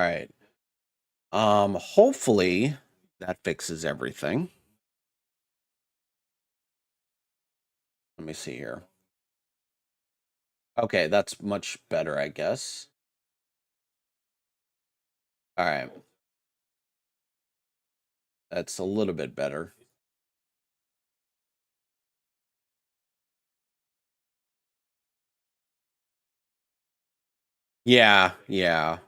All right. Hopefully that fixes everything. Let me see here. Okay, that's much better, I guess. All right. That's a little bit better. Yeah, yeah.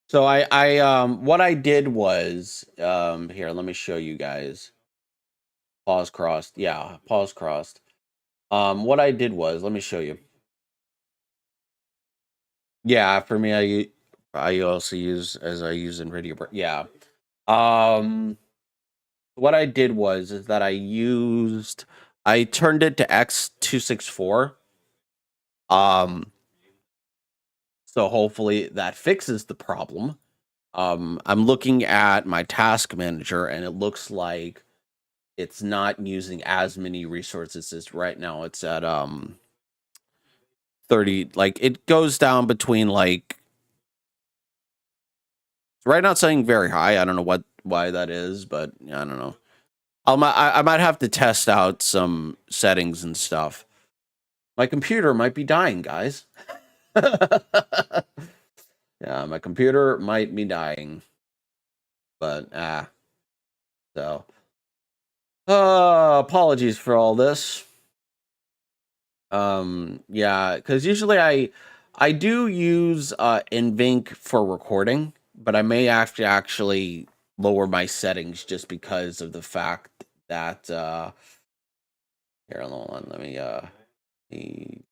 So what I did was here, let me show you guys. Pause crossed. Yeah, pause crossed. What I did was, let me show you. Yeah, for me I also use as I use in radio. Yeah. Um what I did was is that I turned it to X264. Um so hopefully that fixes the problem. I'm looking at my task manager and it looks like it's not using as many resources as right now. It's at 30, like it goes down between like right now it's saying very high. I don't know why that is, but yeah, I don't know. I might have to test out some settings and stuff. My computer might be dying, guys. Yeah, my computer might be dying, but so apologies for all this. Yeah, because usually I do use Nvenc for recording, but I may have to actually lower my settings just because of the fact that here, hold on, let me the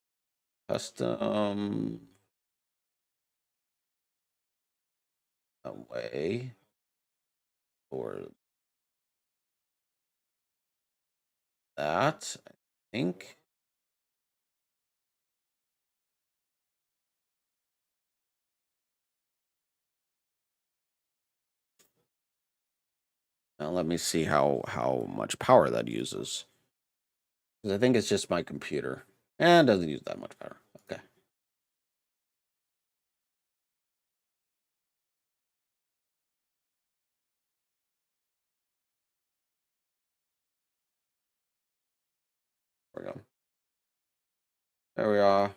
custom away for that, I think. Now let me see how much power that uses. 'Cause I think it's just my computer. And it doesn't use that much power. Okay. There we go. There we are.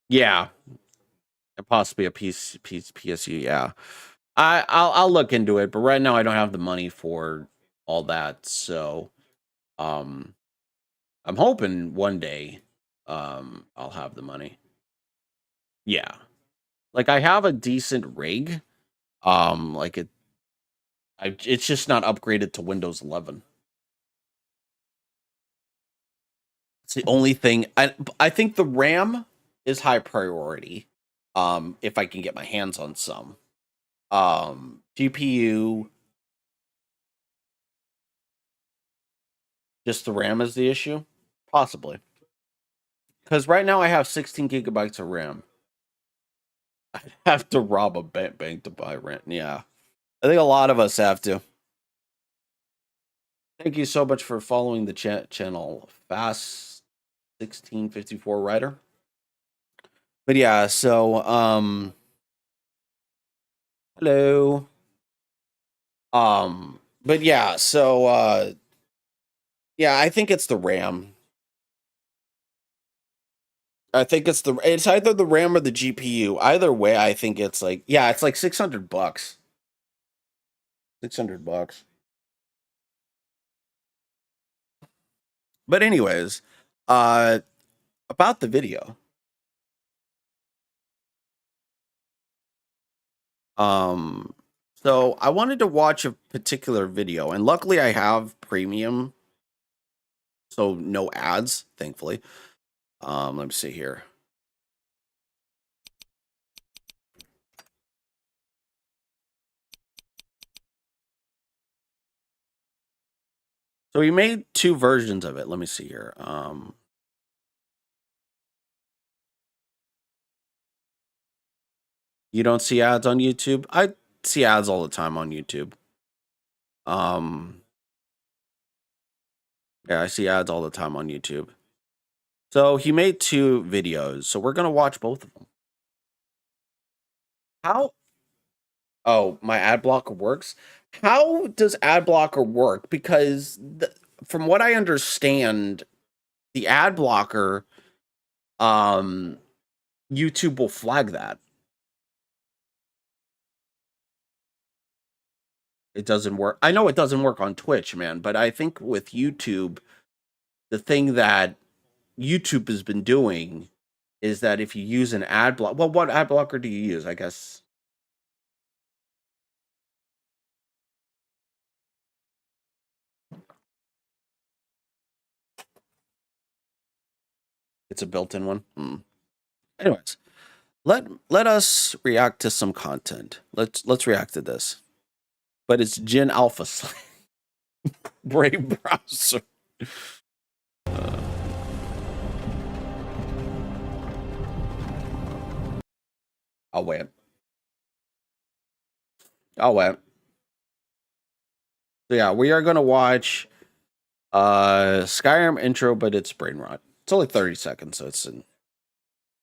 Yeah, and possibly a PSU. Yeah, I'll look into it, but right now I don't have the money for all that. So um, I'm hoping one day I'll have the money. Yeah, like I have a decent rig. Like it's just not upgraded to Windows 11. It's the only thing. I think the RAM is high priority. If I can get my hands on some. GPU, just the RAM is the issue, possibly. Because right now I have 16 gigabytes of RAM. I have to rob a bank to buy RAM. Yeah, I think a lot of us have to. Thank you so much for following the channel, Fast 1654 Writer. But yeah, so hello. But yeah, so yeah, I think it's the RAM. I think it's either the RAM or the GPU. Either way, I think it's like yeah, it's like $600. $600. But anyways, uh about the video. Um so I wanted to watch a particular video and luckily I have premium so no ads, thankfully. Let me see here. So we made two versions of it. Let me see here. You don't see ads on YouTube? I see ads all the time on YouTube. Um yeah, I see ads all the time on YouTube. So he made 2 videos. So we're gonna watch both of them. How? Oh, my ad blocker works. How does ad blocker work? Because from what I understand, the ad blocker, YouTube will flag that. It doesn't work. I know it doesn't work on Twitch, man, but I think with YouTube, the thing that YouTube has been doing is that if you use an ad block, well, what ad blocker do you use? I guess it's a built-in one. Anyways, let us react to some content. Let's react to this. But it's Jin Alpha Slang. Brave browser. I'll wait. So yeah, we are gonna watch Skyrim intro, but it's brain rot. It's only 30 seconds, so it's in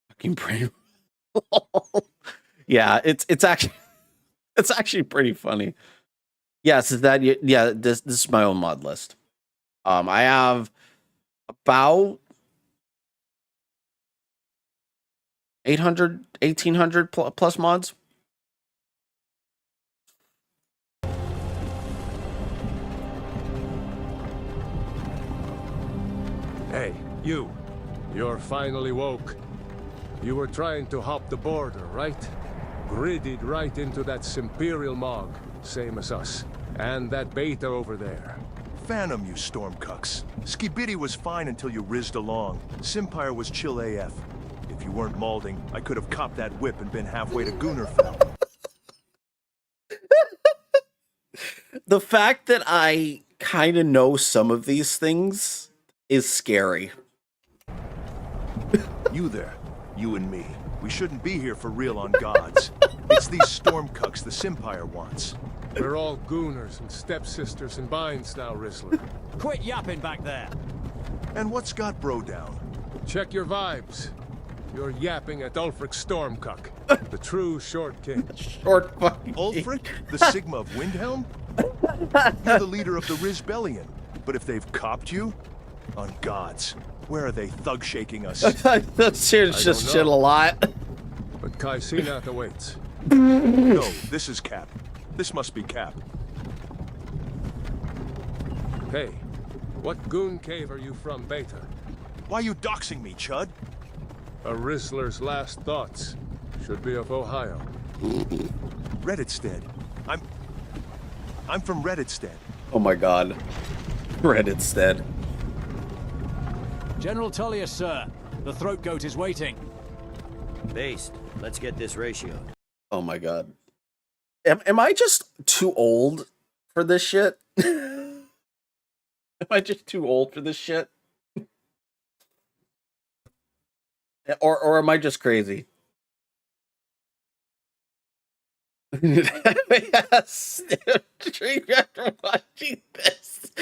fucking brain. Yeah, it's actually pretty funny. Yes, is that yeah, this is my own mod list. I have about 1,800 plus mods. Hey, you're finally woke. You were trying to hop the border, right? Gridded right into that Imperial Mog, same as us. And that beta over there. Phantom, you stormcucks. Skibidi was fine until you rizzed along. Simpire was chill AF. If you weren't malding, I could have copped that whip and been halfway to Gunnerfell. The fact that I kind of know some of these things is scary. You there, you and me. We shouldn't be here for real on gods. It's these stormcucks the Simpire wants. We're all gooners and stepsisters and binds now, Rizzler. Quit yapping back there. And what's got bro down? Check your vibes. You're yapping at Ulfric Stormcuck, the true Short King. Short fucking Ulfric, the Sigma of Windhelm? You're the leader of the Rizbellion. But if they've copped you, on gods, where are they thug shaking us? That's just shit a lot. But Kaisinath awaits. No, this is Cap. This must be Cap. Hey, what goon cave are you from, Beta? Why you doxing me, Chud? A Rizzler's last thoughts should be of Ohio. Redditstead. I'm from Redditstead. Oh my god. Redditstead. General Tullius, sir. The throat goat is waiting. Based. Let's get this ratio. Oh my god. Am I just too old for this shit? Am I just too old for this shit? Or am I just crazy? Yes, drink after watching this.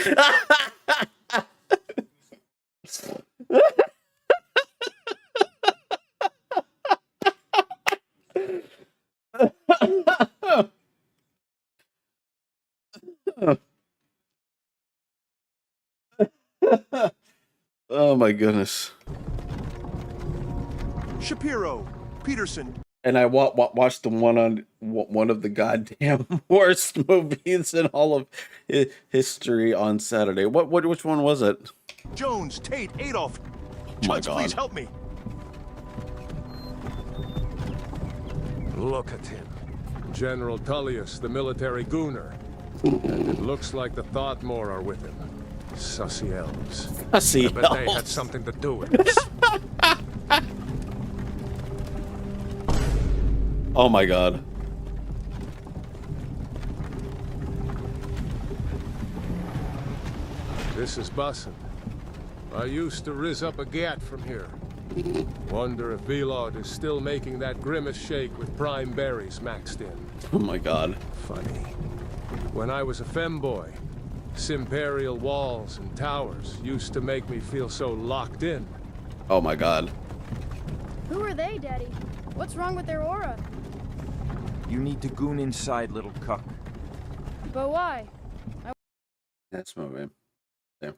Oh my goodness. Shapiro, Peterson. And I watched the one on one of the goddamn worst movies in all of history on Saturday. Which one was it? Jones, Tate, Adolf. Oh my Chuds, god. please help me. Look at him. General Tullius, the military gooner. And it looks like the Thoughtmore are with him. Sussy elves. Sussy I bet they elves. had something to do with this. Oh my god. This is bussin'. I used to rizz up a gat from here. Wonder if Velod is still making that grimace shake with prime berries maxed in. Oh my god. Funny. When I was a femboy, Simperial walls and towers used to make me feel so locked in. Oh my god. Who are they, Daddy? What's wrong with their aura? You need to goon inside, little cuck. But why? That's moving. Yeah.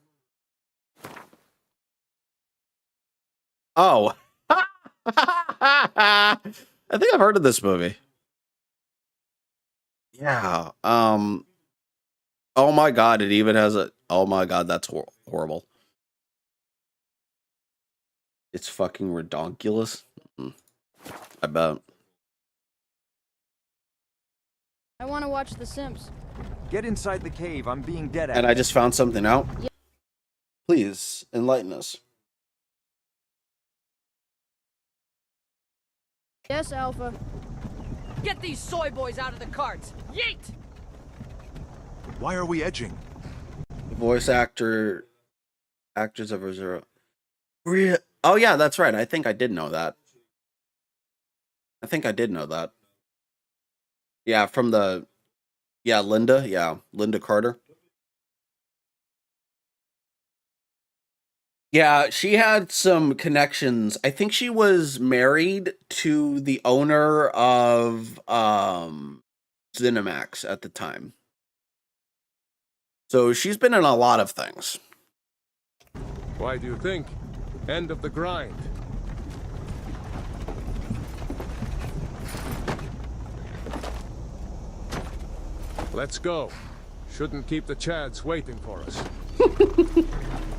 Oh. I think I've heard of this movie. Yeah. Oh my god, it even has a. Oh my god, that's horrible. It's fucking redonkulous. I bet. I want to watch The Simps. Get inside the cave. I'm being dead at And I just found something out. Yeah. Please enlighten us. Yes, Alpha. Get these soy boys out of the carts! Yeet! Why are we edging? Voice actors of Zero. Oh yeah, that's right. I think I did know that. Yeah, from the Linda. Yeah, Linda Carter. Yeah, she had some connections. I think she was married to the owner of Cinemax at the time. So she's been in a lot of things. Why do you think? End of the grind. Let's go. Shouldn't keep the Chads waiting for us.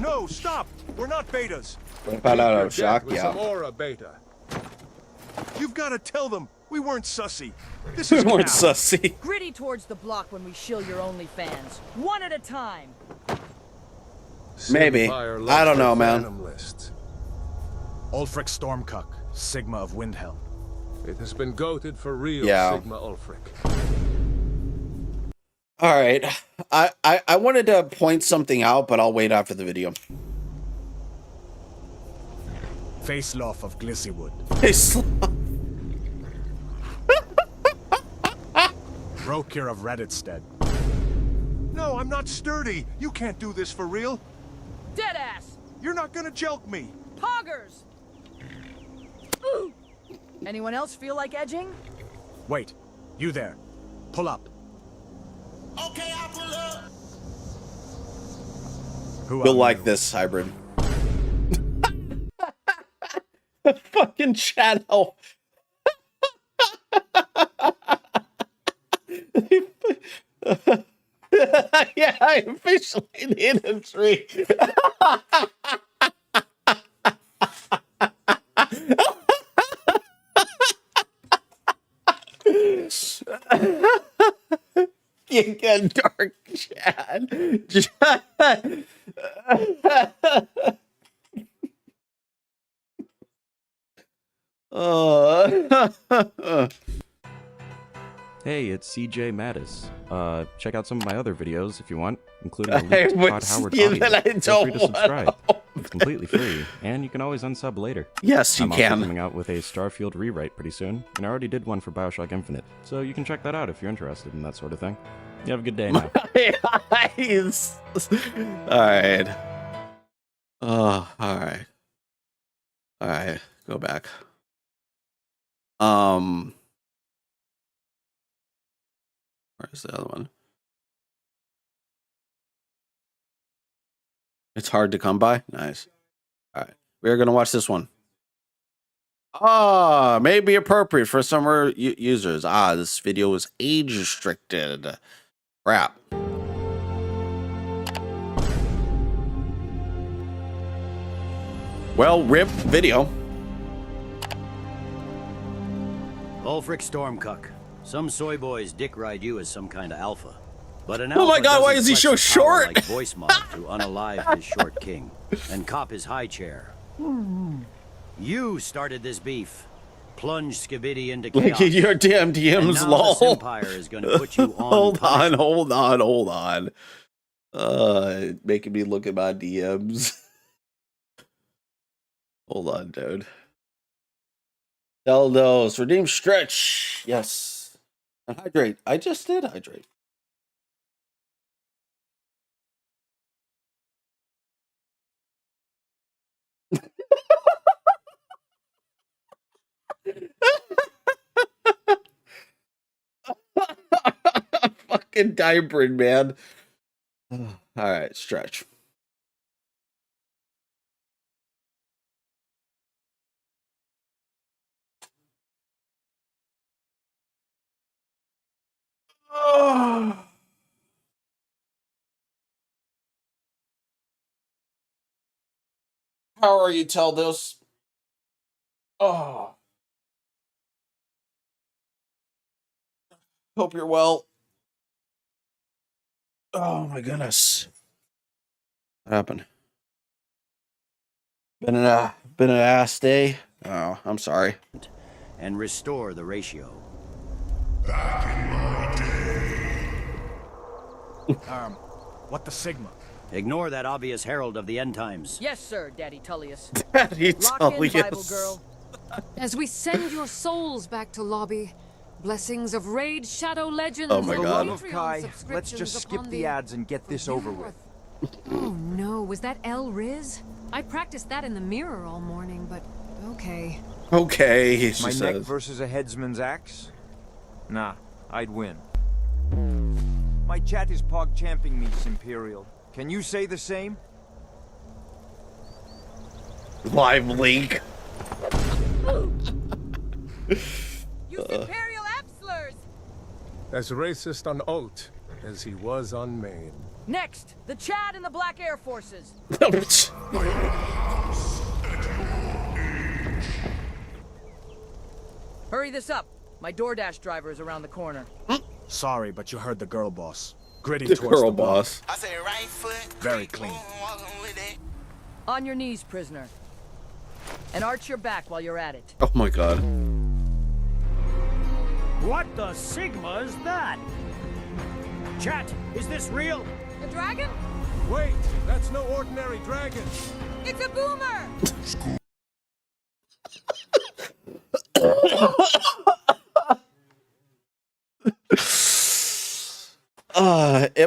No, stop! We're not betas. What about out of shock? With Yeah. some aura beta. You've got to tell them we weren't sussy. This is We weren't Cap. sussy. Gritty towards the block when we shill your OnlyFans. One at a time. Maybe. Simfire I don't know, loves man. Phantom lists. Ulfric Stormcuck, Sigma of Windhelm. It has been goated for real, Yeah. Sigma Ulfric. All right. I wanted to point something out, but I'll wait after the video. Faceloff of Glissywood. Rokir of Redditstead. No, I'm not sturdy. You can't do this for real. Deadass! You're not gonna joke me. Poggers! Ooh. Anyone else feel like edging? Wait, you there. Pull up. Okay, I'll pull up. Who You'll are like you? this, Hybrid. Fucking channel. Yeah, I officially need a tree. You get dark, Chad. Hey, it's CJ Mattis. Check out some of my other videos if you want, including a I leaked would Todd Howard see audio. that I Feel don't free to want subscribe. to. It's completely free, and you can always unsub later. Yes, you I'm also can. coming out with a Starfield rewrite pretty soon, and I already did one for Bioshock Infinite, so you can check that out if you're interested in that sort of thing. You have a good day now. Eyes. All right. Oh, all right. All right. Go back. Where's the other one? It's hard to come by. Nice. All right. We're gonna watch this one. May be appropriate for some users. This video is age restricted. Crap. Well, rip video. Ulfric Stormcuck. Some soy boys dick ride you as some kind of alpha. But an Oh my alpha God, why doesn't is he flex so his power short? like voice mod to unalive his short king and cop his high chair. You started this beef. Plunge Skibidi into chaos. Like your damn And DMs, now lol. the Empire is going to put you on hold punishment. on. Making me look at my DMs. Hold on, dude. Eldos, redeem stretch. Yes. And hydrate. I just did hydrate. fucking diapering, man. All right, stretch. Oh. How are you, tell this? Oh. Hope you're well. Oh my goodness. What happened? Been an ass day. Oh, I'm sorry. And restore the ratio. Back in my day. What the Sigma? Ignore that obvious herald of the end times. Yes, sir, Daddy Tullius. Daddy Lock in, Bible Tullius. girl. As we send your souls back to lobby, blessings of Raid Shadow Legends. Oh my For the God. love of Kai, let's just skip the ads and get this over with. Oh no, was that El Riz? I practiced that in the mirror all morning, but okay. Okay, she My neck says. versus a headsman's axe? Nah, I'd win. My chat is pog-champing me, Imperial. Can you say the same? Live link. You Imperial Epslers! As racist on Oat as he was on Maine. Next, the Chad and the Black Air Forces. Hurry this up. My DoorDash driver is around the corner. Sorry, but you heard the girl boss. Gritty The towards girl the ball. boss. I say right foot. Very clean. On your knees, prisoner. And arch your back while you're at it. Oh my God. What the Sigma is that? Chat, is this real? A dragon? Wait, that's no ordinary dragon. It's a boomer!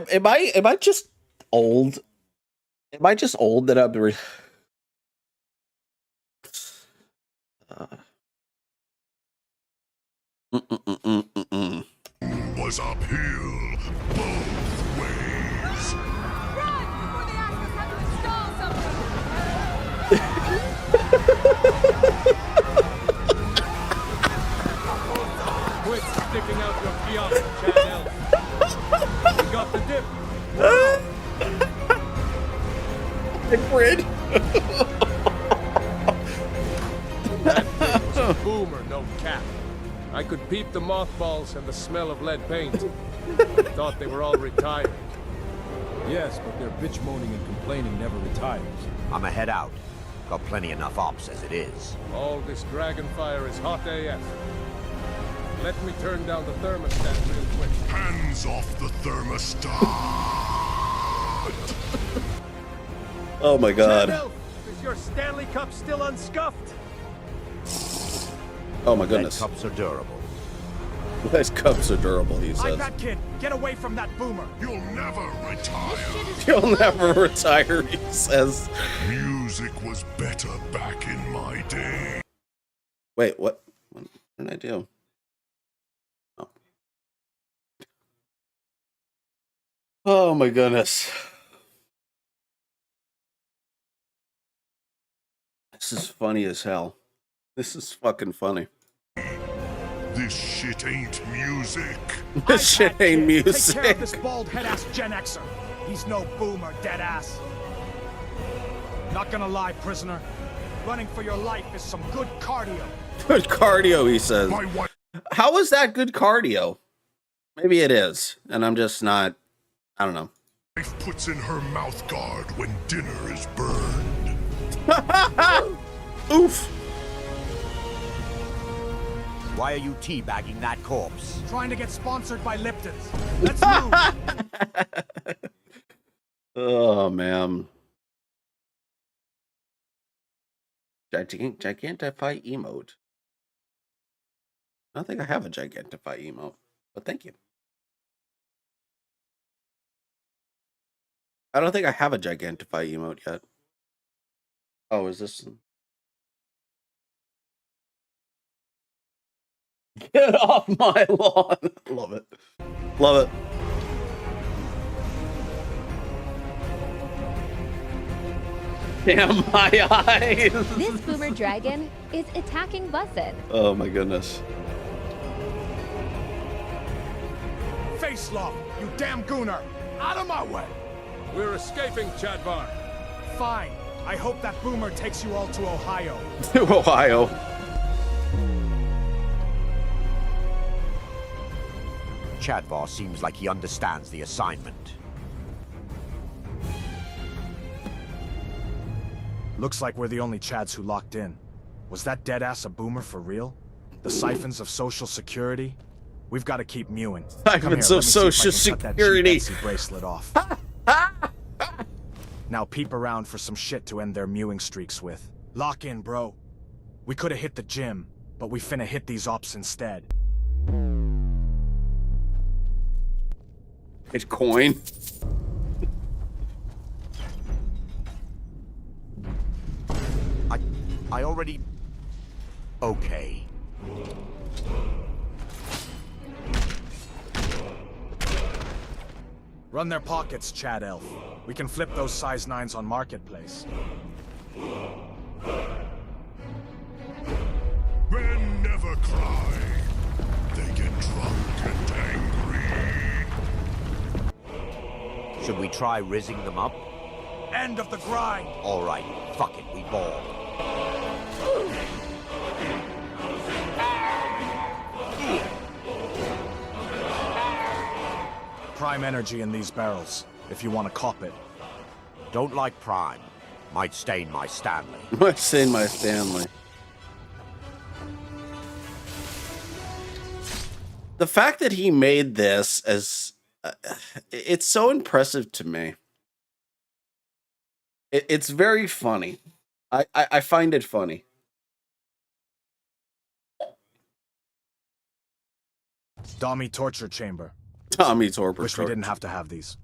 Am I just old? Am I just old that I'm Was uphill both ways. Run before they ask us how to install something! Quit sticking out your fiat, Chad Elf. We got the dip. hybrid? That thing was a boomer, no cap. I could peep the mothballs and the smell of lead paint. Thought they were all retired. Yes, but their bitch moaning and complaining never retires. I'ma head out. Got plenty enough ops as it is. All this dragon fire is hot AF. Let me turn down the thermostat real quick. Hands off the thermostat. Oh my God. Chad Elf, is your Stanley Cup still unscuffed? Oh my goodness. Cups are durable. These cups are durable, he says. iPad kid, get away from that boomer. You'll never retire. You'll never retire, he says. Music was better back in my day. Wait, what? What did I do? Oh. Oh my goodness. This is funny as hell. This is fucking funny. This shit ain't music. This shit ain't Take care music. of this bald head-ass Gen Xer. He's no boomer, dead-ass. Not gonna lie, prisoner. Running for your life is some good cardio. Good cardio, he says. My wife How is that good cardio? Maybe it is, and I'm just not. I don't know. puts in her mouth guard when dinner is burned. Oof. Why are you teabagging that corpse? Trying to get sponsored by Lipton's. Let's move. Oh man. Gigantify emote. I don't think I have a Gigantify emote, but thank you. I don't think I have a Gigantify emote yet. Oh, is this? Get off my lawn. Love it. Love it. Damn my eyes. This boomer dragon is attacking Bussin. Oh my goodness. Face lock, you damn gooner! Out of my way! We're escaping, Chadvar. Fine. I hope that boomer takes you all to Ohio. To Ohio. Chadvar seems like he understands the assignment. Looks like we're the only Chads who locked in. Was that deadass a boomer for real? The siphons of Social Security? We've got to keep mewing. Siphons of Social Security. Cut that bracelet off. Now peep around for some shit to end their mewing streaks with. Lock in, bro. We could have hit the gym, but we finna hit these ops instead. Bitcoin. I already... Okay. Run their pockets, Chad Elf. We can flip those size 9s on Marketplace. Men never cry. They get drunk and angry. Should we try rizzing them up? End of the grind! All right, fuck it, we ball. Prime energy in these barrels, if you want to cop it. Don't like Prime. Might stain my Stanley. Might stain my Stanley. The fact that he made this as... it's so impressive to me. It's very funny. I find it funny. Dommy torture chamber. Tommy torture. Wish we didn't have to have these.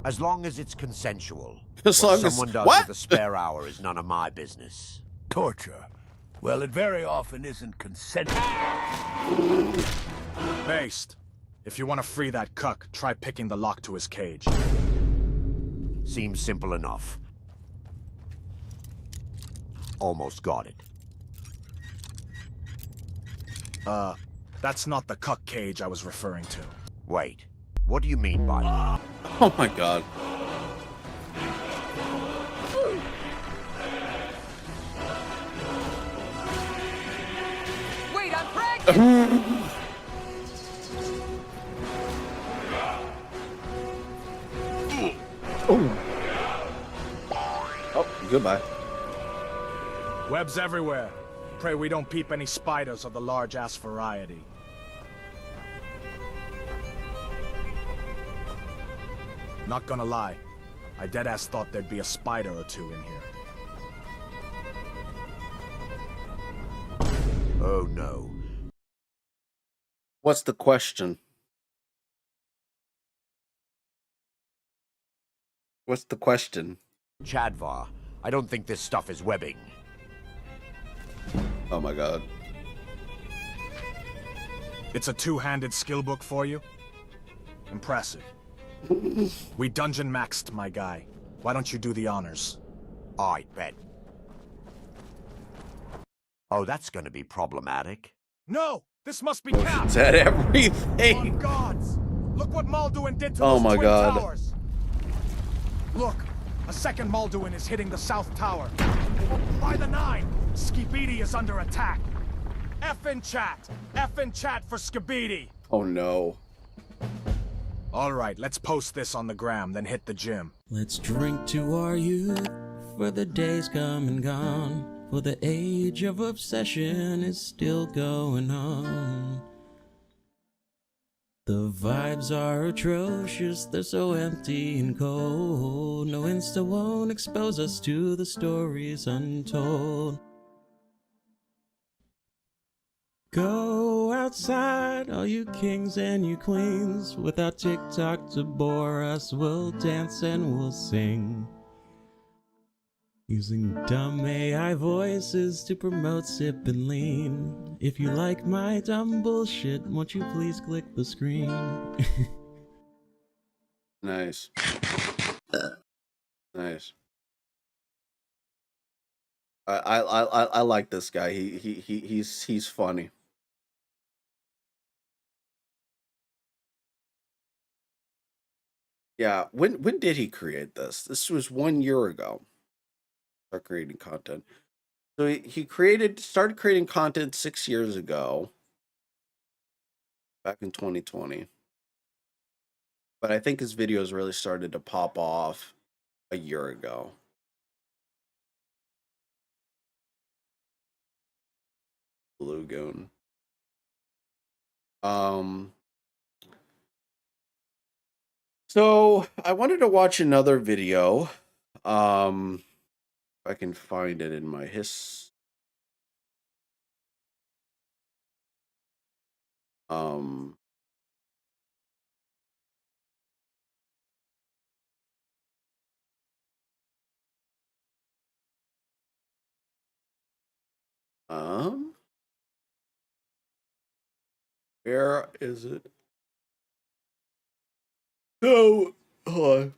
As long as it's consensual. As What long as... someone does What? with a spare hour is none of my business. Torture. Well, it very often isn't consensual. Based. If you want to free that cuck, try picking the lock to his cage. Seems simple enough. Almost got it. That's not the cuck cage I was referring to. Wait, what do you mean by that? Oh my god. Wait, I'm pregnant! Oh, goodbye. Webs everywhere. Pray we don't peep any spiders of the large-ass variety. Not gonna lie, I deadass thought there'd be a spider or two in here. Oh no. What's the question? What's the question? Chadvar, I don't think this stuff is webbing. Oh my god. It's a two-handed skill book for you? Impressive. We dungeon maxed, my guy. Why don't you do the honors? I bet. Oh, that's gonna be problematic. No! This must be capped! Said everything! On gods! Look what Mulduin did to Oh those my twin god. towers! Look! A second Mulduin is hitting the south tower. By the 9! Skibidi is under attack! F in chat! F in chat for Skibidi! Oh no. Alright, let's post this on the gram, then hit the gym. Let's drink to our youth, for the days come and gone, for the age of obsession is still going on. The vibes are atrocious, they're so empty and cold. No Insta won't expose us to the stories untold. Go outside, all you kings and you queens. Without TikTok to bore us, we'll dance and we'll sing. Using dumb AI voices to promote Sip and Lean. If you like my dumb bullshit, won't you please click the screen? Nice. Nice. I like this guy. He's funny. Yeah. When did he create this? This was 1 year ago. Start creating content. So he started creating content 6 years ago, back in 2020. But I think his videos really started to pop off a year ago. Blue Goon. So I wanted to watch another video. If I can find it in my um um where is it? So hold on.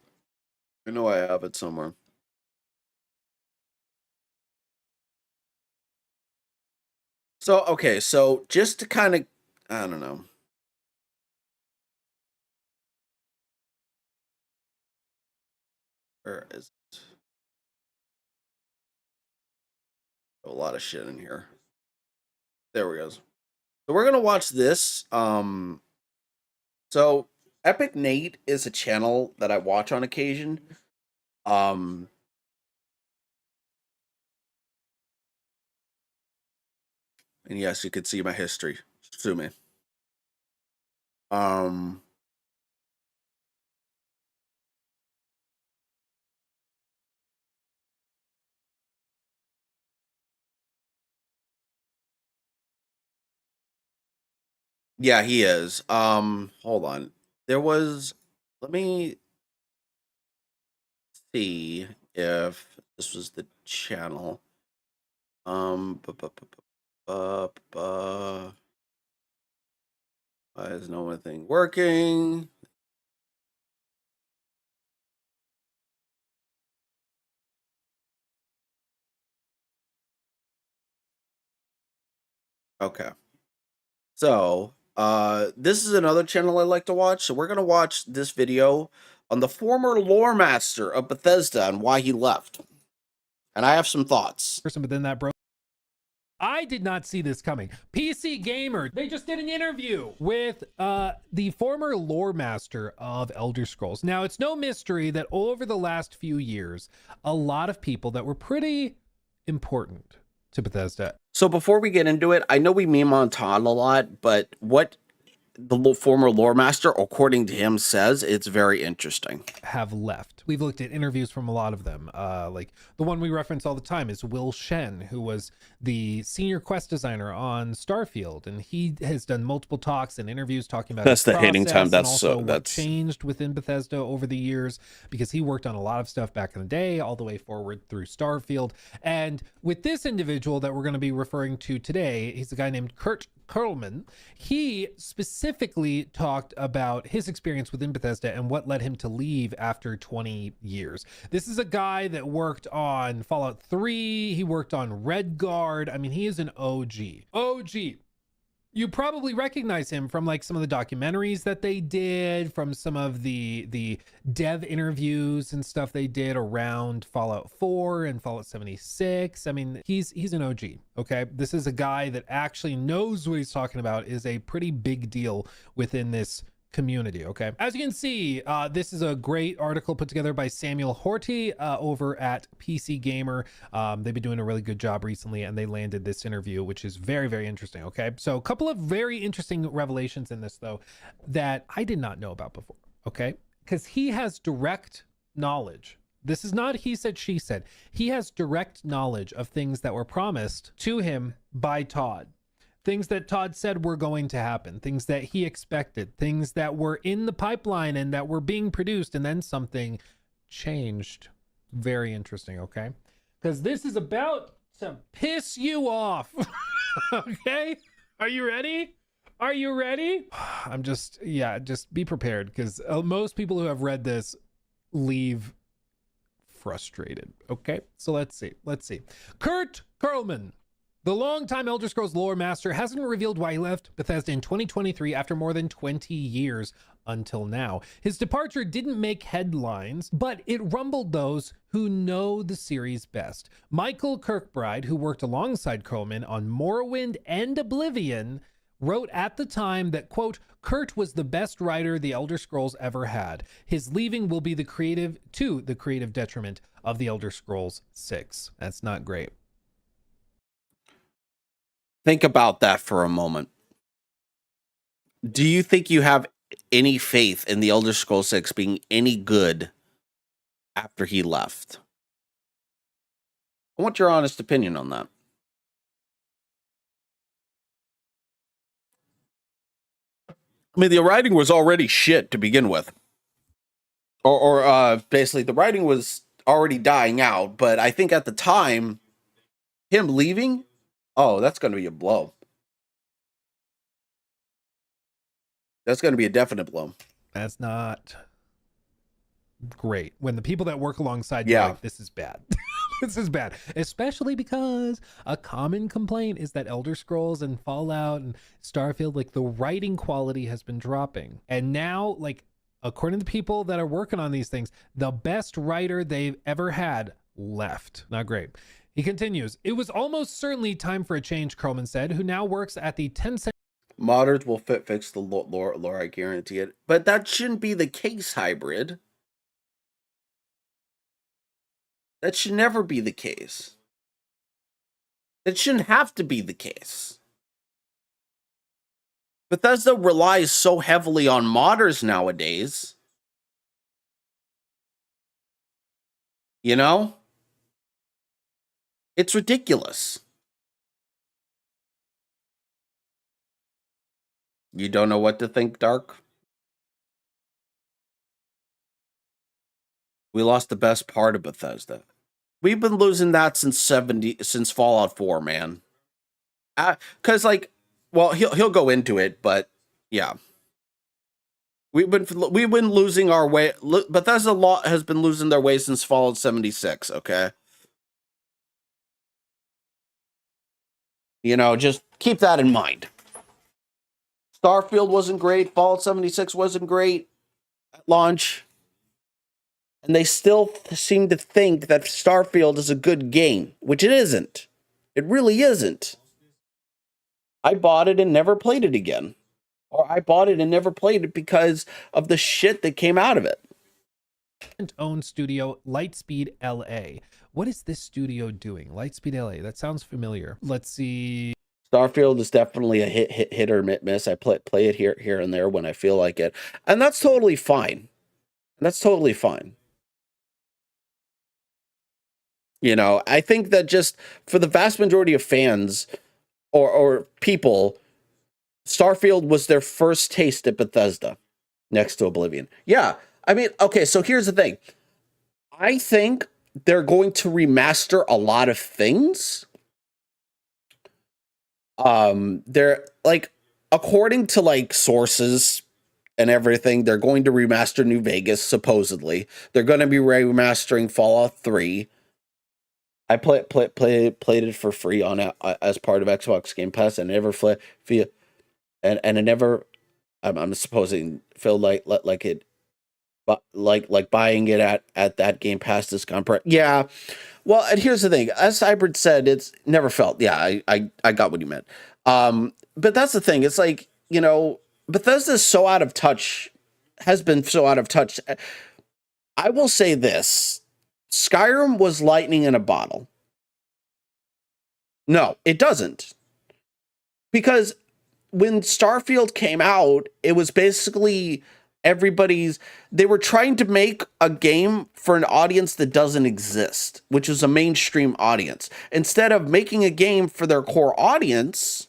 I know I have it somewhere. So okay, so just to kind of, I don't know. Where is it? A lot of shit in here. There we go. So we're gonna watch this. So Epic Nate is a channel that I watch on occasion. And yes, you can see my history. Sue me. Yeah, he is. Hold on. There was, let me see if this was the channel. Why is no one thing working? Okay. So, this is another channel I like to watch. So we're gonna watch this video on the former lore master of Bethesda and why he left. And I have some thoughts. Person within that, bro. I did not see this coming. PC Gamer, they just did an interview with the former lore master of Elder Scrolls. Now, it's no mystery that over the last few years, a lot of people that were pretty important to Bethesda. So before we get into it, I know we meme on Todd a lot, but what the former lore master, according to him, says, it's very interesting. Have left. We've looked at interviews from a lot of them. Like the one we reference all the time is Will Shen, who was the senior quest designer on Starfield, and he has done multiple talks and interviews talking about That's his the hating time. process and That's also so what that's changed within Bethesda over the years, because he worked on a lot of stuff back in the day, all the way forward through Starfield. And with this individual that we're going to be referring to today, he's a guy named Kurt Kurlman. He specifically talked about his experience within Bethesda and what led him to leave after 20 years. This is a guy that worked on Fallout 3. He worked on Redguard. I mean, he is an OG. You probably recognize him from like some of the documentaries that they did, from some of the dev interviews and stuff they did around Fallout 4 and Fallout 76. I mean, he's an OG, okay? This is a guy that actually knows what he's talking about, is a pretty big deal within this community, okay? As you can see, this is a great article put together by Samuel Horty over at PC Gamer. They've been doing a really good job recently, and they landed this interview, which is very, very interesting, okay? So a couple of very interesting revelations in this, though, that I did not know about before, okay? Because he has direct knowledge. This is not he said, she said. He has direct knowledge of things that were promised to him by Todd. Things that Todd said were going to happen, things that he expected, things that were in the pipeline and that were being produced, and then something changed. Very interesting, okay? Because this is about to piss you off, okay? Are you ready? Are you ready? I'm just be prepared, because most people who have read this leave frustrated. Okay, so let's see. Kurt Kurlman, the longtime Elder Scrolls lore master, hasn't revealed why he left Bethesda in 2023 after more than 20 years until now. His departure didn't make headlines, but it rumbled those who know the series best. Michael Kirkbride, who worked alongside Kurlman on Morrowind and Oblivion, wrote at the time that, quote, Kurt was the best writer the Elder Scrolls ever had. His leaving will be the creative detriment of the Elder Scrolls 6. That's not great. Think about that for a moment. Do you think you have any faith in the Elder Scrolls 6 being any good after he left? I want your honest opinion on that. I mean, the writing was already shit to begin with. Or basically, the writing was already dying out, but I think at the time, him leaving, oh, that's going to be a blow. That's going to be a definite blow. That's not great. When the people that work alongside you are like, this is bad. This is bad. Especially because a common complaint is that Elder Scrolls and Fallout and Starfield, like the writing quality has been dropping. And now, like, according to the people that are working on these things, the best writer they've ever had left. Not great. He continues, it was almost certainly time for a change, Kurlman said, who now works at the Tencent. Modders will fix the lore, I guarantee it. But that shouldn't be the case, Hybrid. That should never be the case. It shouldn't have to be the case. Bethesda relies so heavily on modders nowadays. You know? It's ridiculous. You don't know what to think, Dark? We lost the best part of Bethesda. We've been losing that since Fallout 4, man. Cause like, well, he'll go into it, but yeah, we've been losing our way. Bethesda has been losing their way since Fallout 76. Okay, you know, just keep that in mind. Starfield wasn't great. Fallout 76 wasn't great at launch. And they still seem to think that Starfield is a good game, which it isn't. It really isn't. I bought it and never played it again. Or I bought it and never played it because of the shit that came out of it. Own studio, Lightspeed LA. What is this studio doing? Lightspeed LA. That sounds familiar. Let's see. Starfield is definitely a hit or miss. I play it here and there when I feel like it. And that's totally fine. That's totally fine. You know, I think that just for the vast majority of fans or people, Starfield was their first taste at Bethesda next to Oblivion. Yeah, I mean, okay, so here's the thing. I think they're going to remaster a lot of things. They're like, according to like sources and everything, they're going to remaster New Vegas, supposedly. They're going to be remastering Fallout 3. I played it for free on as part of Xbox Game Pass, and never and it never. I'm supposing feel like it, but like buying it at that Game Pass discount price. Yeah, well, and here's the thing. As Hybrid said, it's never felt. Yeah, I got what you meant. But that's the thing. It's like, you know, Bethesda's so out of touch, has been so out of touch. I will say this. Skyrim was lightning in a bottle. No, it doesn't. Because when Starfield came out, it was basically they were trying to make a game for an audience that doesn't exist, which is a mainstream audience. Instead of making a game for their core audience,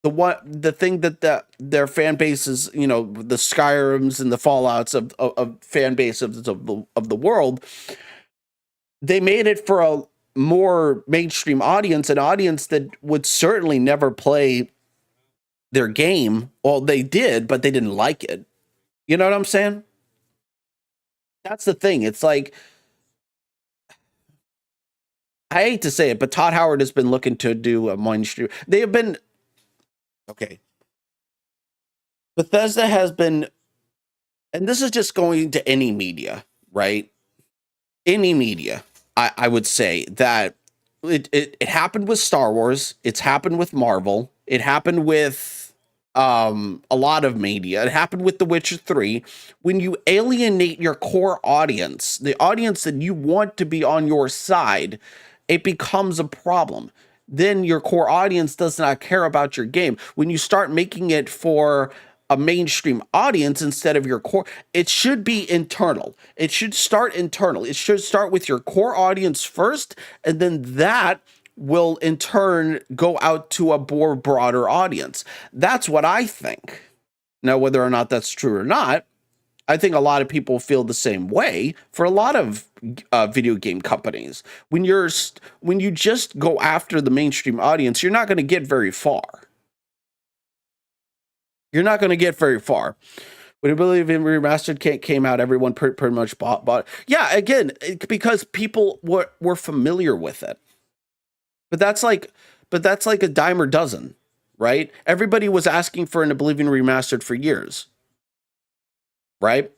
the thing that their fan bases, you know, the Skyrims and the Fallouts of fan base of the world, they made it for a more mainstream audience, an audience that would certainly never play their game. Well, they did, but they didn't like it. You know what I'm saying? That's the thing. It's like, I hate to say it, but Todd Howard has been looking to do a mainstream. They have been okay. Bethesda has been, and this is just going to any media, right? Any media, I would say that it happened with Star Wars. It's happened with Marvel. It happened with a lot of media. It happened with The Witcher 3. When you alienate your core audience, the audience that you want to be on your side, it becomes a problem. Then your core audience does not care about your game. When you start making it for a mainstream audience instead of your core, it should be internal. It should start internal. It should start with your core audience first, and then that will in turn go out to a more broader audience. That's what I think. Now, whether or not that's true or not, I think a lot of people feel the same way for a lot of video game companies. When you just go after the mainstream audience, you're not going to get very far. You're not going to get very far. When I believe in Remastered came out, everyone pretty much bought. Yeah, again, because people were familiar with it. But that's like a dime a dozen, right? Everybody was asking for an Oblivion Remastered for years, right?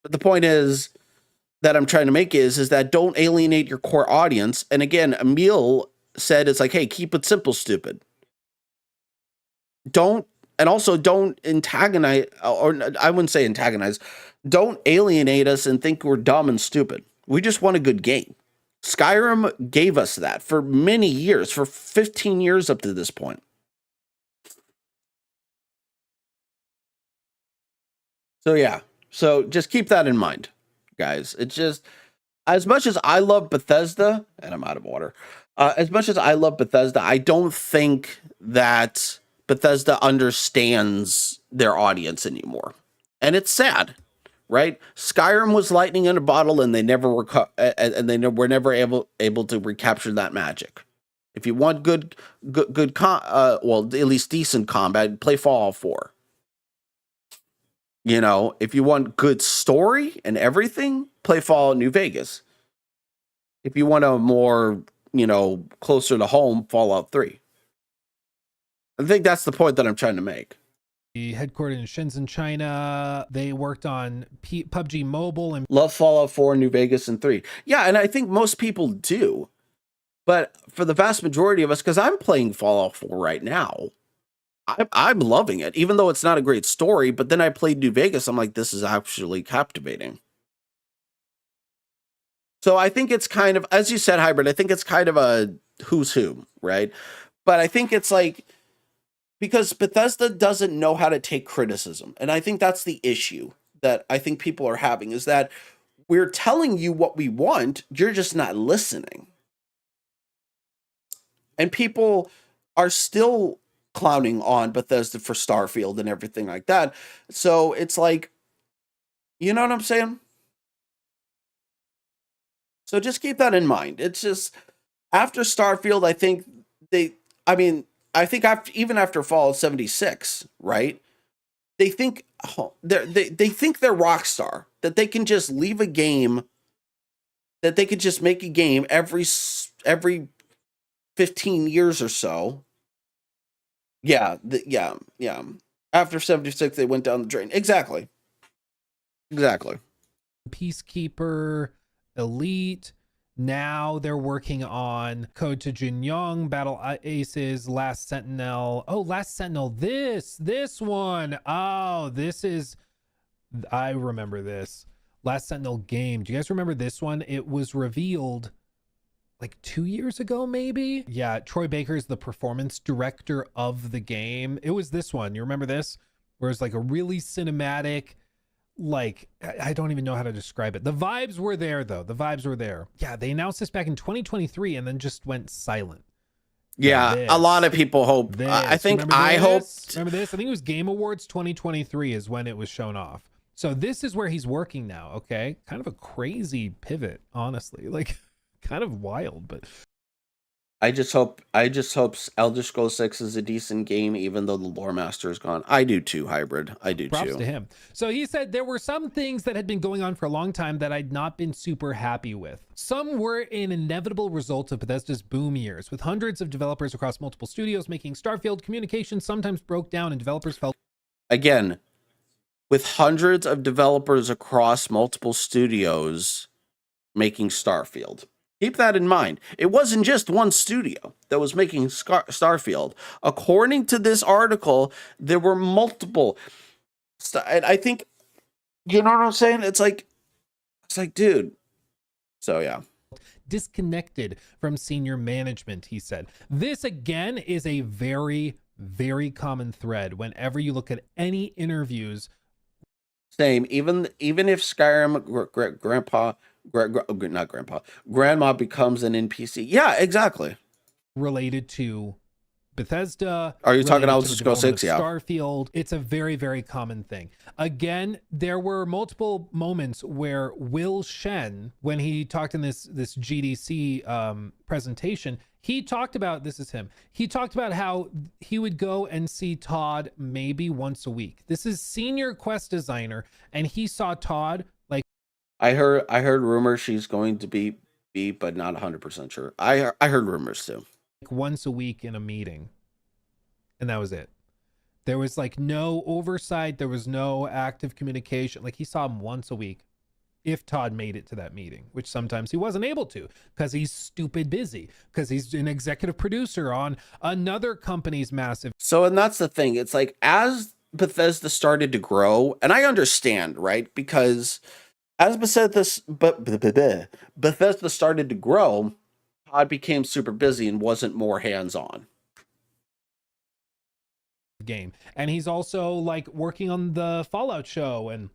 But the point is that I'm trying to make is that don't alienate your core audience. And again, Emil said it's like, hey, keep it simple, stupid. Don't antagonize, or I wouldn't say antagonize. Don't alienate us and think we're dumb and stupid. We just want a good game. Skyrim gave us that for many years, for 15 years up to this point. So yeah, so just keep that in mind, guys. It's just, as much as I love Bethesda, and I'm out of water, as much as I love Bethesda, I don't think that Bethesda understands their audience anymore. And it's sad, right? Skyrim was lightning in a bottle, and they never were never able to recapture that magic. If you want good well, at least decent combat, play Fallout 4. You know, if you want good story and everything, play Fallout New Vegas. If you want a more, closer to home, Fallout 3. I think that's the point that I'm trying to make. Headquartered in Shenzhen, China. They worked on PUBG Mobile and love Fallout 4, New Vegas, and 3. Yeah, and I think most people do. But for the vast majority of us, because I'm playing Fallout 4 right now, I'm loving it, even though it's not a great story. But then I played New Vegas. I'm like, this is actually captivating. So I think it's kind of, as you said, Hybrid, I think it's kind of a who's who, right? But I think it's like, because Bethesda doesn't know how to take criticism. And I think that's the issue that I think people are having, is that we're telling you what we want, you're just not listening. And people are still clowning on Bethesda for Starfield and everything like that. So it's like, you know what I'm saying? So just keep that in mind. It's just, after Starfield, I think even after Fallout 76, right? They think they think they're Rockstar, that they can just leave a game, that they could just make a game every 15 years or so. Yeah. After 76, they went down the drain. Exactly. Peacekeeper, Elite. Now they're working on Code to Jinyoung, Battle Aces, Last Sentinel. Oh, Last Sentinel. This one. Oh, I remember this. Last Sentinel game. Do you guys remember this one? It was revealed like 2 years ago, maybe? Yeah, Troy Baker is the performance director of the game. It was this one. You remember this? Where it's like a really cinematic, like, I don't even know how to describe it. The vibes were there, though. The vibes were there. Yeah, they announced this back in 2023 and then just went silent. Yeah, a lot of people hope. I think I hoped. Remember this? I think it was Game Awards 2023 is when it was shown off. So this is where he's working now, okay? Kind of a crazy pivot, honestly. Like, kind of wild, but I just hope Elder Scrolls 6 is a decent game, even though the lore master is gone. I do too, Hybrid. I do Props too. to him. So he said there were some things that had been going on for a long time that I'd not been super happy with. Some were an inevitable result of Bethesda's boom years, with hundreds of developers across multiple studios making Starfield. Communication sometimes broke down and developers felt... Again, with hundreds of developers across multiple studios making Starfield. Keep that in mind. It wasn't just one studio that was making Starfield. According to this article, there were multiple. And I think, you know what I'm saying? It's like, dude. So, yeah. Disconnected from senior management, he said. This, again, is a very, very common thread whenever you look at any interviews. Same. Even if Skyrim Grandma becomes an NPC. Yeah, exactly. Related to Bethesda. Are you talking Elder Scrolls 6? Yeah. Starfield. It's a very, very common thing. Again, there were multiple moments where Will Shen, when he talked in this GDC presentation, he talked about, this is him, he talked about how he would go and see Todd maybe once a week. This is senior quest designer, and he saw Todd like... I heard rumors she's going to be, but not 100% sure. I heard rumors too. Like once a week in a meeting, and that was it. There was like no oversight. There was no active communication. Like he saw him once a week if Todd made it to that meeting, which sometimes he wasn't able to because he's stupid busy, because he's an executive producer on another company's massive. So, and that's the thing. It's like, as Bethesda started to grow, and I understand, right? Because as Bethesda started to grow, Todd became super busy and wasn't more hands-on. Game. And he's also like working on the Fallout show and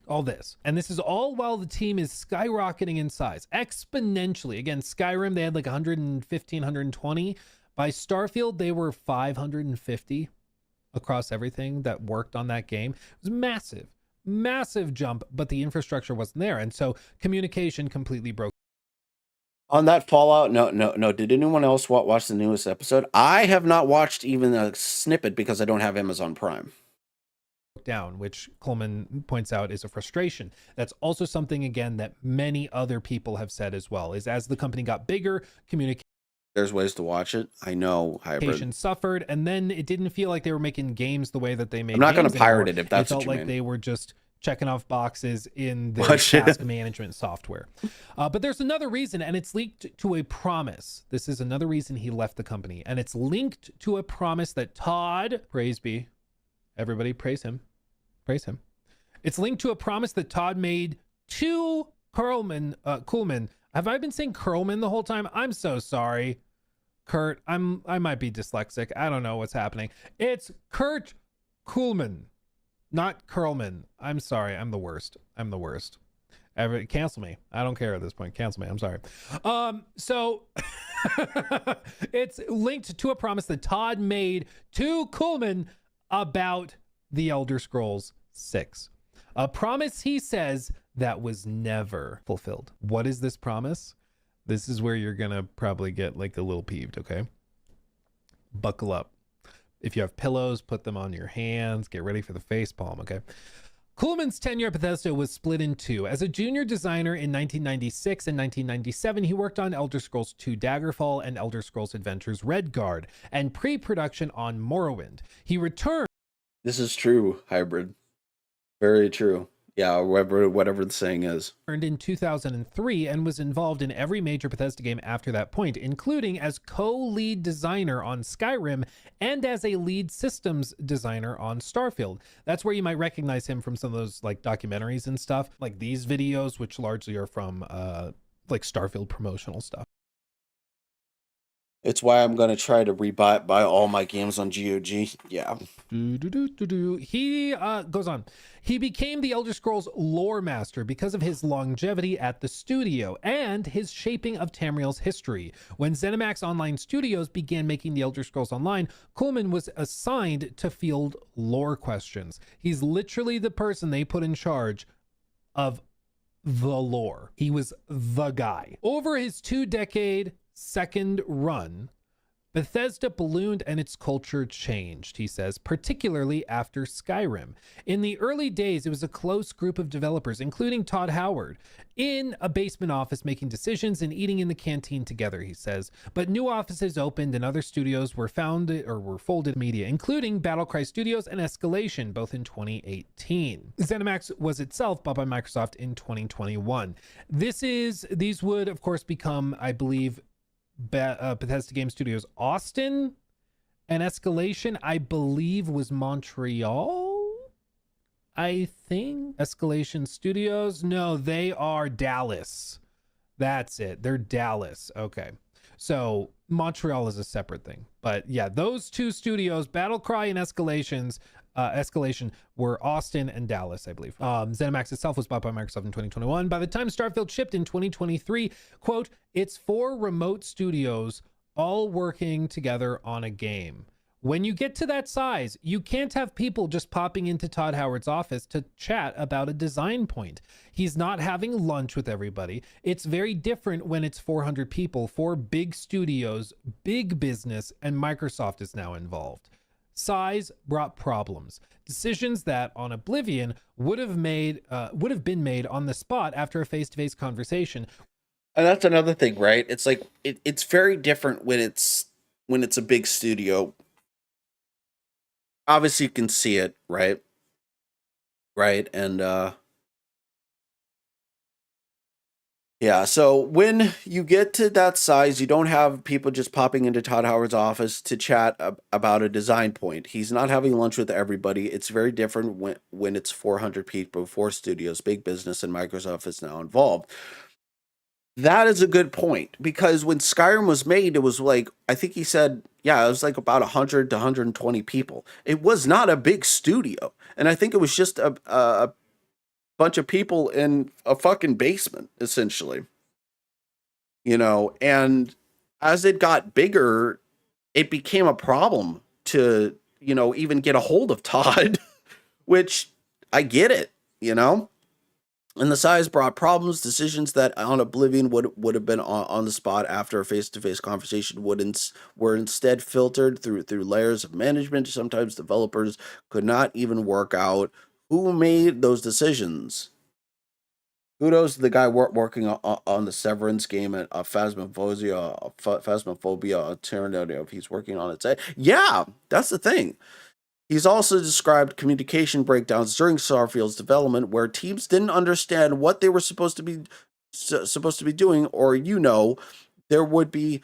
all this. And this is all while the team is skyrocketing in size exponentially. Again, Skyrim, they had like 115, 120. By Starfield, they were 550 across everything that worked on that game. It was massive jump, but the infrastructure wasn't there. And so communication completely broke. On that Fallout, no. Did anyone else watch the newest episode? I have not watched even a snippet because I don't have Amazon Prime. Down, which Coleman points out is a frustration. That's also something, again, that many other people have said as well, is as the company got bigger, communication... There's ways to watch it. I know, Hybrid suffered, and then it didn't feel like they were making games the way that they made. I'm not going to pirate it if that's what you mean. It felt like they were just checking off boxes in the task management software. But there's another reason, and it's linked to a promise. This is another reason he left the company, and it's linked to a promise that Todd, praise be, everybody praise him. It's linked to a promise that Todd made to Kuhlman. Have I been saying Kurlman the whole time? I'm so sorry, Kurt. I might be dyslexic. I don't know what's happening. It's Kurt Kuhlman. Not Kurlman. I'm sorry. I'm the worst. Cancel me. I don't care at this point. Cancel me. I'm sorry. So it's linked to a promise that Todd made to Kuhlman about the Elder Scrolls 6. A promise, he says, that was never fulfilled. What is this promise? This is where you're gonna probably get like a little peeved, okay? Buckle up. If you have pillows, put them on your hands. Get ready for the face palm, okay? Kuhlman's tenure at Bethesda was split in two. As a junior designer in 1996 and 1997, he worked on Elder Scrolls 2 Daggerfall and Elder Scrolls Adventures Redguard, and pre-production on Morrowind. He returned... This is true, Hybrid. Very true. Yeah, whatever the saying is. Earned in 2003 and was involved in every major Bethesda game after that point, including as co-lead designer on Skyrim and as a lead systems designer on Starfield. That's where you might recognize him from some of those like documentaries and stuff, like these videos, which largely are from like Starfield promotional stuff. It's why I'm going to try to buy all my games on GOG. Yeah. He goes on. He became the Elder Scrolls lore master because of his longevity at the studio and his shaping of Tamriel's history. When ZeniMax Online Studios began making the Elder Scrolls Online, Kuhlman was assigned to field lore questions. He's literally the person they put in charge of the lore. He was the guy. Over his 2-decade second run, Bethesda ballooned and its culture changed, he says, particularly after Skyrim. In the early days, it was a close group of developers, including Todd Howard, in a basement office making decisions and eating in the canteen together, he says. But new offices opened and other studios were founded or were folded media, including Battlecry Studios and Escalation, both in 2018. ZeniMax was itself bought by Microsoft in 2021. These would, of course, become, I believe, Bethesda Game Studios Austin, and Escalation, I believe, was Montreal. I think Escalation Studios, no, they are Dallas. That's it, they're Dallas. Okay, so Montreal is a separate thing, but yeah, those two studios, Battlecry and Escalation, were Austin and Dallas, I believe. ZeniMax itself was bought by Microsoft in 2021. By the time Starfield shipped in 2023, quote, it's 4 remote studios all working together on a game. When you get to that size, you can't have people just popping into Todd Howard's office to chat about a design point. He's not having lunch with everybody. It's very different when it's 400 people, 4 big studios, big business, and Microsoft is now involved. Size brought problems. Decisions that on Oblivion would have been made on the spot after a face-to-face conversation. And that's another thing, right? It's like it's very different when it's a big studio. Obviously, you can see it, right? Right, and yeah, so when you get to that size, you don't have people just popping into Todd Howard's office to chat about a design point. He's not having lunch with everybody. It's very different when it's 400 people, 4 studios, big business, and Microsoft is now involved. That is a good point, because when Skyrim was made, it was like, I think he said, yeah, it was like about 100 to 120 people. It was not a big studio. And I think it was just a bunch of people in a fucking basement, essentially. You know, and as it got bigger, it became a problem to, you know, even get a hold of Todd, which I get it, you know? And the size brought problems. Decisions that on Oblivion would have been on the spot after a face-to-face conversation were instead filtered through layers of management. Sometimes developers could not even work out who made those decisions. Kudos to the guy working on the Severance game at Phasmophobia Alternative. He's working on it. Yeah, that's the thing. He's also described communication breakdowns during Starfield's development, where teams didn't understand what they were supposed to be doing, or there would be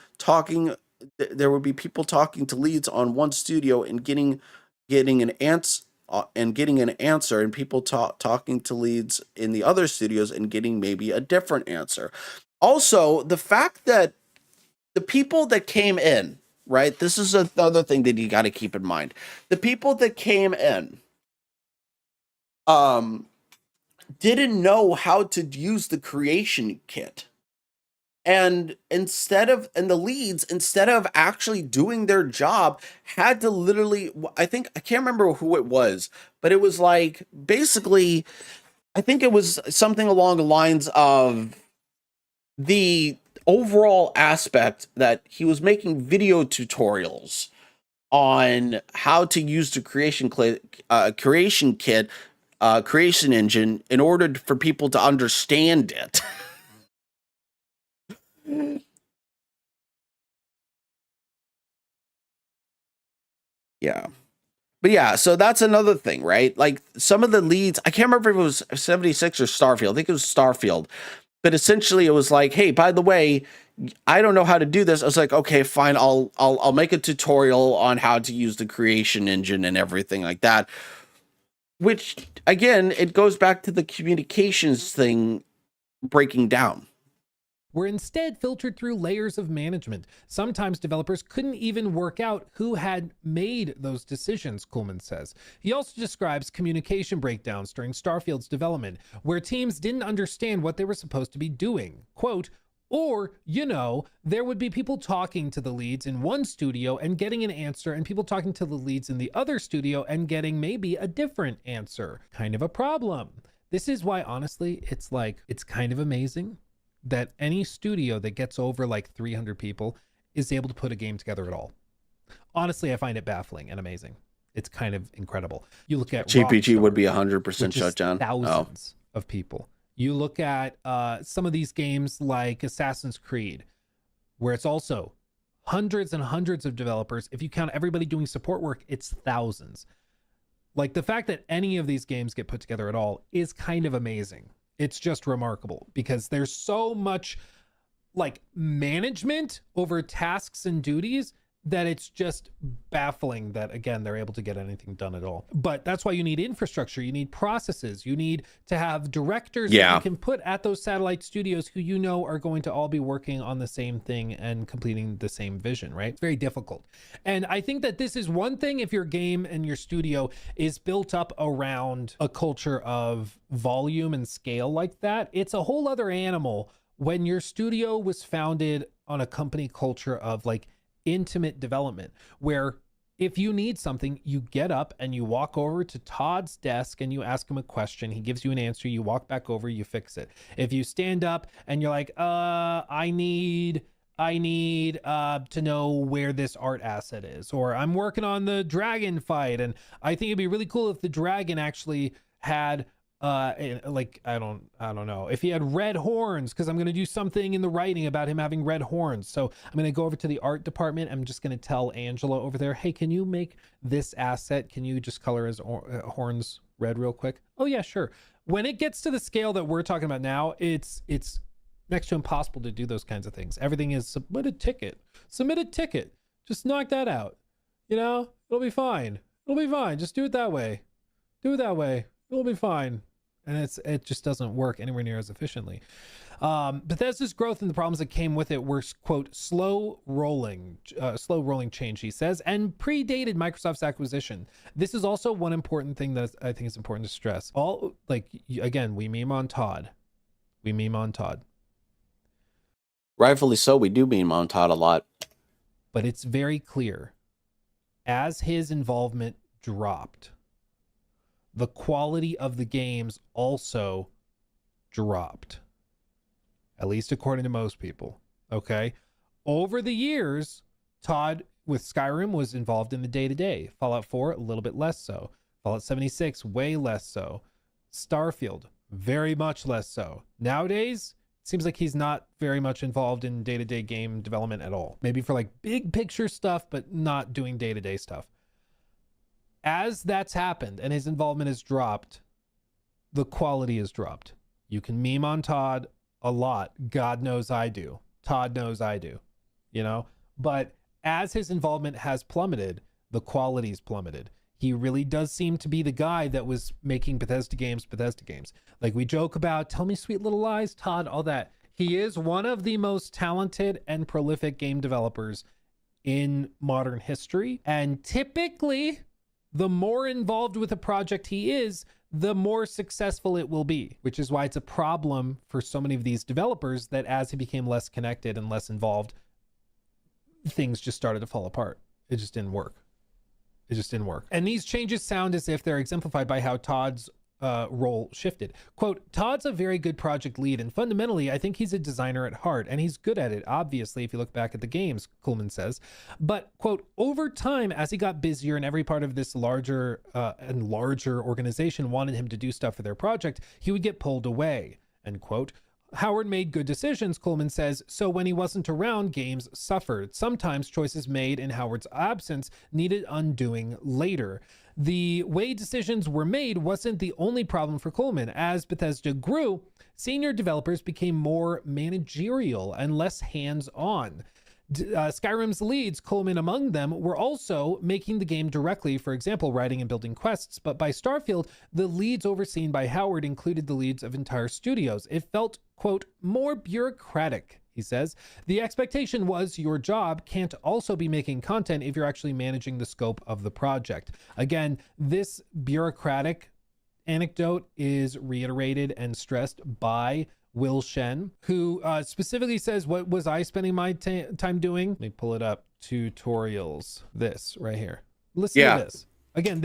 people talking to leads on one studio and getting an answer, and people talking to leads in the other studios and getting maybe a different answer. Also, the fact that the people that came in, right? This is another thing that you got to keep in mind. The people that came in didn't know how to use the creation kit. And the leads, instead of actually doing their job, had to literally, I can't remember who it was, but it was like, basically, I think it was something along the lines of the overall aspect that he was making video tutorials on how to use the creation kit, creation engine, in order for people to understand it. Yeah. But yeah, so that's another thing, right? Like, some of the leads, I can't remember if it was 76 or Starfield. I think it was Starfield. But essentially it was like, hey, by the way, I don't know how to do this. I was like, okay, fine. I'll make a tutorial on how to use the creation engine and everything like that. Which, again, it goes back to the communications thing breaking down. Were instead filtered through layers of management. Sometimes developers couldn't even work out who had made those decisions, Kuhlman says. He also describes communication breakdowns during Starfield's development, where teams didn't understand what they were supposed to be doing. Quote, or, there would be people talking to the leads in one studio and getting an answer, and people talking to the leads in the other studio and getting maybe a different answer. Kind of a problem. This is why, honestly, it's kind of amazing that any studio that gets over like 300 people is able to put a game together at all. Honestly, I find it baffling and amazing. It's kind of incredible. You look at GPG Rockstar, would be 100% which shut is down. thousands of people. You look at some of these games like Assassin's Creed, where it's also hundreds and hundreds of developers. If you count everybody doing support work, it's thousands. Like, the fact that any of these games get put together at all is kind of amazing. It's just remarkable because there's so much like management over tasks and duties that it's just baffling that, again, they're able to get anything done at all. But that's why you need infrastructure, you need processes, you need to have directors that you can put at those satellite studios who you know are going to all be working on the same thing and completing the same vision, right? It's very difficult. And I think that this is one thing if your game and your studio is built up around a culture of volume and scale like that. It's a whole other animal when your studio was founded on a company culture of like intimate development, where if you need something, you get up and you walk over to Todd's desk and you ask him a question. He gives you an answer. You walk back over, you fix it. If you stand up and you're like, I need to know where this art asset is, or I'm working on the dragon fight and I think it'd be really cool if the dragon actually had like I don't know if he had red horns, because I'm going to do something in the writing about him having red horns. So I'm going to go over to the art department. I'm just going to tell Angela over there, hey, can you make this asset? Can you just color his horns red real quick? Oh yeah, sure. When it gets to the scale that we're talking about now, it's next to impossible to do those kinds of things. Everything is submit a ticket, just knock that out, it'll be fine. Just do it that way, it'll be fine. And it just doesn't work anywhere near as efficiently. Bethesda's growth and the problems that came with it were, quote, slow rolling change, he says, and predated Microsoft's acquisition. This is also one important thing that I think is important to stress. Again, we meme on Todd. Rightfully so, we do meme on Todd a lot. But it's very clear, as his involvement dropped, the quality of the games also dropped, at least according to most people. Okay. Over the years, Todd with Skyrim was involved in the day-to-day. Fallout 4, a little bit less so. Fallout 76, way less so. Starfield, very much less so. Nowadays, it seems like he's not very much involved in day-to-day game development at all. Maybe for like big picture stuff, but not doing day-to-day stuff. As that's happened and his involvement has dropped, the quality has dropped. You can meme on Todd a lot. God knows I do. Todd knows I do. But as his involvement has plummeted, the quality's plummeted. He really does seem to be the guy that was making Bethesda games. Like we joke about, tell me sweet little lies, Todd, all that. He is one of the most talented and prolific game developers in modern history. And typically, the more involved with a project he is, the more successful it will be, which is why it's a problem for so many of these developers that as he became less connected and less involved, things just started to fall apart. It just didn't work. And these changes sound as if they're exemplified by how Todd's role shifted. Quote, Todd's a very good project lead, and fundamentally, I think he's a designer at heart, and he's good at it, obviously, if you look back at the games, Kuhlman says. But, quote, over time, as he got busier and every part of this larger organization wanted him to do stuff for their project, he would get pulled away, end quote. Howard made good decisions, Kuhlman says, so when he wasn't around, games suffered. Sometimes choices made in Howard's absence needed undoing later. The way decisions were made wasn't the only problem for Kuhlman. As Bethesda grew, senior developers became more managerial and less hands-on. Skyrim's leads, Kuhlman among them, were also making the game directly, for example, writing and building quests. But by Starfield, the leads overseen by Howard included the leads of entire studios. It felt, quote, more bureaucratic, he says. The expectation was your job can't also be making content if you're actually managing the scope of the project. Again, this bureaucratic anecdote is reiterated and stressed by Will Shen, who specifically says, what was I spending my time doing? Let me pull it up. Tutorials. This right here. Listen to this. Again.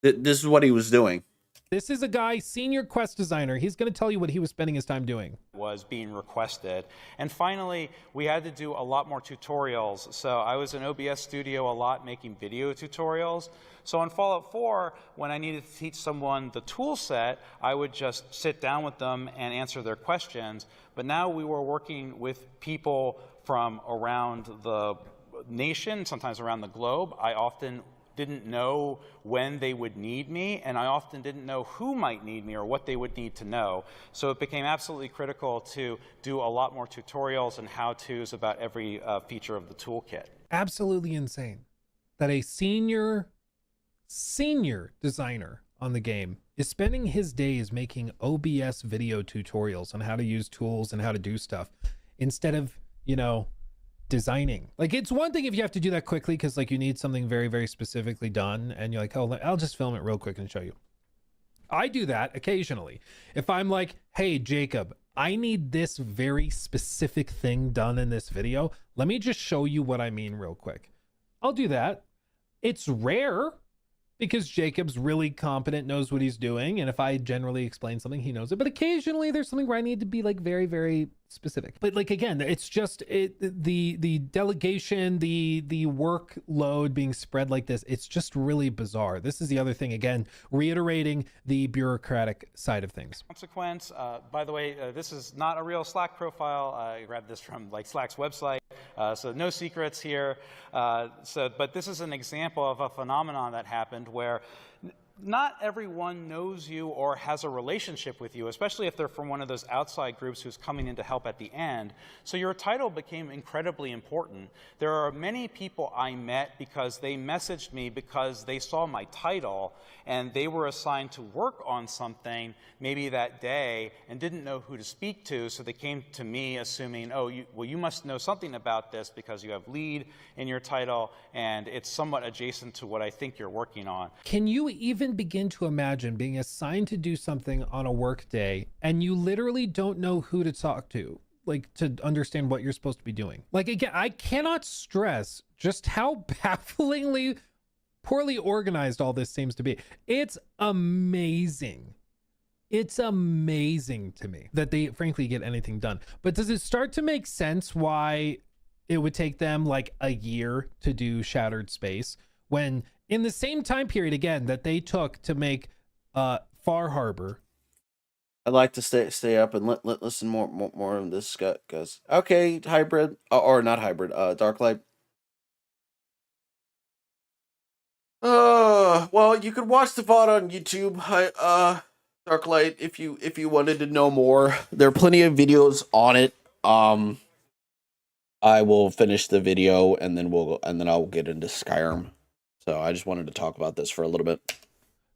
This is what he was doing. This is a guy, senior quest designer. He's going to tell you what he was spending his time doing. Was being requested. And finally, we had to do a lot more tutorials. So I was in OBS Studio a lot making video tutorials. So in Fallout 4, when I needed to teach someone the tool set, I would just sit down with them and answer their questions. But now we were working with people from around the nation, sometimes around the globe. I often didn't know when they would need me, and I often didn't know who might need me or what they would need to know. So it became absolutely critical to do a lot more tutorials and how-tos about every feature of the toolkit. Absolutely insane that a senior designer on the game is spending his days making OBS video tutorials on how to use tools and how to do stuff instead of, you know, designing. Like, it's one thing if you have to do that quickly because like you need something very, very specifically done and you're like, oh, I'll just film it real quick and show you. I do that occasionally. If I'm like, hey, Jacob, I need this very specific thing done in this video. Let me just show you what I mean real quick. I'll do that. It's rare because Jacob's really competent, knows what he's doing. And if I generally explain something, he knows it. But occasionally there's something where I need to be like very, very specific. But like, again, it's just the delegation, the workload being spread like this. It's just really bizarre. This is the other thing, again, reiterating the bureaucratic side of things. Consequence, by the way, this is not a real Slack profile. I grabbed this from like Slack's website. So no secrets here. But this is an example of a phenomenon that happened where not everyone knows you or has a relationship with you, especially if they're from one of those outside groups who's coming in to help at the end. So your title became incredibly important. There are many people I met because they messaged me because they saw my title and they were assigned to work on something maybe that day and didn't know who to speak to. So they came to me assuming, oh, you must know something about this because you have lead in your title and it's somewhat adjacent to what I think you're working on. Can you even begin to imagine being assigned to do something on a work day and you literally don't know who to talk to, like to understand what you're supposed to be doing? Like, again, I cannot stress just how bafflingly poorly organized all this seems to be. It's amazing. It's amazing to me that they frankly get anything done. But does it start to make sense why it would take them like a year to do Shattered Space when in the same time period, again, that they took to make Far Harbor? I'd like to stay up and listen more of this, guys. Okay, hybrid or not hybrid, Darklight. Well, you could watch the VOD on YouTube. Darklight, if you wanted to know more, there are plenty of videos on it. I will finish the video and then I'll get into Skyrim. So I just wanted to talk about this for a little bit.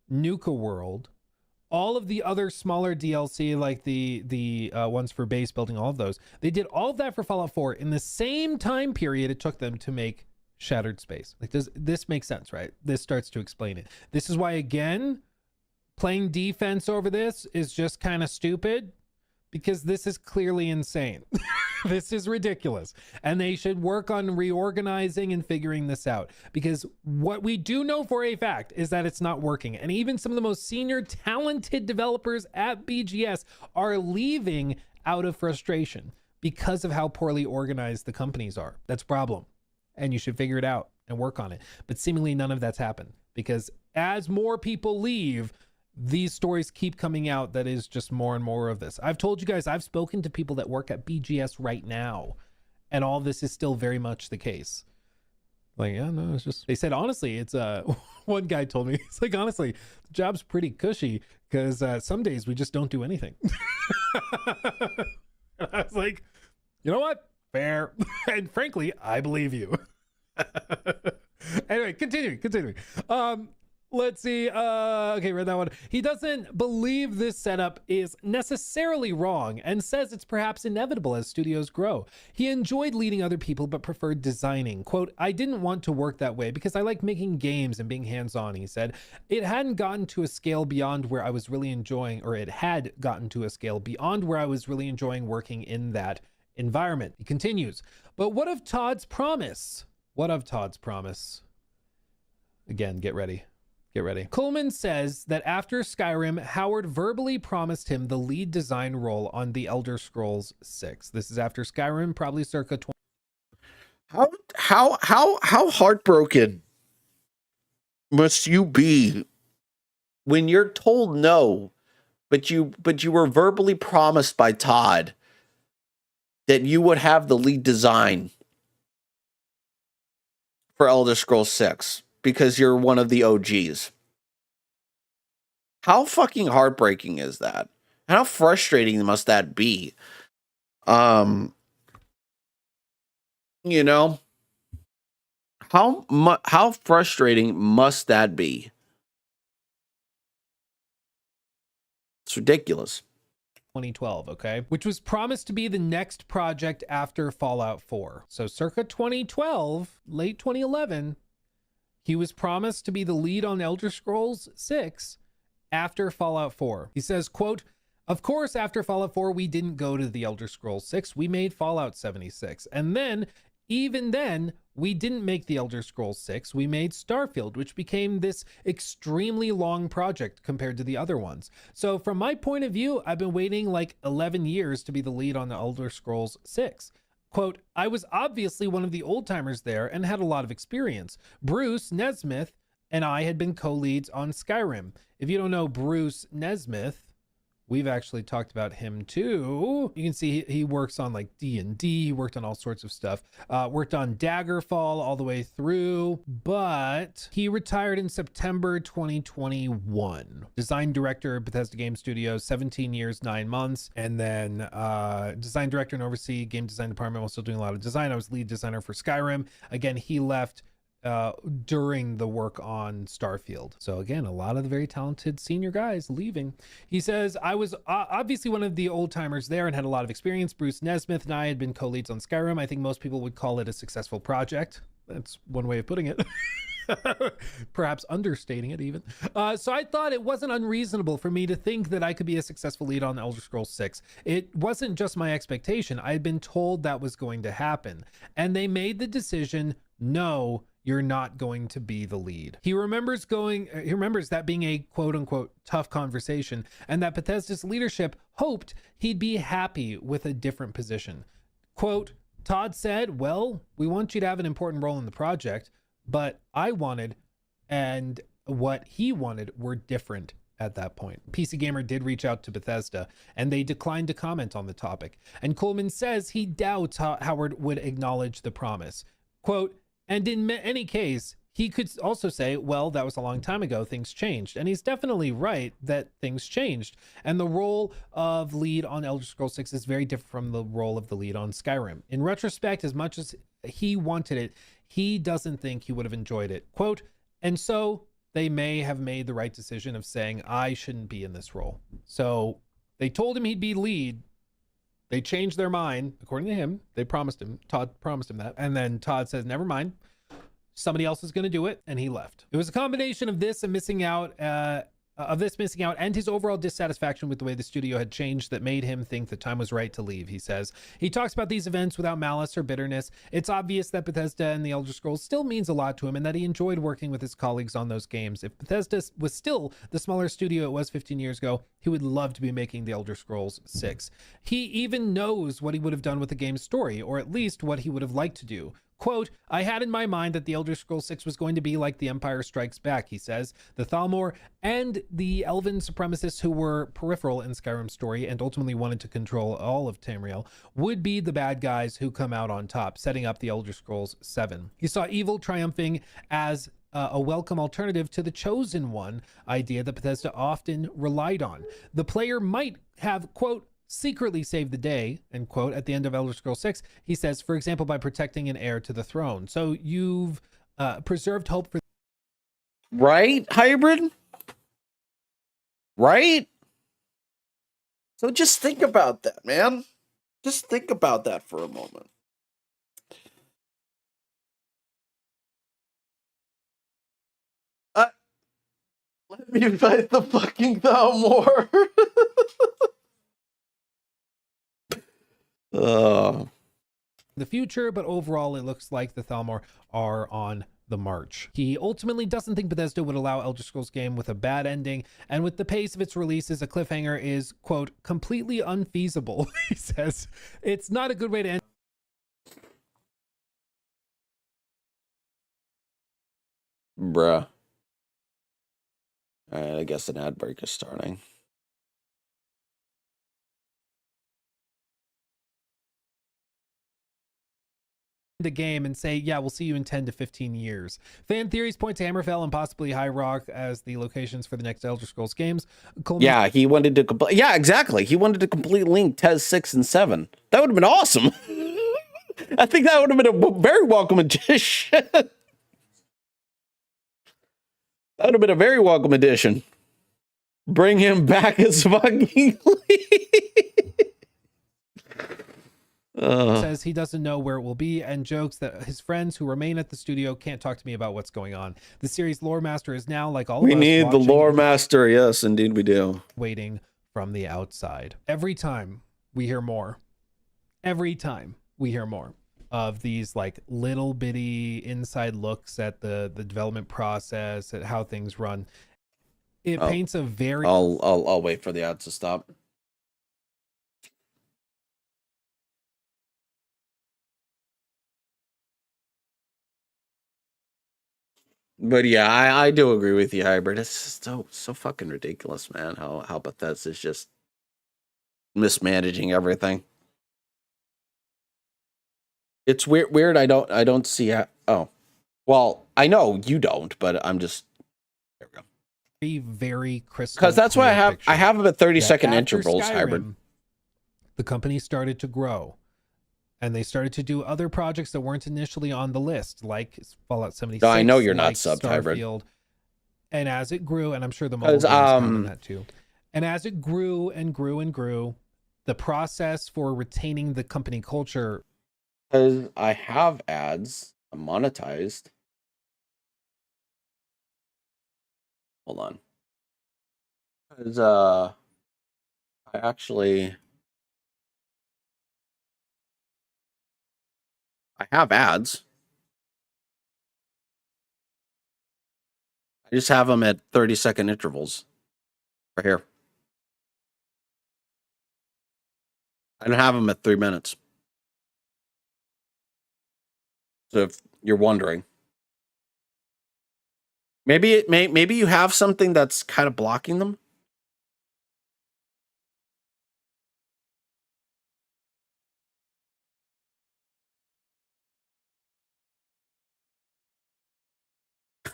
Nuka World, all of the other smaller DLC, like the ones for base building, all of those, they did all of that for Fallout 4 in the same time period it took them to make Shattered Space. Like, does this make sense, right? This starts to explain it. This is why, again, playing defense over this is just kind of stupid, because this is clearly insane. This is ridiculous. And they should work on reorganizing and figuring this out, because what we do know for a fact is that it's not working. And even some of the most senior talented developers at BGS are leaving out of frustration because of how poorly organized the companies are. That's a problem. And you should figure it out and work on it. But seemingly none of that's happened, because as more people leave, these stories keep coming out that is just more and more of this. I've told you guys, I've spoken to people that work at BGS right now, and all this is still very much the case. Like, yeah, no, it's just, they said, honestly, it's, one guy told me, it's like, honestly, the job's pretty cushy because some days we just don't do anything. I was like, you know what? Fair. And frankly, I believe you. Anyway, continuing. Let's see. Okay, read that one. He doesn't believe this setup is necessarily wrong and says it's perhaps inevitable as studios grow. He enjoyed leading other people but preferred designing. Quote, I didn't want to work that way because I like making games and being hands-on, he said. It hadn't gotten to a scale beyond where I was really enjoying, or it had gotten to a scale beyond where I was really enjoying working in that environment. He continues, but what of Todd's promise? What of Todd's promise? Again, get ready. Get ready. Coleman says that after Skyrim, Howard verbally promised him the lead design role on The Elder Scrolls 6. This is after Skyrim, probably circa 20. How heartbroken must you be when you're told no, but you were verbally promised by Todd that you would have the lead design for Elder Scrolls 6 because you're one of the OGs. How fucking heartbreaking is that? And how frustrating must that be? You know, how frustrating must that be? It's ridiculous. 2012, okay? Which was promised to be the next project after Fallout 4. So circa 2012, late 2011, he was promised to be the lead on Elder Scrolls 6 after Fallout 4. He says, quote, "Of course, after Fallout 4, we didn't go to the Elder Scrolls 6. We made Fallout 76. And then, even then, we didn't make the Elder Scrolls 6. We made Starfield, which became this extremely long project compared to the other ones. So from my point of view, I've been waiting like 11 years to be the lead on the Elder Scrolls 6. Quote, I was obviously one of the old timers there and had a lot of experience. Bruce Nesmith and I had been co-leads on Skyrim. If you don't know Bruce Nesmith, we've actually talked about him too. You can see he works on like D&D. He worked on all sorts of stuff. Worked on Daggerfall all the way through, but he retired in September 2021. Design director at Bethesda Game Studios, 17 years, 9 months. And then design director and oversee game design department while still doing a lot of design. I was lead designer for Skyrim. Again, he left during the work on Starfield. So again, a lot of the very talented senior guys leaving. He says, I was obviously one of the old timers there and had a lot of experience. Bruce Nesmith and I had been co-leads on Skyrim. I think most people would call it a successful project. That's one way of putting it. Perhaps understating it even. So I thought it wasn't unreasonable for me to think that I could be a successful lead on Elder Scrolls 6. It wasn't just my expectation. I had been told that was going to happen. And they made the decision, no, you're not going to be the lead. He remembers that being a quote unquote tough conversation and that Bethesda's leadership hoped he'd be happy with a different position. Quote, Todd said, well, we want you to have an important role in the project, but I wanted and what he wanted were different at that point. PC Gamer did reach out to Bethesda and they declined to comment on the topic. And Coleman says he doubts Howard would acknowledge the promise. Quote, and in any case, he could also say, well, that was a long time ago, things changed. And he's definitely right that things changed. And the role of lead on Elder Scrolls 6 is very different from the role of the lead on Skyrim. In retrospect, as much as he wanted it, he doesn't think he would have enjoyed it. Quote, and so they may have made the right decision of saying, I shouldn't be in this role. So they told him he'd be lead. They changed their mind, according to him. They promised him, Todd promised him that. And then Todd says, never mind. Somebody else is going to do it. And he left. It was a combination of this and missing out and his overall dissatisfaction with the way the studio had changed that made him think the time was right to leave, he says. He talks about these events without malice or bitterness. It's obvious that Bethesda and the Elder Scrolls still means a lot to him and that he enjoyed working with his colleagues on those games. If Bethesda was still the smaller studio it was 15 years ago, he would love to be making the Elder Scrolls 6. He even knows what he would have done with the game's story, or at least what he would have liked to do. Quote, I had in my mind that the Elder Scrolls 6 was going to be like The Empire Strikes Back, he says. The Thalmor and the Elven supremacists who were peripheral in Skyrim's story and ultimately wanted to control all of Tamriel would be the bad guys who come out on top, setting up the Elder Scrolls 7. He saw evil triumphing as a welcome alternative to the Chosen One idea that Bethesda often relied on. The player might have, quote, secretly saved the day, end quote, at the end of Elder Scrolls 6. He says, for example, by protecting an heir to the throne. So you've preserved hope for... Right, Hybrid? Right? So just think about that, man. Just think about that for a moment. Let me fight the fucking Thalmor. the future, but overall it looks like the Thalmor are on the march. He ultimately doesn't think Bethesda would allow Elder Scrolls game with a bad ending, and with the pace of its releases, a cliffhanger is, quote, completely unfeasible. He says it's not a good way to end. Bruh. I guess an ad break is starting. The game and say, yeah, we'll see you in 10 to 15 years. Fan theories point to Hammerfell and possibly High Rock as the locations for the next Elder Scrolls games. Yeah, he wanted to complete. Yeah, exactly. He wanted to complete Link, Tez 6 and 7. That would have been awesome. I think that would have been a very welcome addition. That would have been a very welcome addition. Bring him back as fucking says he doesn't know where it will be and jokes that his friends who remain at the studio can't talk to me about what's going on. The series lore master is now, like all of us, we need the lore master. Yes, indeed we do. Waiting from the outside. Every time we hear more of these like little bitty inside looks at the development process, at how things run, it paints a very... I'll wait for the ads to stop. But yeah, I do agree with you, Hybrid. It's just so fucking ridiculous, man. How Bethesda's just mismanaging everything. It's weird. I don't see how. Oh, well, I know you don't, but I'm just. There we go. Very crystal. Because that's why I have them at 30-second intervals. Skyrim, Hybrid. The company started to grow. And they started to do other projects that weren't initially on the list, like Fallout 76. No, I know you're like not subbed, Hybrid. And as it grew, and I'm sure the mobile games count on that too. And as it grew and grew and grew, the process for retaining the company culture. Because I have ads, I'm monetized. Hold on. Because I actually. I have ads. I just have them at 30-second intervals. Right here. I don't have them at 3 minutes. So if you're wondering. Maybe you have something that's kind of blocking them.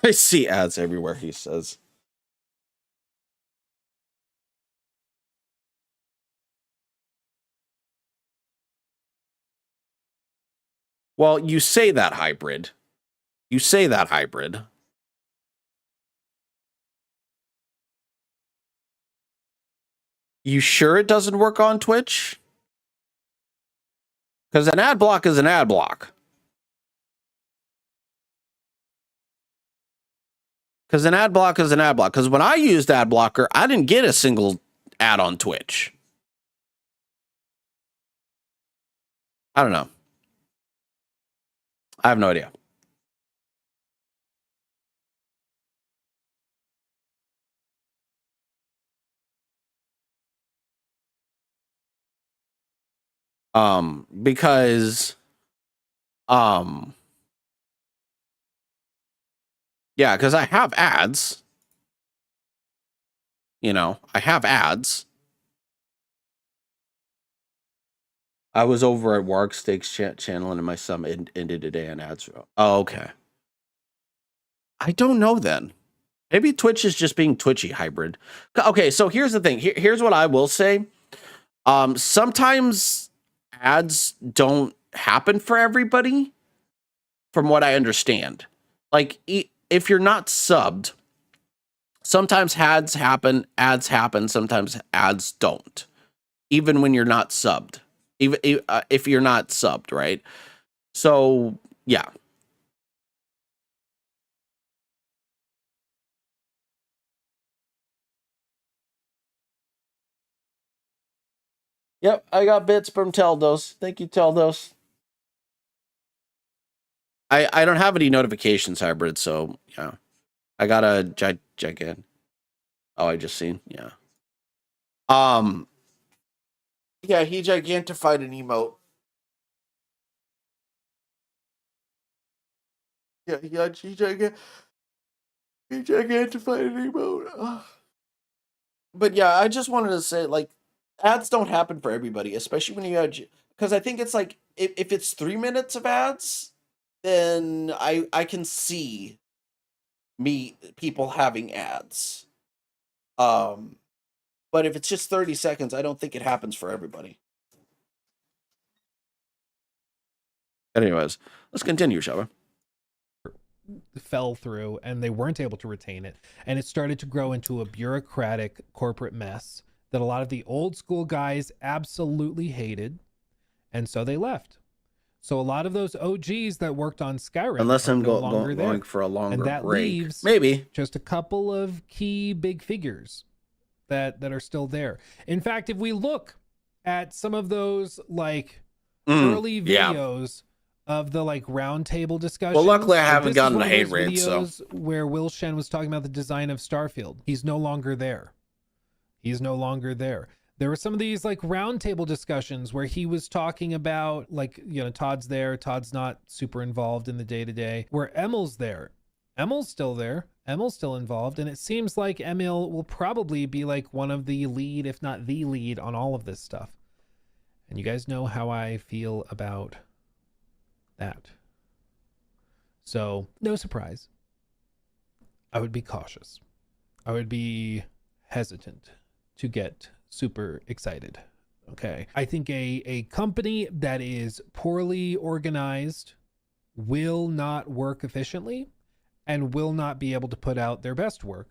I see ads everywhere, he says. Well, you say that, Hybrid. You say that, Hybrid. You sure it doesn't work on Twitch? Because an ad block is an ad block. Because an ad block is an ad block. Because when I used ad blocker, I didn't get a single ad on Twitch. I don't know. I have no idea. Because yeah, because I have ads. You know, I have ads. I was over at Warg Steaks channel and my sum ended today on ads. Oh, okay. I don't know then. Maybe Twitch is just being twitchy, Hybrid. Okay, so here's the thing. Here's what I will say. Sometimes ads don't happen for everybody, from what I understand. Like, if you're not subbed, sometimes ads happen, sometimes ads don't. Even when you're not subbed. Even if you're not subbed, right? So, yeah. Yep, I got bits from Teldos. Thank you, Teldos. I don't have any notifications, Hybrid, so yeah. I got a gigant. Oh, I just seen. Yeah. Yeah, he gigantified an emote. Yeah, he gigantified an emote. But yeah, I just wanted to say, like, ads don't happen for everybody, especially when you have, because I think it's like if it's 3 minutes of ads, then I can see people having ads. But if it's just 30 seconds, I don't think it happens for everybody. Anyways, let's continue, shall we? Fell through and they weren't able to retain it, and it started to grow into a bureaucratic corporate mess that a lot of the old school guys absolutely hated, and so they left. So a lot of those OGs that worked on Skyrim, unless I'm no longer going for a longer and that break, leaves maybe just a couple of key big figures that are still there. In fact, if we look at some of those like early videos of the like roundtable discussion. Well, luckily I haven't gotten a hate raid, so where Will Shen was talking about the design of Starfield. He's no longer there. He's no longer there. There were some of these like roundtable discussions where he was talking about like, you know, Todd's there. Todd's not super involved in the day-to-day. Where Emil's there. Emil's still there. Emil's still involved. And it seems like Emil will probably be like one of the lead, if not the lead, on all of this stuff. And you guys know how I feel about that. So no surprise. I would be cautious. I would be hesitant to get super excited. Okay. I think a company that is poorly organized will not work efficiently and will not be able to put out their best work.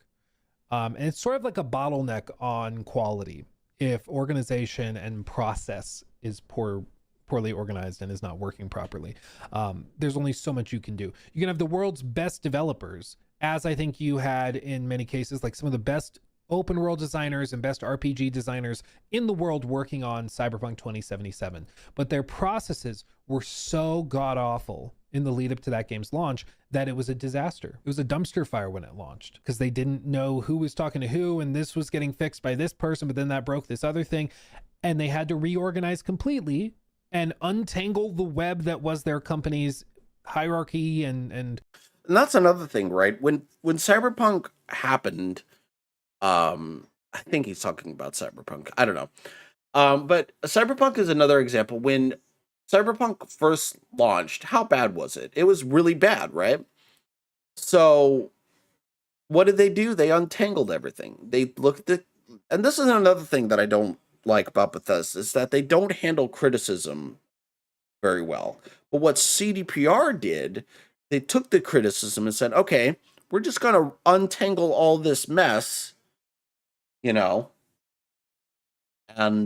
And it's sort of like a bottleneck on quality if organization and process is poorly organized and is not working properly. There's only so much you can do. You can have the world's best developers, as I think you had in many cases, like some of the best open world designers and best RPG designers in the world working on Cyberpunk 2077. But their processes were so god awful in the lead up to that game's launch that it was a disaster. It was a dumpster fire when it launched because they didn't know who was talking to who, and this was getting fixed by this person, but then that broke this other thing. And they had to reorganize completely and untangle the web that was their company's hierarchy and that's another thing, right? When Cyberpunk happened, I think he's talking about Cyberpunk. I don't know. But Cyberpunk is another example. When Cyberpunk first launched, how bad was it? It was really bad, right? So what did they do? They untangled everything. They looked at, and this is another thing that I don't like about Bethesda, is that they don't handle criticism very well. But what CDPR did, they took the criticism and said, okay, we're just going to untangle all this mess, you know, and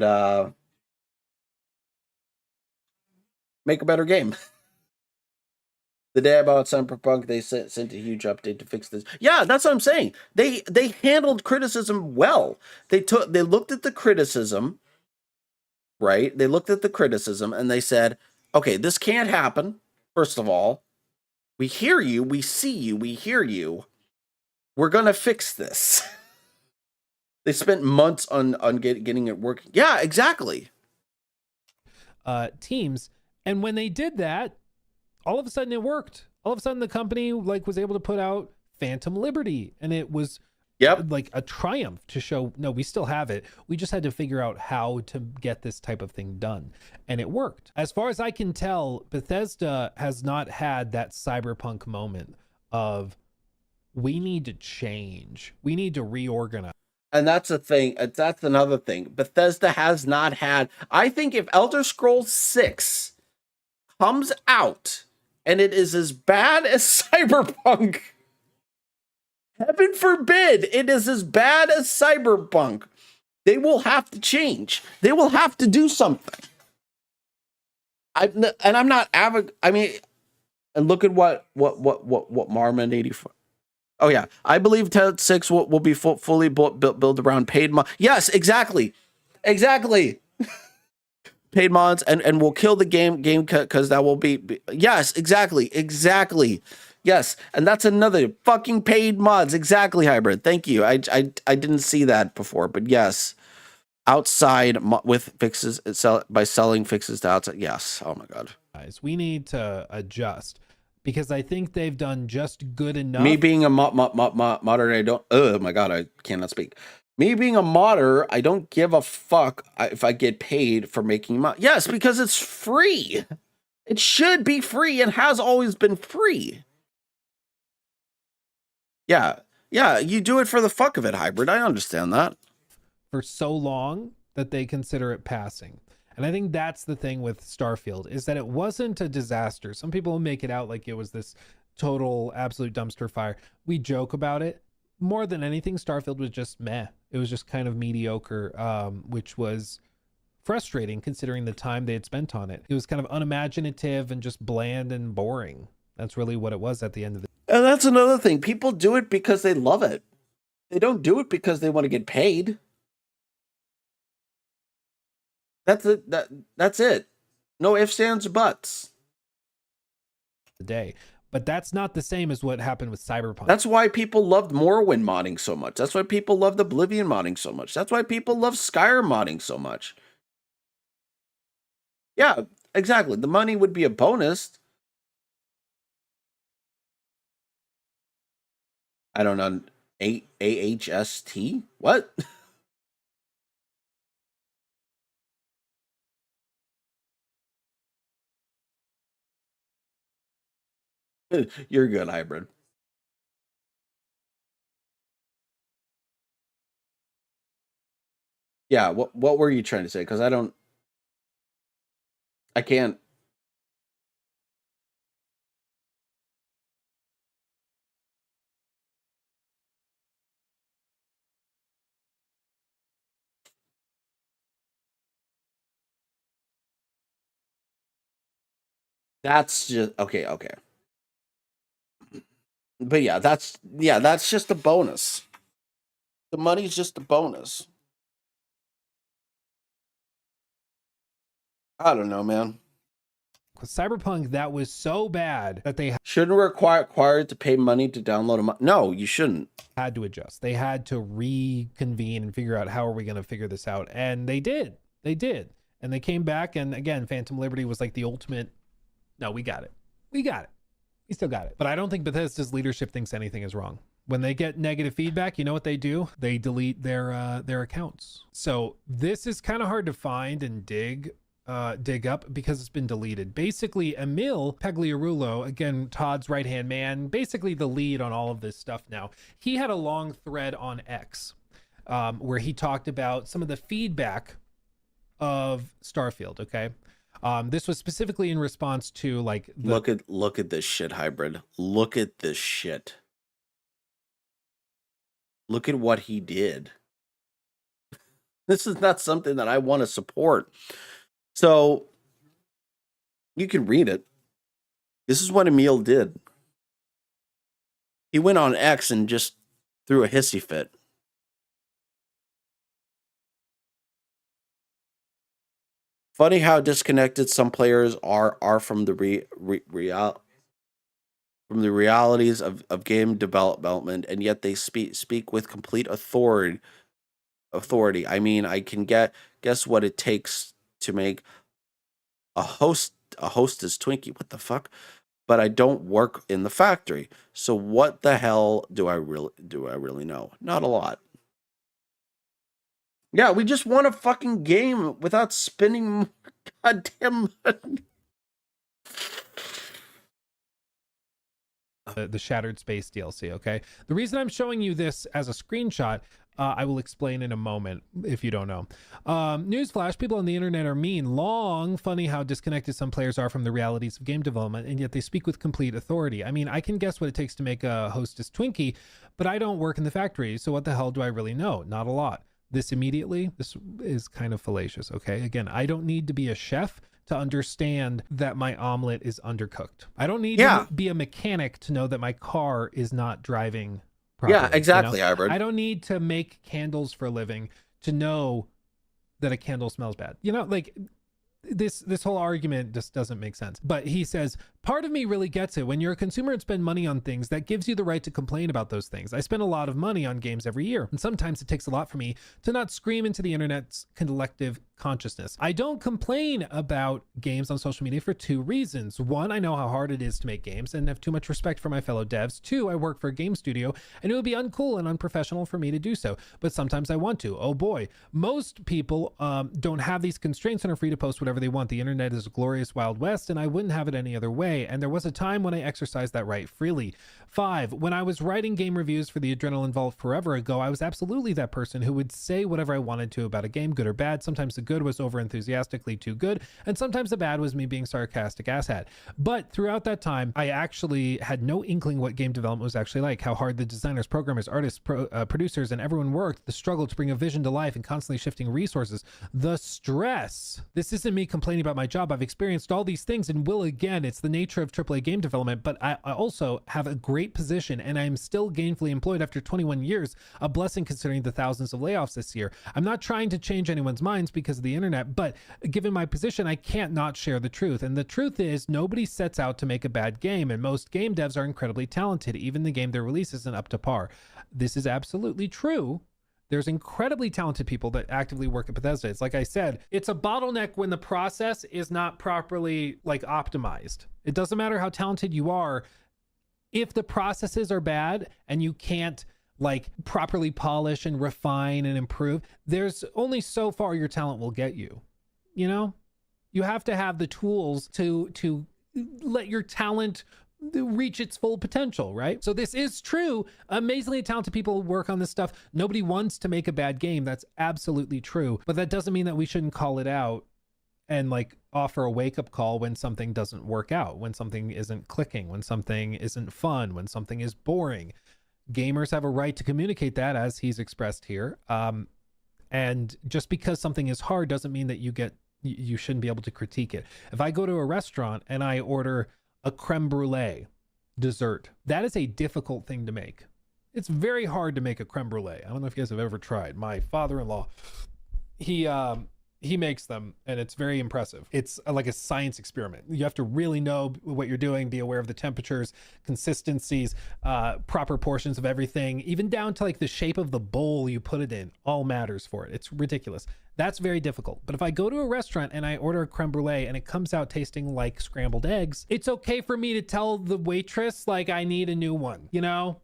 make a better game. The day about Cyberpunk, they sent a huge update to fix this. Yeah, that's what I'm saying. They handled criticism well. They looked at the criticism, right? They looked at the criticism and they said, okay, this can't happen. First of all, we hear you, we see you, we hear you. We're gonna fix this. They spent months on getting it working. Yeah, exactly. Teams, and when they did that, all of a sudden it worked. All of a sudden the company like was able to put out Phantom Liberty, and it was like a triumph to show, no, we still have it. We just had to figure out how to get this type of thing done, and it worked. As far as I can tell, Bethesda has not had that Cyberpunk moment of we need to change, we need to reorganize. And that's a thing. That's another thing. Bethesda has not had. I think if Elder Scrolls 6 comes out and it is as bad as Cyberpunk, heaven forbid it is as bad as Cyberpunk, they will have to change. They will have to do something. I'm not I mean, and look at what Marmon 84. Oh yeah, I believe TED 6 will be fully built around paid. Yes, exactly. paid mods, and we'll kill the game cut because that will be yes, exactly. Yes, and that's another fucking paid mods. Exactly, Hybrid. Thank you. I didn't see that before, but yes, outside with fixes by selling fixes to outside. Yes. Oh my god. Guys, we need to adjust because I think they've done just good enough. Me being a modder, I don't. Oh my god, I cannot speak. Me being a modder, I don't give a fuck if I get paid for making mod. Yes, because it's free. It should be free and has always been free. Yeah, you do it for the fuck of it, Hybrid. I understand that. For so long that they consider it passing. And I think that's the thing with Starfield, is that it wasn't a disaster. Some people make it out like it was this total absolute dumpster fire. We joke about it. More than anything, Starfield was just meh. It was just kind of mediocre, which was frustrating considering the time they had spent on it. It was kind of unimaginative and just bland and boring. That's really what it was at the end of the day. And that's another thing. People do it because they love it. They don't do it because they want to get paid. That's it. That's it. No ifs, ands, or buts. Day. But that's not the same as what happened with Cyberpunk. That's why people loved Morrowind modding so much. That's why people loved Oblivion modding so much. That's why people love Skyrim modding so much. Yeah, exactly. The money would be a bonus. I don't know. AHST? What? You're good, Hybrid. Yeah, what were you trying to say? Because I can't. That's just okay. But yeah, that's just a bonus. The money's just a bonus. I don't know, man. Cyberpunk, that was so bad that they shouldn't required to pay money to download a no, you shouldn't. Had to adjust. They had to reconvene and figure out how are we going to figure this out. And they did. And they came back, and again, Phantom Liberty was like the ultimate, no, we got it. We still got it. But I don't think Bethesda's leadership thinks anything is wrong. When they get negative feedback, you know what they do? They delete their accounts. So this is kind of hard to find and dig up because it's been deleted. Basically, Emil Pagliarulo, again, Todd's right-hand man, basically the lead on all of this stuff now. He had a long thread on X where he talked about some of the feedback of Starfield, okay? This was specifically in response to like look at this shit, Hybrid. Look at this shit. Look at what he did. This is not something that I want to support. So you can read it. This is what Emil did. He went on X and just threw a hissy fit. Funny how disconnected some players are from the from the realities of game development, and yet they speak with complete authority. I mean, I can guess what it takes to make a hostess Twinkie. What the fuck? But I don't work in the factory, so what the hell do I really know? Not a lot. Yeah, we just want a fucking game without spending more goddamn money. The Shattered Space DLC, okay? The reason I'm showing you this as a screenshot, I will explain in a moment if you don't know. Newsflash, people on the internet are mean. Funny how disconnected some players are from the realities of game development, and yet they speak with complete authority. I mean, I can guess what it takes to make a hostess Twinkie, but I don't work in the factory, so what the hell do I really know? Not a lot. This is kind of fallacious, okay? Again, I don't need to be a chef to understand that my omelet is undercooked. I don't need to be a mechanic to know that my car is not driving properly. Yeah, exactly, you know? Hybrid. I don't need to make candles for a living to know that a candle smells bad. You know, like, this whole argument just doesn't make sense. But he says, part of me really gets it. When you're a consumer and spend money on things, that gives you the right to complain about those things. I spend a lot of money on games every year, and sometimes it takes a lot for me to not scream into the internet's collective consciousness. I don't complain about games on social media for two reasons. One, I know how hard it is to make games and have too much respect for my fellow devs. Two, I work for a game studio and it would be uncool and unprofessional for me to do so, but sometimes I want to. Oh boy, most people don't have these constraints and are free to post whatever they want. The internet is a glorious Wild West and I wouldn't have it any other way, and there was a time when I exercised that right freely. 5, when I was writing game reviews for the Adrenaline Vault forever ago, I was absolutely that person who would say whatever I wanted to about a game, good or bad. Sometimes the good was over enthusiastically too good, and sometimes the bad was me being sarcastic asshat. But throughout that time, I actually had no inkling what game development was actually like, how hard the designers, programmers, artists, producers, and everyone worked, the struggle to bring a vision to life and constantly shifting resources, the stress. This isn't me complaining about my job. I've experienced all these things and will again. It's the nature of AAA game development, but I also have a great position and I'm still gainfully employed after 21 years, a blessing considering the thousands of layoffs this year. I'm not trying to change anyone's minds because of the internet, but given my position, I can't not share the truth. And the truth is, nobody sets out to make a bad game, and most game devs are incredibly talented. Even the game they release isn't up to par. This is absolutely true. There's incredibly talented people that actively work at Bethesda. It's like I said, it's a bottleneck when the process is not properly like optimized. It doesn't matter how talented you are. If the processes are bad and you can't like properly polish and refine and improve, there's only so far your talent will get you. You know, you have to have the tools to let your talent reach its full potential, right? So this is true. Amazingly talented people work on this stuff. Nobody wants to make a bad game. That's absolutely true. But that doesn't mean that we shouldn't call it out and like offer a wake-up call when something doesn't work out, when something isn't clicking, when something isn't fun, when something is boring. Gamers have a right to communicate that, as he's expressed here. And just because something is hard doesn't mean that you shouldn't be able to critique it. If I go to a restaurant and I order a creme brulee dessert, that is a difficult thing to make. It's very hard to make a creme brulee. I don't know if you guys have ever tried. My father-in-law, he makes them and it's very impressive. It's like a science experiment. You have to really know what you're doing, be aware of the temperatures, consistencies, proper portions of everything, even down to like the shape of the bowl you put it in, all matters for it. It's ridiculous. That's very difficult. But if I go to a restaurant and I order a creme brulee and it comes out tasting like scrambled eggs, it's okay for me to tell the waitress like I need a new one, you know?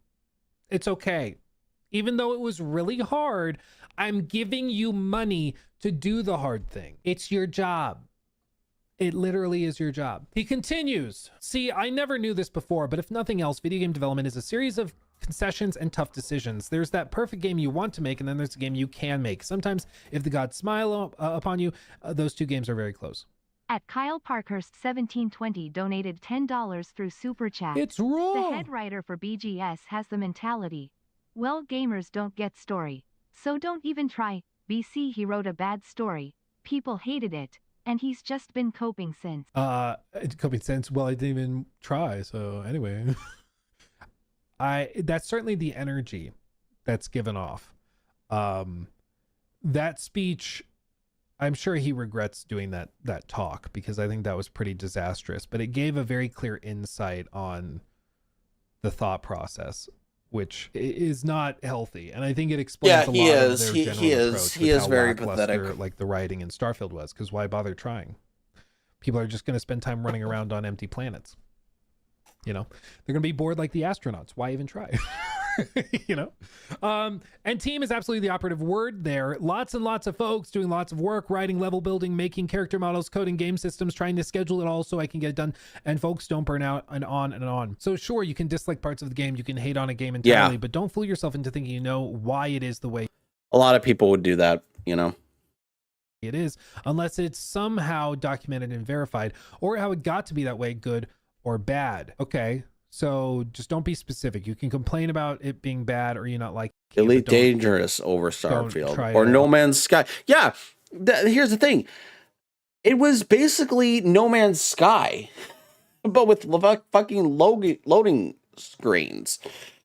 It's okay. Even though it was really hard, I'm giving you money to do the hard thing. It's your job. It literally is your job. He continues. See, I never knew this before, but if nothing else, video game development is a series of concessions and tough decisions. There's that perfect game you want to make, and then there's a game you can make. Sometimes, if the gods smile upon you, those two games are very close. At Kyle Parkhurst 1720 donated $10 through Super Chat. It's wrong. The head writer for BGS has the mentality, well, gamers don't get story, so don't even try. BC, he wrote a bad story. People hated it, and he's just been coping since. Coping since? Well, I didn't even try, so anyway. That's certainly the energy that's given off. That speech, I'm sure he regrets doing that talk, because I think that was pretty disastrous, but it gave a very clear insight on the thought process, which is not healthy, and I think it explains a lot of their general approach. He is very pathetic. Like the writing in Starfield was, because why bother trying? People are just going to spend time running around on empty planets. You know, they're going to be bored like the astronauts. Why even try? You know, and team is absolutely the operative word there. Lots and lots of folks doing lots of work, writing, level building, making character models, coding game systems, trying to schedule it all so I can get it done. And folks don't burn out, and on and on. So sure, you can dislike parts of the game, you can hate on a game entirely, but don't fool yourself into thinking you know why it is the way a lot of people would do that, you know. It is, unless it's somehow documented and verified, or how it got to be that way, good or bad. Okay. So just don't be specific. You can complain about it being bad or you not like it. Elite Dangerous over Starfield or No Man's Sky. Yeah, here's the thing. It was basically No Man's Sky, but with fucking loading screens.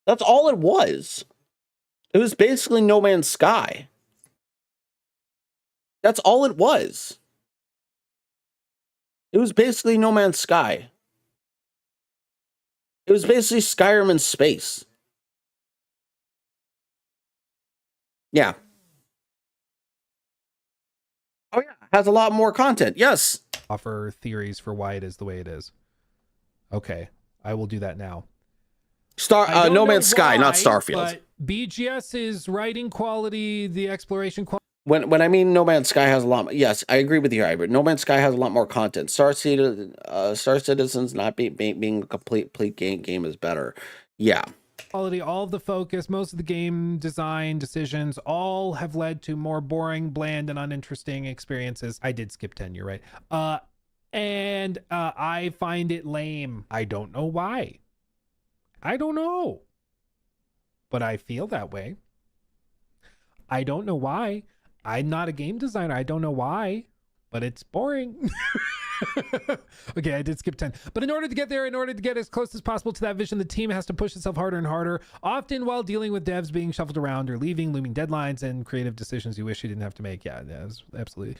That's all it was. It was basically No Man's Sky. That's all it was. It was basically No Man's Sky. It was basically Skyrim in space. Yeah. Oh yeah, has a lot more content. Yes. Offer theories for why it is the way it is. Okay, I will do that now. No Man's Sky, not Starfield. But BGS's writing quality, the exploration quality. When I mean No Man's Sky has a lot, yes, I agree with you, Hybrid. No Man's Sky has a lot more content. Star Citizen's not being a complete game is better. Yeah. Quality, all of the focus, most of the game design decisions, all have led to more boring, bland, and uninteresting experiences. I did skip 10, you're right. And I find it lame. I don't know why. I don't know. But I feel that way. I don't know why. I'm not a game designer. I don't know why, but it's boring. Okay, I did skip 10. But in order to get there, in order to get as close as possible to that vision, the team has to push itself harder and harder, often while dealing with devs being shuffled around or leaving, looming deadlines, and creative decisions you wish you didn't have to make. Yeah, absolutely.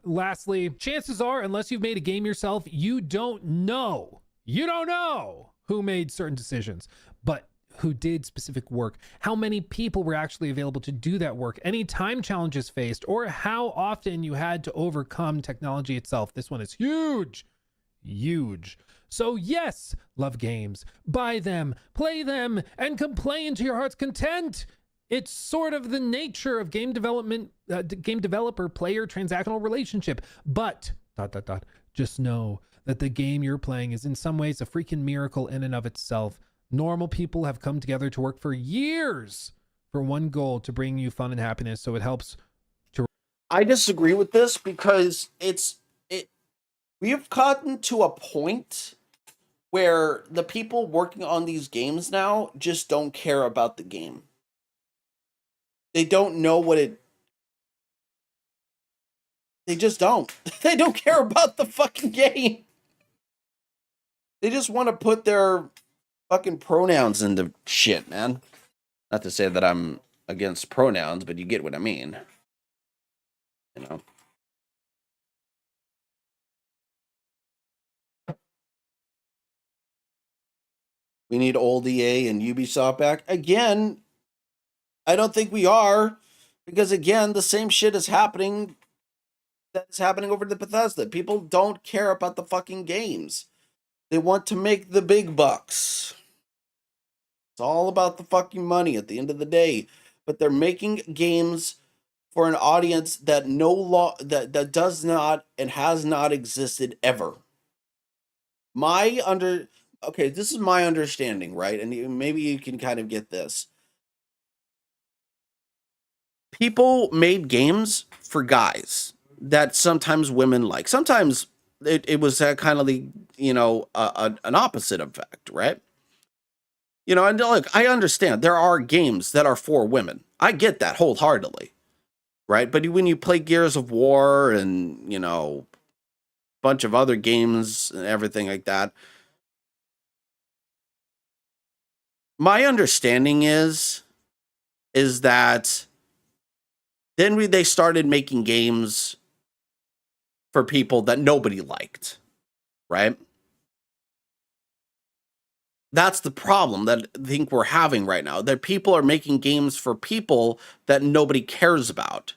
Lastly, chances are, unless you've made a game yourself, you don't know. You don't know who made certain decisions, but who did specific work, how many people were actually available to do that work, any time challenges faced, or how often you had to overcome technology itself. This one is huge, huge. So yes, love games, buy them, play them, and complain to your heart's content. It's sort of the nature of game development, game developer player transactional relationship. But just know that the game you're playing is in some ways a freaking miracle in and of itself. Normal people have come together to work for years for one goal, to bring you fun and happiness. So it helps to. I disagree with this because we've gotten to a point where the people working on these games now just don't care about the game. They don't know what it. They just don't. They don't care about the fucking game. They just want to put their fucking pronouns into shit, man. Not to say that I'm against pronouns, but you get what I mean. You know. We need old EA and Ubisoft back. Again, I don't think we are. Because again, the same shit is happening that is happening over to Bethesda. People don't care about the fucking games. They want to make the big bucks. It's all about the fucking money at the end of the day. But they're making games for an audience that that does not and has not existed ever. Okay, this is my understanding, right? And maybe you can kind of get this. People made games for guys that sometimes women like. Sometimes it was kind of the, an opposite effect, right? And look, I understand there are games that are for women. I get that wholeheartedly, right? But when you play Gears of War and, a bunch of other games and everything like that, my understanding is that then they started making games for people that nobody liked, right? That's the problem that I think we're having right now, that people are making games for people that nobody cares about.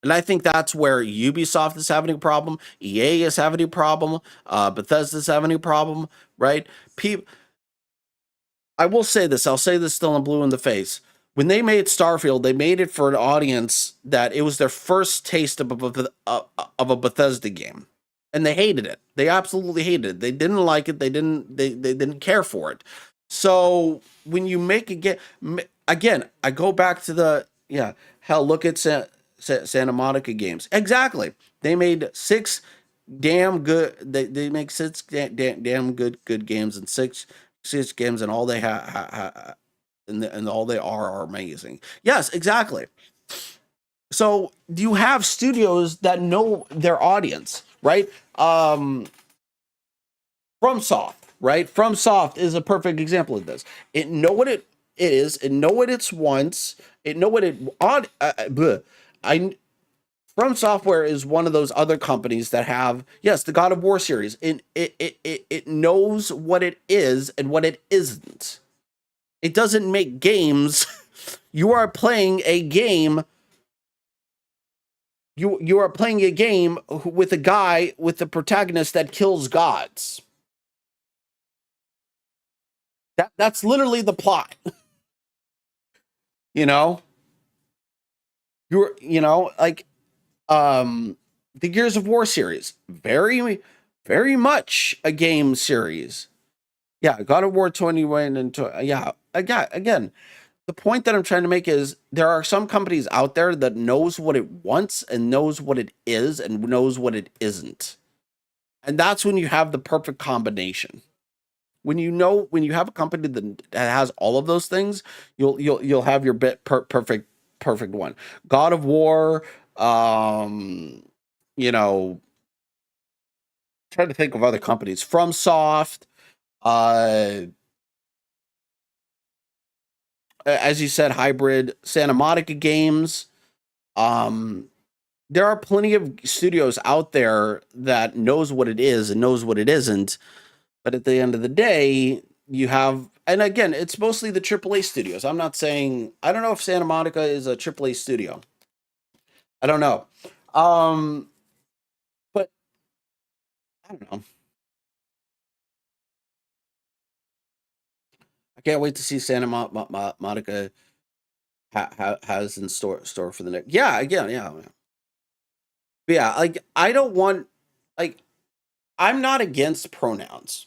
And I think that's where Ubisoft is having a problem, EA is having a problem, Bethesda is having a problem, right? I will say this, I'll say this still in blue in the face. When they made Starfield, they made it for an audience that it was their first taste of a Bethesda game. And they hated it. They absolutely hated it. They didn't like it. They didn't care for it. So when you make a game, again, I go back to look at Santa Monica games. Exactly. They made 6 damn good. They make 6 damn good games, and six games, and all they and all they are amazing. Yes, exactly. So you have studios that know their audience, right? FromSoft, right? FromSoft is a perfect example of this. It know what it is. It know what it wants. It know what it From Software is one of those other companies that have, yes, the God of War series. It knows what it is and what it isn't. It doesn't make games. You are playing a game. You are playing a game with a guy with the protagonist that kills gods. That's literally the plot. You know? Like the Gears of War series, very, very much a game series. Yeah, God of War 21 and yeah, again, the point that I'm trying to make is there are some companies out there that knows what it wants and knows what it is and knows what it isn't. And that's when you have the perfect combination. When you have a company that has all of those things, you'll have your perfect one. God of War, trying to think of other companies. FromSoft, as you said, Hybrid, Santa Monica Games. There are plenty of studios out there that knows what it is and knows what it isn't. But at the end of the day, you have, and again, it's mostly the AAA studios. I'm not saying, I don't know if Santa Monica is a AAA studio. I don't know. But I don't know. I can't wait to see Santa Monica has in store for the next. Yeah, again, yeah. But yeah, like I don't want, like, I'm not against pronouns.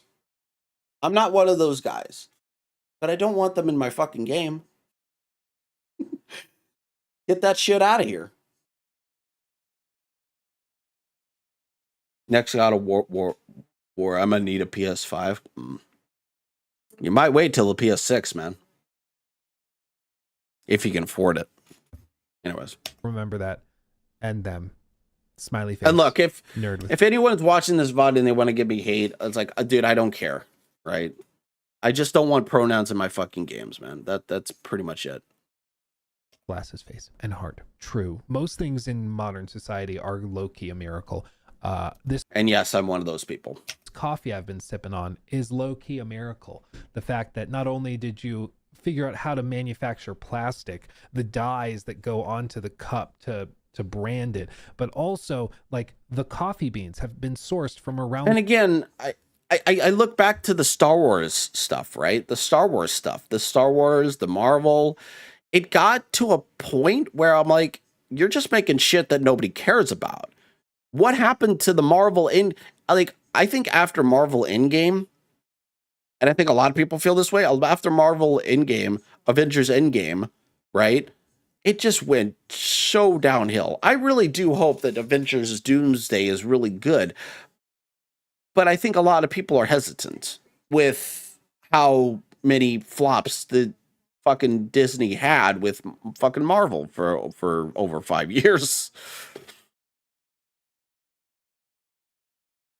I'm not one of those guys, but I don't want them in my fucking game. Get that shit out of here. Next God of War. I'm gonna need a PS5. You might wait till the PS6, man, if you can afford it. Anyways, remember that, and them. Smiley face. And look, if nerd anyone's watching this VOD and they want to give me hate, it's like, dude, I don't care, right? I just don't want pronouns in my fucking games, man. That's pretty much it. Glasses, face, and heart. True. Most things in modern society are low-key a miracle. And yes, I'm one of those people. Coffee I've been sipping on is low-key a miracle. The fact that not only did you figure out how to manufacture plastic, the dyes that go onto the cup to brand it, but also like the coffee beans have been sourced from around. And again, I look back to the Star Wars stuff, right? The Star Wars stuff, the Marvel. It got to a point where I'm like, you're just making shit that nobody cares about. What happened to the Marvel I think after Marvel Endgame, and I think a lot of people feel this way, after Marvel Endgame, Avengers Endgame, right? It just went so downhill. I really do hope that Avengers Doomsday is really good. But I think a lot of people are hesitant with how many flops the fucking Disney had with fucking Marvel for over 5 years.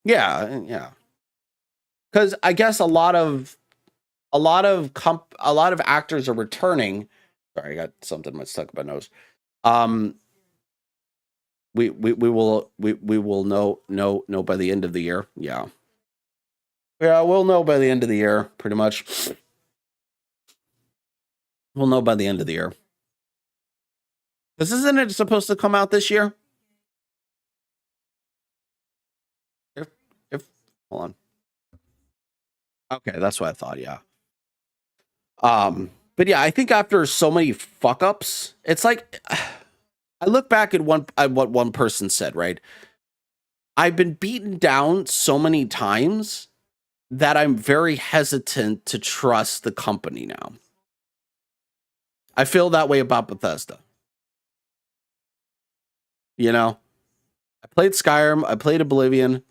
Yeah. Because I guess a lot of actors are returning. Sorry, I got something stuck in my nose. We will know by the end of the year. Yeah, we'll know by the end of the year, pretty much. We'll know by the end of the year. Because isn't it supposed to come out this year? If hold on. Okay, that's what I thought. Yeah. But yeah, I think after so many fuck ups, it's like I look back at what one person said, right? I've been beaten down so many times that I'm very hesitant to trust the company now. I feel that way about Bethesda. You know, I played Skyrim, I played Oblivion,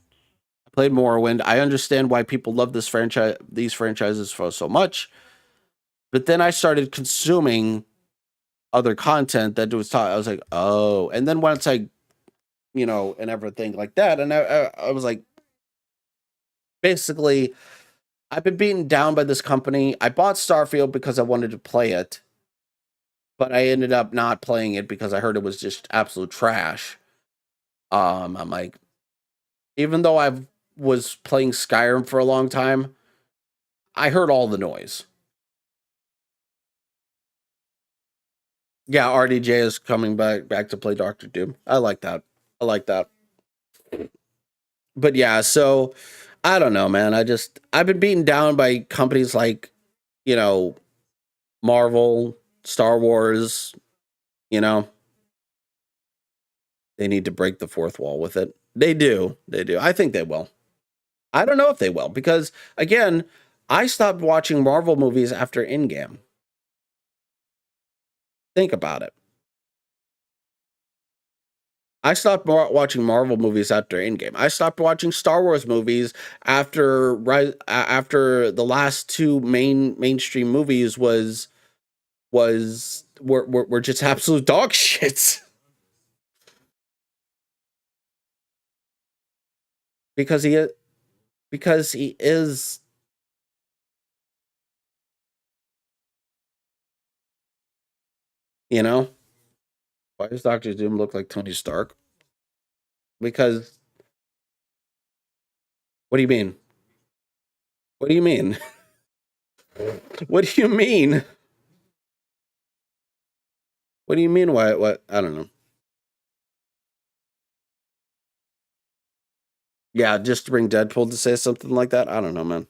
I played Morrowind. I understand why people love these franchises for so much. But then I started consuming other content that was taught. I was like, oh. And then once I, and everything like that, and I was like, basically, I've been beaten down by this company. I bought Starfield because I wanted to play it, but I ended up not playing it because I heard it was just absolute trash. I'm like, even though I was playing Skyrim for a long time, I heard all the noise. Yeah, RDJ is coming back to play Doctor Doom. I like that. I like that. But yeah, so I don't know, man. I've been beaten down by companies like, you know, Marvel, Star Wars, you know. They need to break the fourth wall with it. They do. They do. I think they will. I don't know if they will because again, I stopped watching Marvel movies after Endgame. Think about it. I stopped watching Marvel movies after Endgame. I stopped watching Star Wars movies after the last two mainstream movies were just absolute dog shits. because he is, you know. Why does Doctor Doom look like Tony Stark? Because what do you mean? What do you mean? What do you mean? What do you mean? Why? What? I don't know. Yeah, just to bring Deadpool to say something like that. I don't know, man.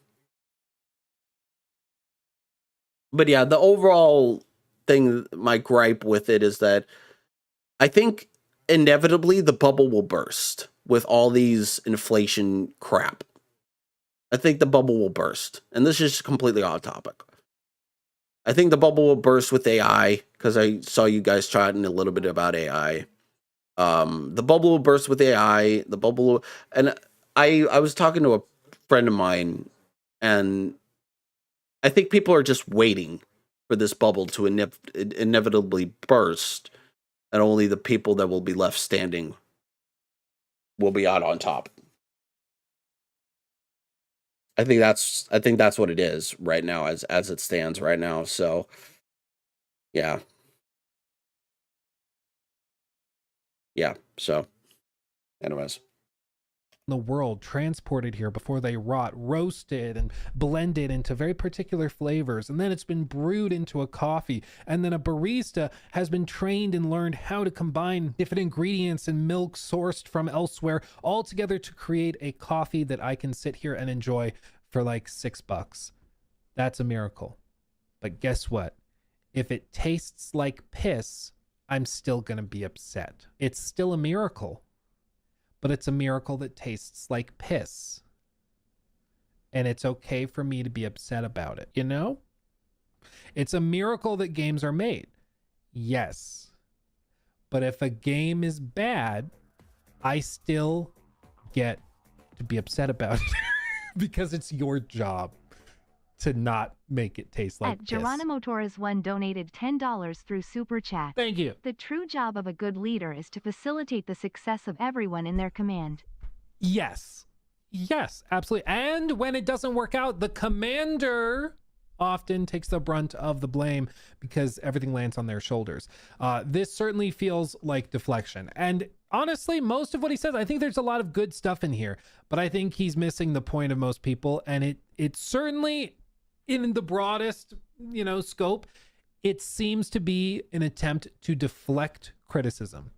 But yeah, the overall thing, my gripe with it is that I think inevitably the bubble will burst with all these inflation crap. I think the bubble will burst. And this is completely off topic. I think the bubble will burst with AI because I saw you guys chatting a little bit about AI. The bubble will burst with AI. The bubble will, and I was talking to a friend of mine, and I think people are just waiting for this bubble to inevitably burst, and only the people that will be left standing will be out on top. I think that's what it is right now as it stands right now. So yeah. Yeah. So anyways. The world, transported here before they rot, roasted and blended into very particular flavors, and then it's been brewed into a coffee, and then a barista has been trained and learned how to combine different ingredients and milk sourced from elsewhere all together to create a coffee that I can sit here and enjoy for like $6. That's a miracle. But guess what? If it tastes like piss, I'm still gonna be upset. It's still a miracle. But it's a miracle that tastes like piss. And it's okay for me to be upset about it, you know? It's a miracle that games are made. Yes. But if a game is bad, I still get to be upset about it because it's your job to not make it taste like At piss. Geronimo Torres 1 donated $10 through Super Chat. Thank you. The true job of a good leader is to facilitate the success of everyone in their command. Yes. Yes, absolutely. And when it doesn't work out, the commander often takes the brunt of the blame because everything lands on their shoulders. This certainly feels like deflection. And honestly, most of what he says, I think there's a lot of good stuff in here, but I think he's missing the point of most people. And it certainly, in the broadest, scope, it seems to be an attempt to deflect criticism.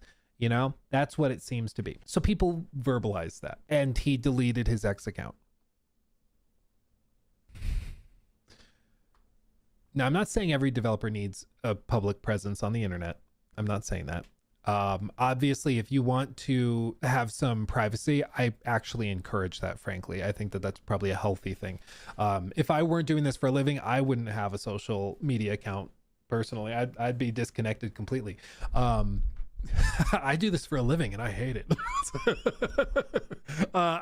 That's what it seems to be. So people verbalize that, and he deleted his X account. Now, I'm not saying every developer needs a public presence on the internet. I'm not saying that. Obviously, if you want to have some privacy, I actually encourage that, frankly. I think that that's probably a healthy thing. If I weren't doing this for a living, I wouldn't have a social media account personally. I'd be disconnected completely. I do this for a living and I hate it.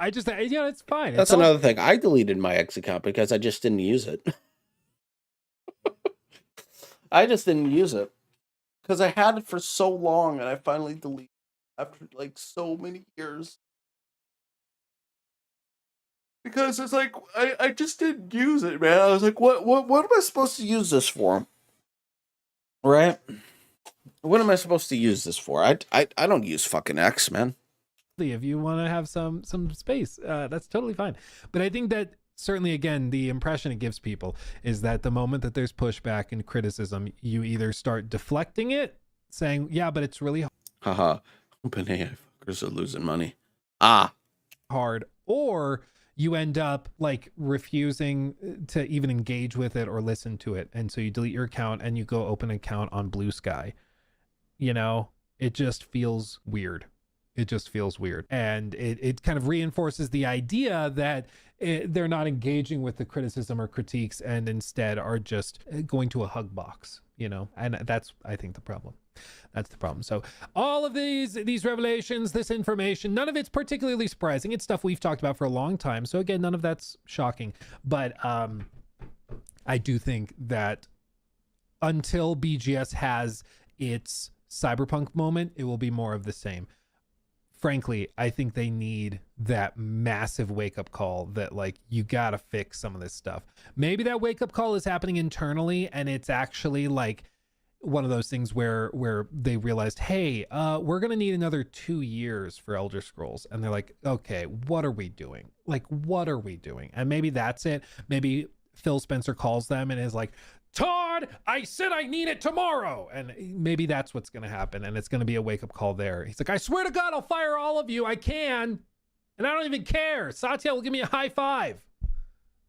It's fine. That's another thing. I deleted my X account because I just didn't use it. I just didn't use it because I had it for so long and I finally deleted it after like so many years. Because it's like I just didn't use it, man. I was like, what am I supposed to use this for? Right? What am I supposed to use this for? I don't use fucking X, man. if you want to have some space, that's totally fine. But I think that certainly, again, the impression it gives people is that the moment that there's pushback and criticism, you either start deflecting it, saying, yeah, but it's really Haha. OpenAI fuckers are losing money. hard, or you end up like refusing to even engage with it or listen to it. And so you delete your account and you go open an account on Blue Sky. You know, it just feels weird. It just feels weird. And it kind of reinforces the idea that they're not engaging with the criticism or critiques and instead are just going to a hug box, you know, and that's, I think, the problem. That's the problem. So all of these revelations, this information, none of it's particularly surprising. It's stuff we've talked about for a long time. So again, none of that's shocking. But I do think that until BGS has its cyberpunk moment, it will be more of the same. Frankly, I think they need that massive wake-up call that, like, you gotta fix some of this stuff. Maybe that wake-up call is happening internally and it's actually like one of those things where they realized, hey, we're gonna need another 2 years for Elder Scrolls, and they're like, okay, what are we doing? Like, what are we doing? And maybe that's it. Maybe Phil Spencer calls them and is like, Todd, I said I need it tomorrow. And maybe that's what's going to happen. And it's going to be a wake-up call there. He's like, I swear to God, I'll fire all of you. I can. And I don't even care. Satya will give me a high five.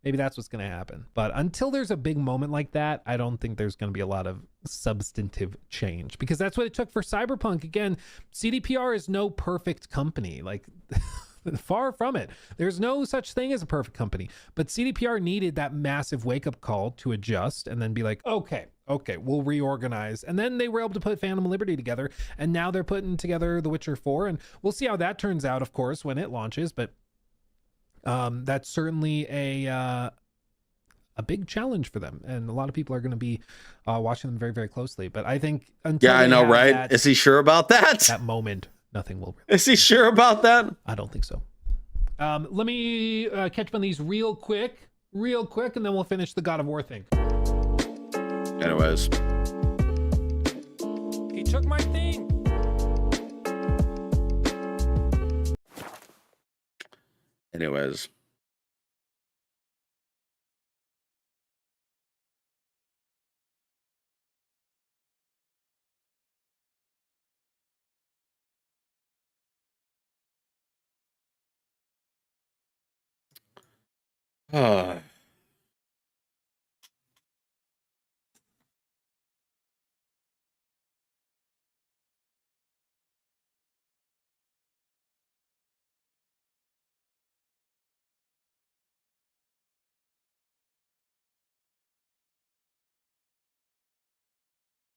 Maybe that's what's going to happen. But until there's a big moment like that, I don't think there's going to be a lot of substantive change, because that's what it took for Cyberpunk. Again, CDPR is no perfect company. Like, far from it. There's no such thing as a perfect company, but CDPR needed that massive wake-up call to adjust and then be like, okay, we'll reorganize. And then they were able to put Phantom Liberty together, and now they're putting together The Witcher 4, and we'll see how that turns out, of course, when it launches. But that's certainly a big challenge for them, and a lot of people are going to be watching them very, very closely. But I think until I know, right? Is he sure about that? That moment, nothing will. Is he sure about that? I don't think so. Let me catch up on these real quick, and then we'll finish the God of War thing. Anyways. He took my thing. Anyways.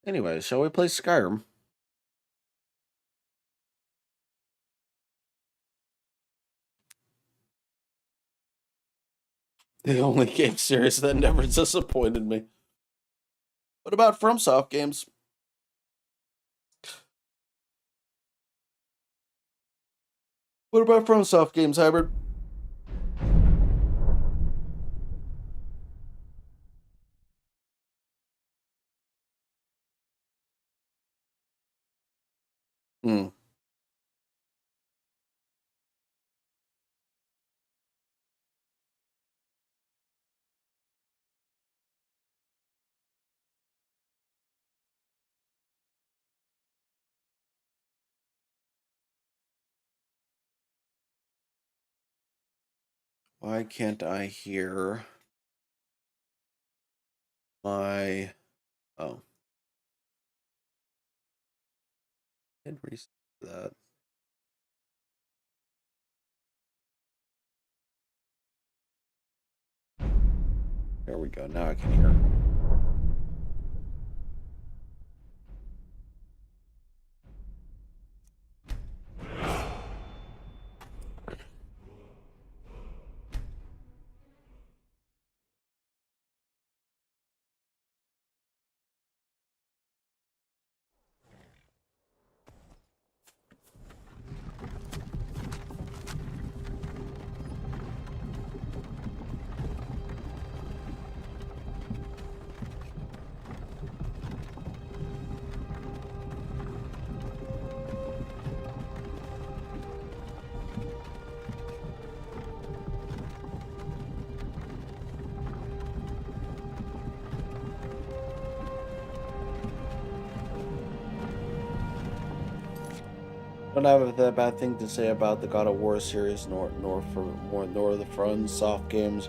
Anyway, shall we play Skyrim? The only game series that never disappointed me. What about FromSoft games? What about FromSoft games, Hybrid? Why can't I hear my... Oh. I did reset that. There we go. Now I can hear. Don't have a bad thing to say about the God of War series, nor the Front soft games.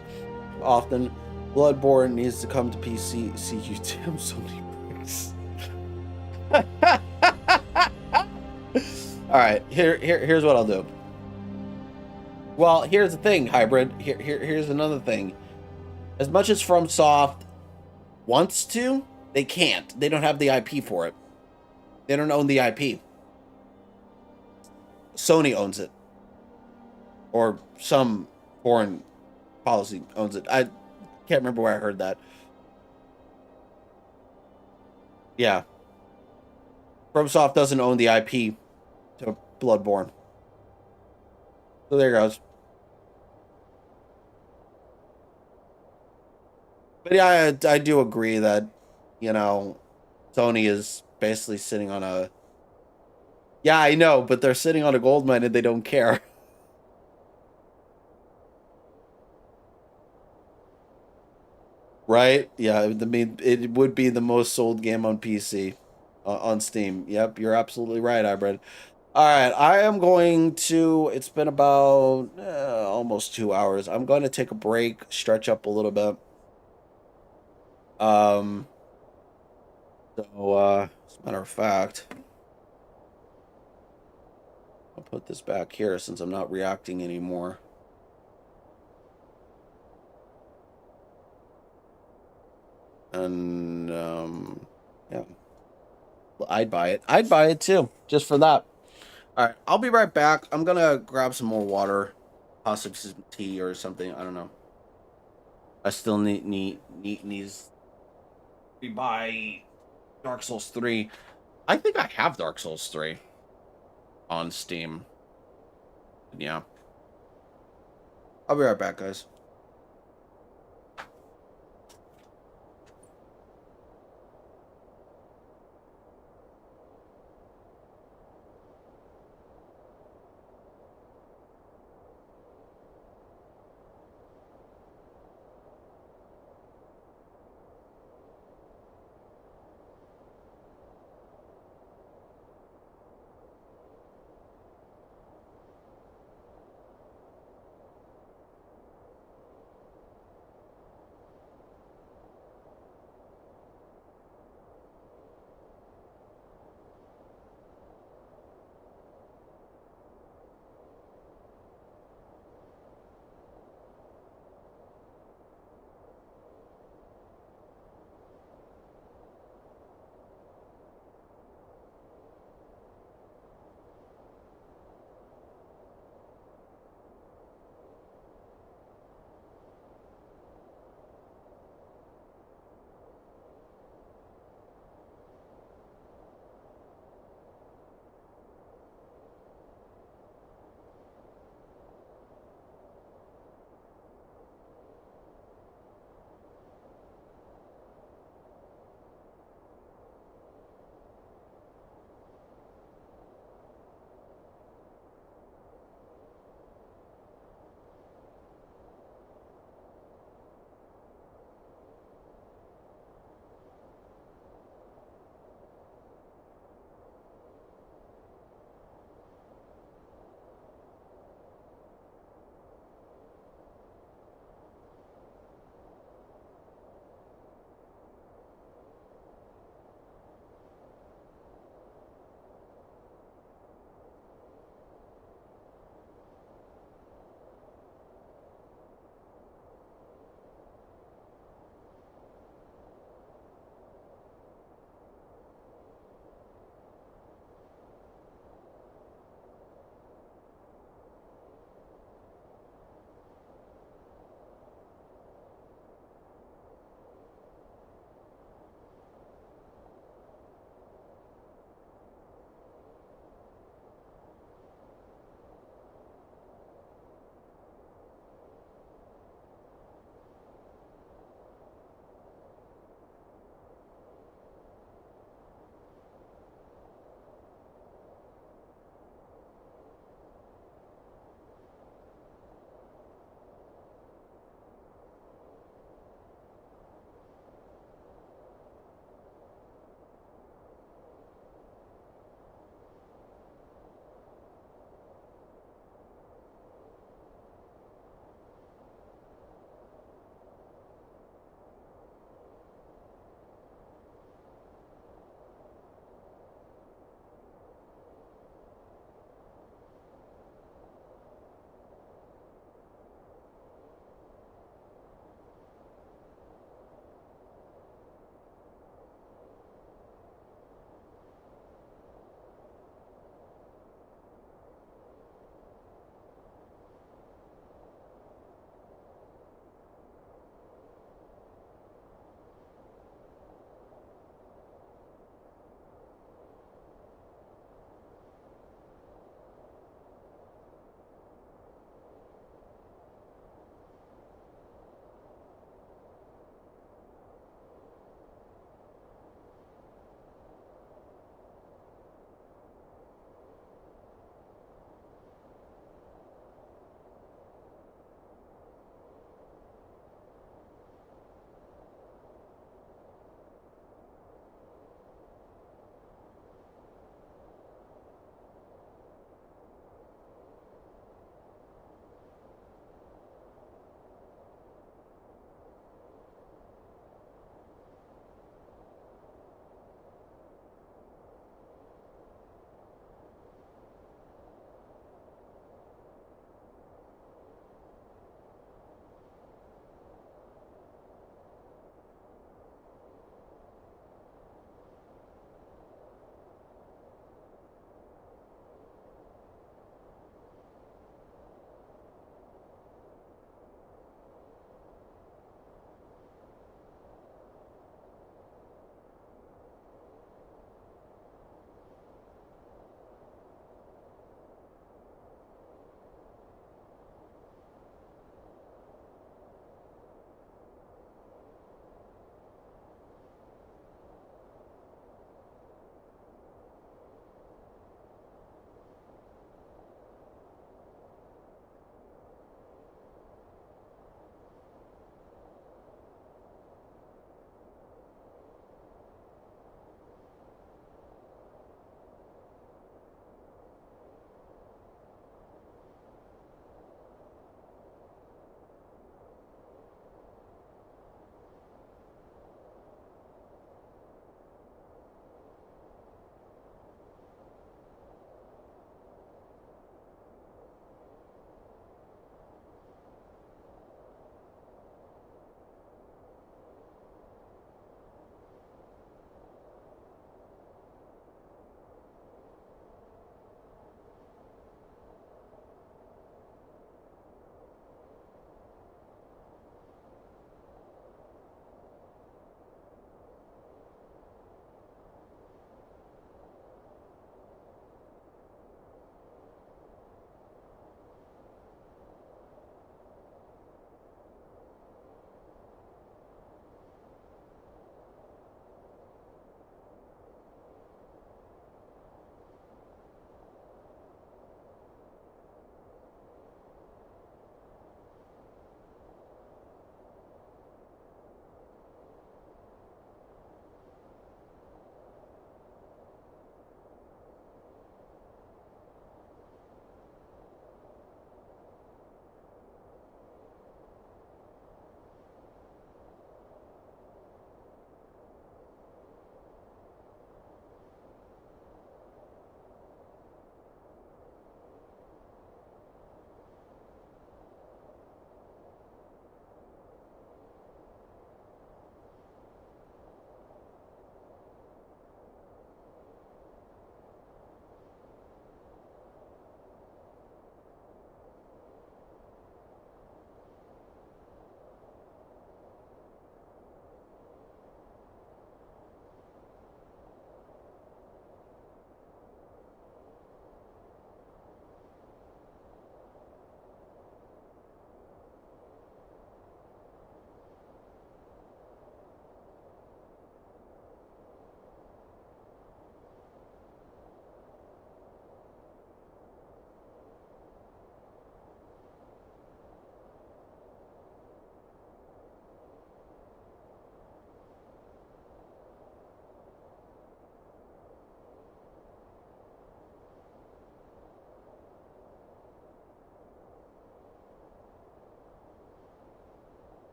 Often, Bloodborne needs to come to PC. See you damn so many bricks. All right, here's what I'll do. Well, here's the thing, Hybrid. Here's another thing. As much as FromSoft wants to, they can't. They don't have the IP for it. They don't own the IP. Sony owns it, or some foreign policy owns it. I can't remember where I heard that. Yeah, FromSoft doesn't own the IP to Bloodborne. So there goes. But yeah, I do agree that, you know, Sony is basically sitting on a... Yeah, I know, but they're sitting on a gold mine and they don't care. Right? Yeah, I mean, it would be the most sold game on PC, on Steam. Yep, you're absolutely right, Hybrid. All right, I am going to... It's been about almost 2 hours. I'm going to take a break, stretch up a little bit. As a matter of fact, I'll put this back here since I'm not reacting anymore. And, yeah. Well, I'd buy it. I'd buy it too, just for that. All right, I'll be right back. I'm gonna grab some more water, possibly some tea or something. I don't know. I still needs to buy Dark Souls 3. I think I have Dark Souls 3 on Steam. Yeah. I'll be right back, guys.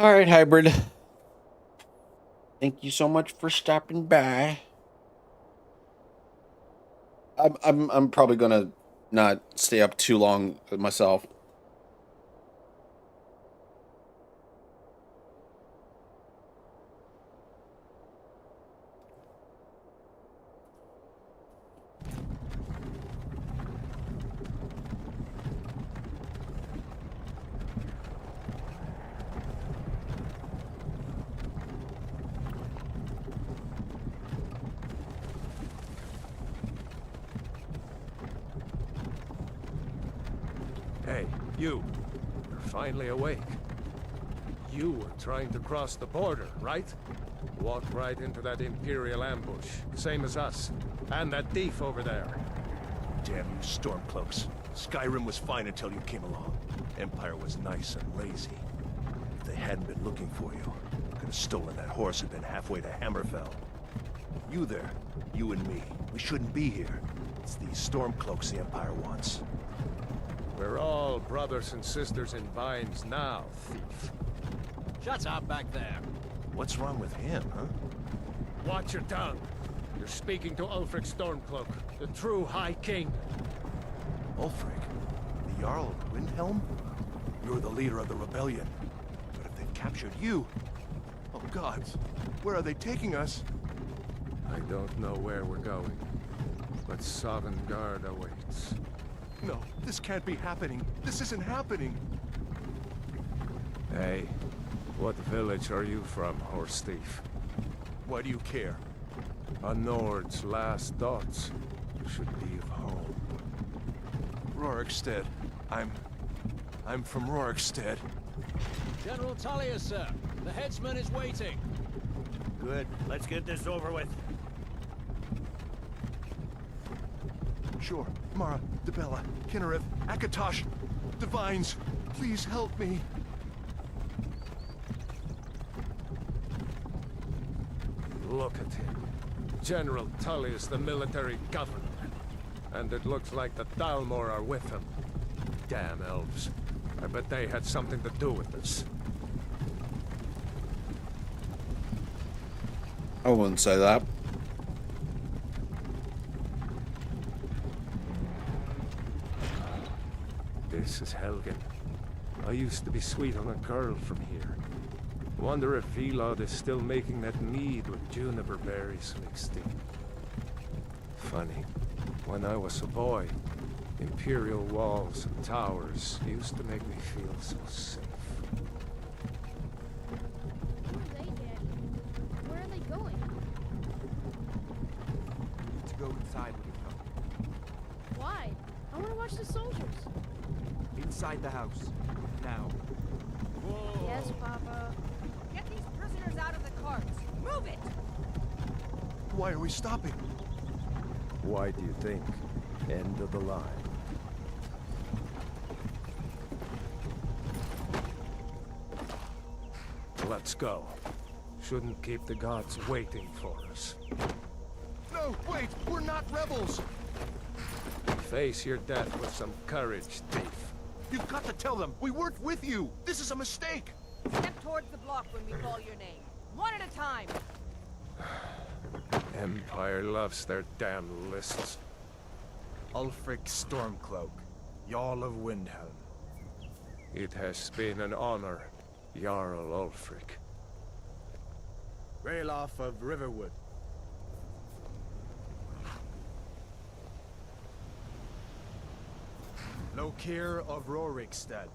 All right, hybrid. Thank you so much for stopping by. I'm probably gonna not stay up too long myself. Hey, you. You're finally awake. You were trying to cross the border, right? Walked right into that Imperial ambush, same as us. And that thief over there. Damn you Stormcloaks. Skyrim was fine until you came along. Empire was nice and lazy. If they hadn't been looking for you, could have stolen that horse and been halfway to Hammerfell. You there, you and me, we shouldn't be here. It's these Stormcloaks the Empire wants. We're all brothers and sisters in binds now, thief. Shut up back there. What's wrong with him, huh? Watch your tongue. You're speaking to Ulfric Stormcloak, the true High King. Ulfric? The Jarl of Windhelm? You're the leader of the rebellion. But if they've captured you... Oh gods, where are they taking us? I don't know where we're going, but Sovngarde awaits. No, this can't be happening. This isn't happening. Hey, what village are you from, horse thief? Why do you care? A Nord's last thoughts should be of home. Rorikstead. I'm from Rorikstead. General Tullius, sir. The headsman is waiting. Good. Let's get this over with. Sure. Mara, Debella, Kinnereth, Akatosh, Divines, please help me. Look at him. General Tullius, the military governor. And it looks like the Thalmor are with him. Damn elves. I bet they had something to do with this. I wouldn't say that. This is Helgen. I used to be sweet on a girl from here. Wonder if Vilod is still making that mead with juniper berries mixed in. Funny. When I was a boy, Imperial walls and towers used to make me feel so safe. Who are they, Daddy? Where are they going? You need to go inside when you come. Why? I want to watch the soldiers. Inside the house. Now. Yes, Papa. Get these prisoners out of the carts. Move it! Why are we stopping? Why do you think? End of the line. Let's go. Shouldn't keep the gods waiting for us. No, wait! We're not rebels! Face your death with some courage, thief. You've got to tell them! We weren't with you! This is a mistake! Step towards the block when we call your name. One at a time. Empire loves their damn lists. Ulfric Stormcloak, Jarl of Windhelm. It has been an honor, Jarl Ulfric. Ralof of Riverwood. Lokir of Rorikstead.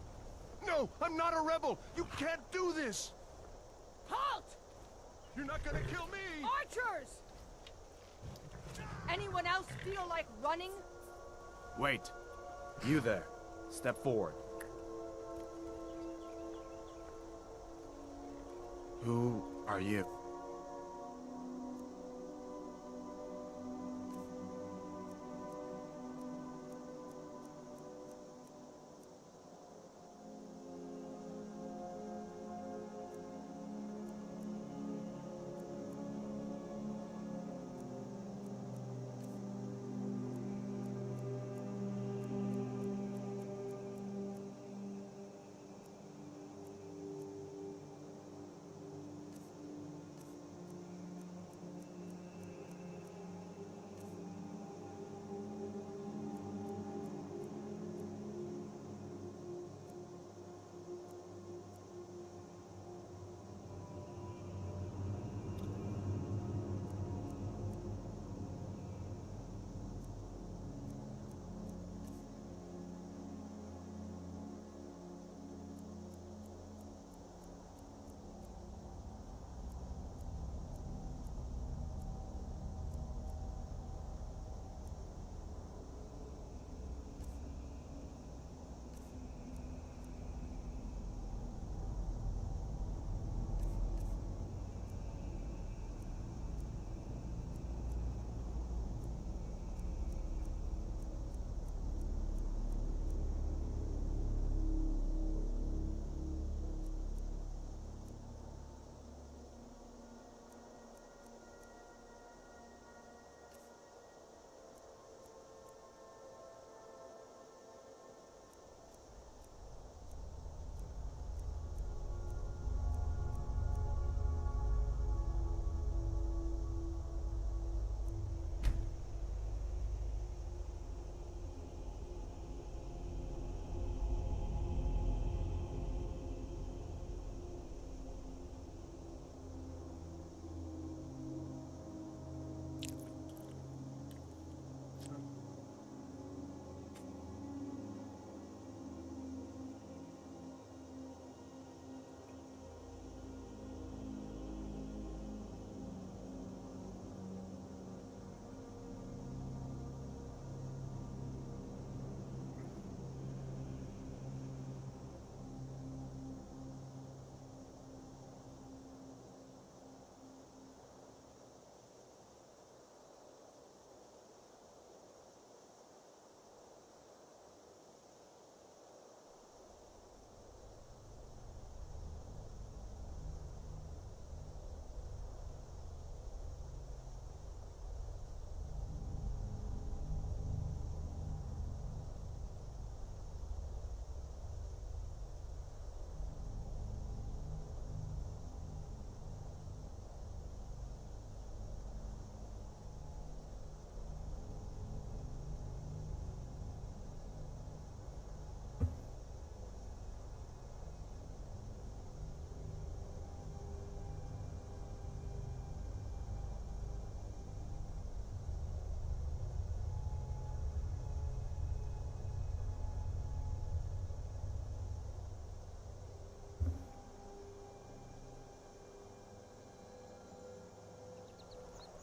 No! I'm not a rebel! You can't do this! Halt! You're not gonna kill me! Archers! Anyone else feel like running? Wait. You there. Step forward. Who are you?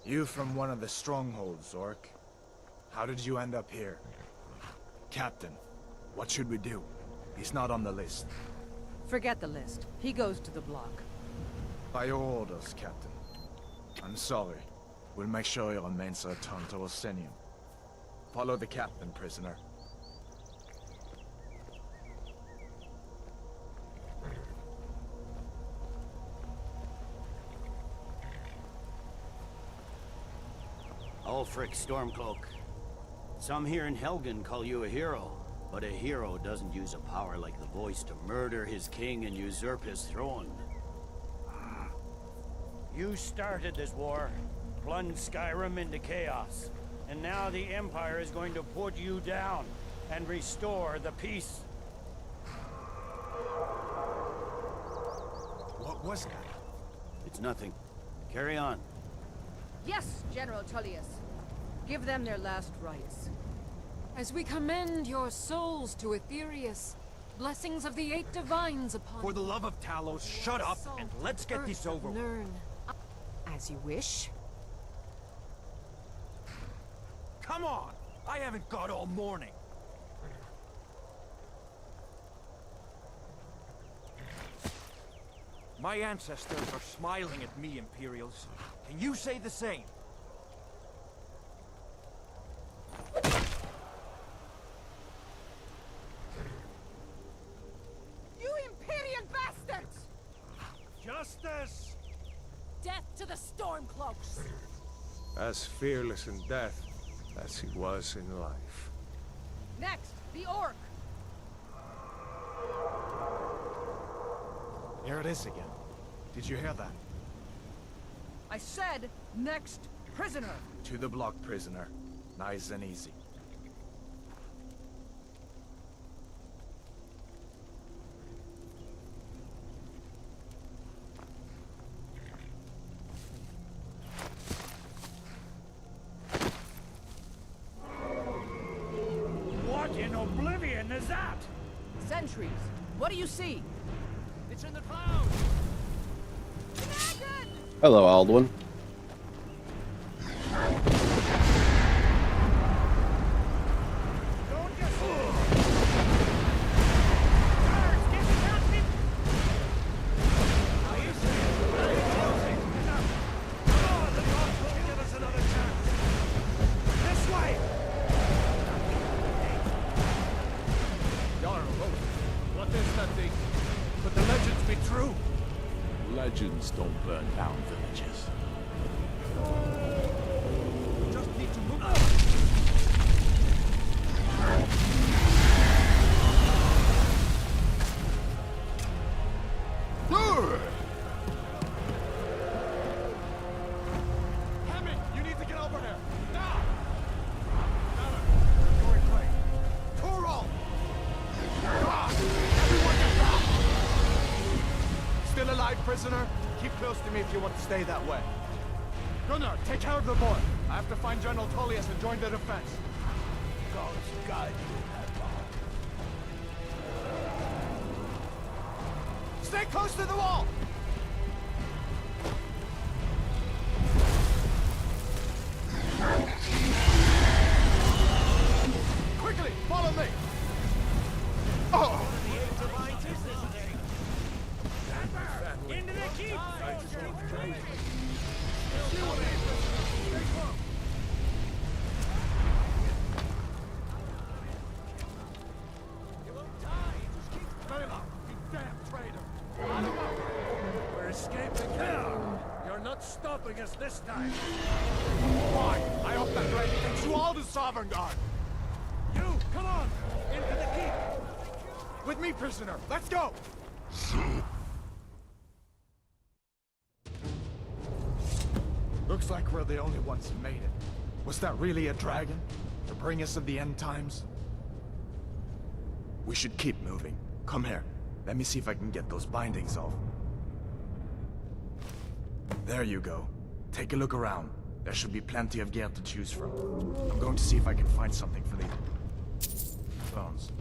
You from one of the strongholds, Orc. How did you end up here? Captain, what should we do? He's not on the list. Forget the list. He goes to the block. By your orders, Captain. I'm sorry. We'll make sure he remains returned to Orsinium. Follow the captain, prisoner. Ulfric Stormcloak. Some here in Helgen call you a hero, but a hero doesn't use a power like the voice to murder his king and usurp his throne. You started this war, plunged Skyrim into chaos, and now the Empire is going to put you down and restore the peace. What was that? It's nothing. Carry on. Yes, General Tullius. Give them their last rites. As we commend your souls to Aetherius, blessings of the 8 divines upon For the love of Talos, shut up and let's get this over with. Learn. As you wish. Come on! I haven't got all morning. My ancestors are smiling at me, Imperials. Can you say the same? You Imperial bastards! Justice! Death to the Stormcloaks! As fearless in death as he was in life. Next, the Orc! Here it is again. Did you hear that? I said, next prisoner! To the block, prisoner. Nice and easy. What in oblivion is that? Sentries, what do you see? It's in the clouds! Hello, Aldwin. What is that thing? Could the legends be true? Legends don't burn down villages. Just need to move. Hemming, you need to get over there. Now! Torol! Everyone get back! Still alive, prisoner? Keep close to me if you want to stay that way. Gunnar, take care of the boy. I have to find General Tullius and join the defense. God's guide you, Stay close to the wall! Quickly, follow me! Oh! Into the keep! Bela, you damn traitor! We're escaping now. You're not stopping us this time. Fine, I hope that raid takes you all to Sovereign Guard! You, come on! Into the keep! With me, prisoner! Let's go! Looks like we're the only ones who made it. Was that really a dragon? To bring us of the end times? We should keep moving. Come here. Let me see if I can get those bindings off. There you go. Take a look around. There should be plenty of gear to choose from. I'm going to see if I can find something for these bones.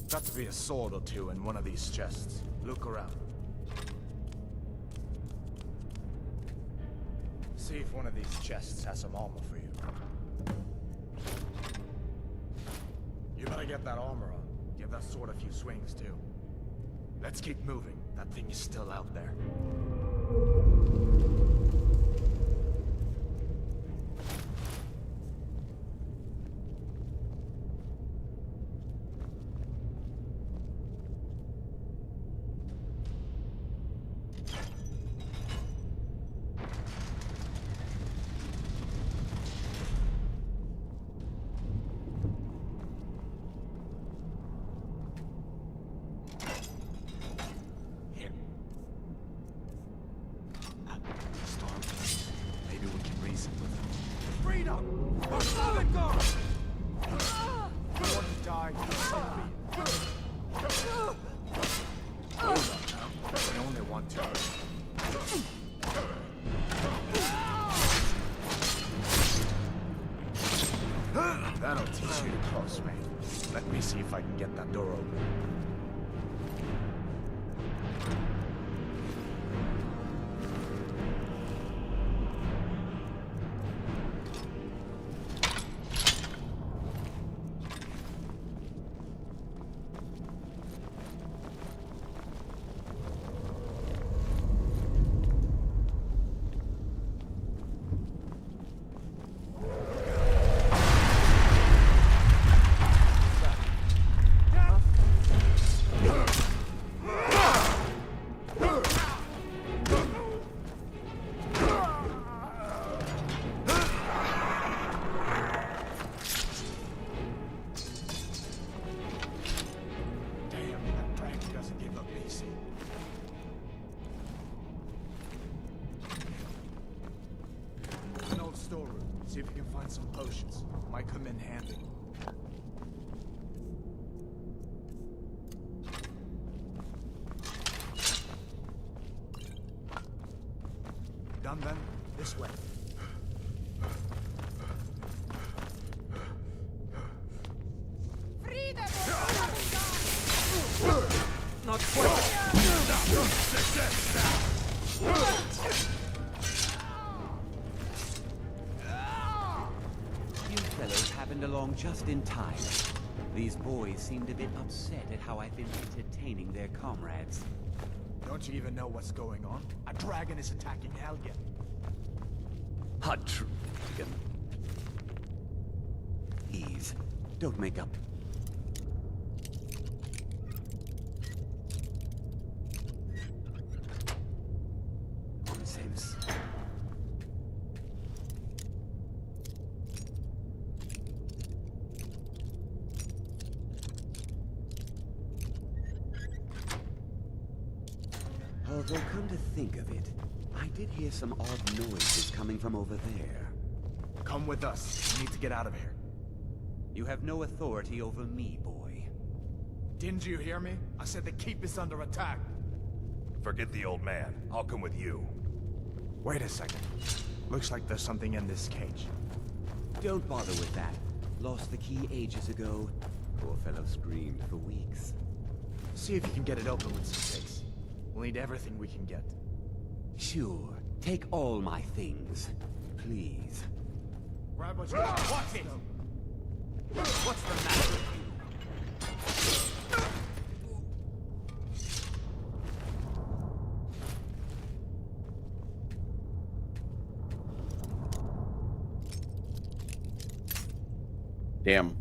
Got to be a sword or two in one of these chests. Look around. see if one of these chests has some armor for you. You better get that armor on. Give that sword a few swings, too. Let's keep moving. That thing is still out there. Freedom! For Sovngarde! You want to die, so be it. Hold on now. I only want to. That'll teach you to close me. Let me see if I can get that door open. See if you can find some potions. Might come in handy. Done then? This way. Not quite. You fellows happened along just in time. These boys seemed a bit upset at how I've been entertaining their comrades. Don't you even know what's going on? A dragon is attacking Helgen. A dragon? Please, don't make up. Nonsense. Although, come to think of it, I did hear some odd noises coming from over there. Come with us. We need to get out of here. You have no authority over me, boy. Didn't you hear me? I said the keep is under attack. Forget the old man. I'll come with you. Wait a second. Looks like there's something in this cage. Don't bother with that. Lost the key ages ago. Poor fellow screamed for weeks. See if you can get it open with some sticks. We'll need everything we can get. Sure. Take all my things. Please. Grab what you want. Watch it! What's the matter with you? Damn.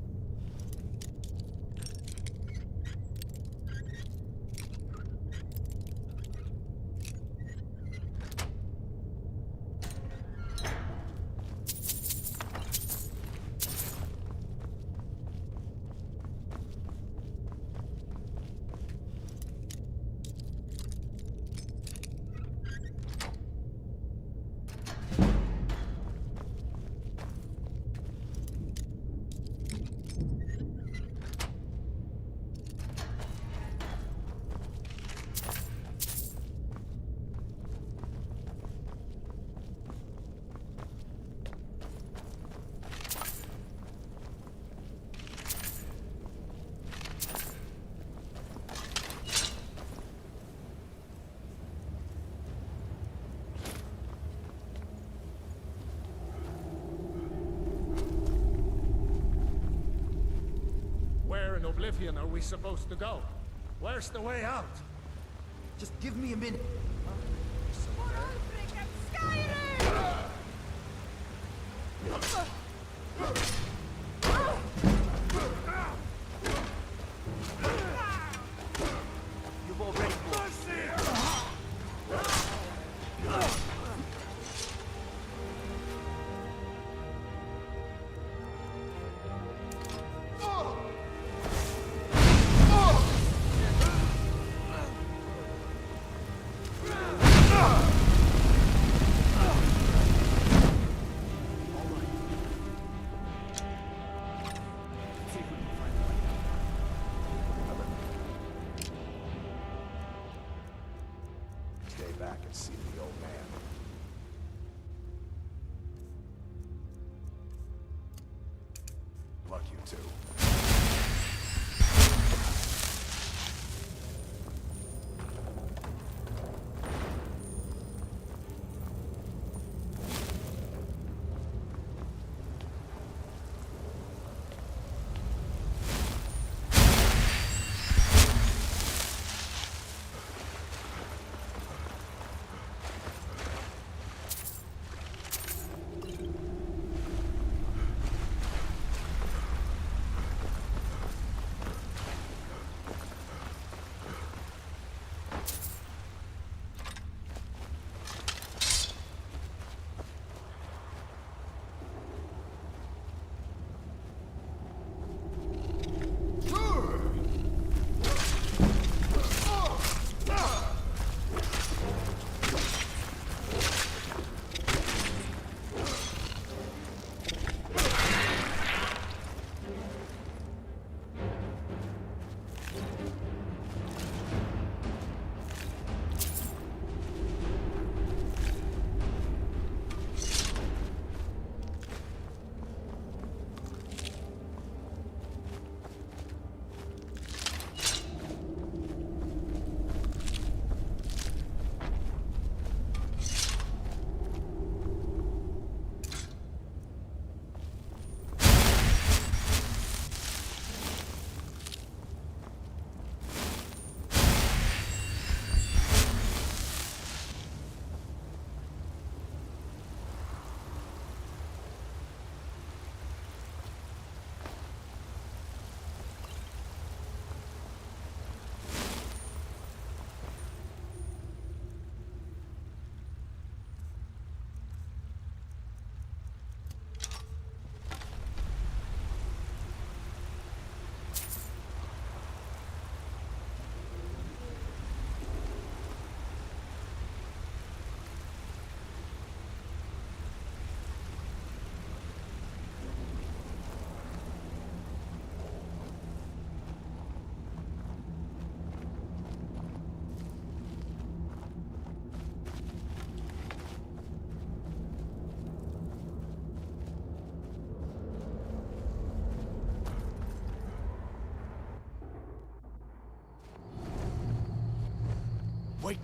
Oblivion are we supposed to go? Where's the way out? Just give me a minute. You've already Stay back and see the old man. Luck you two. Wait!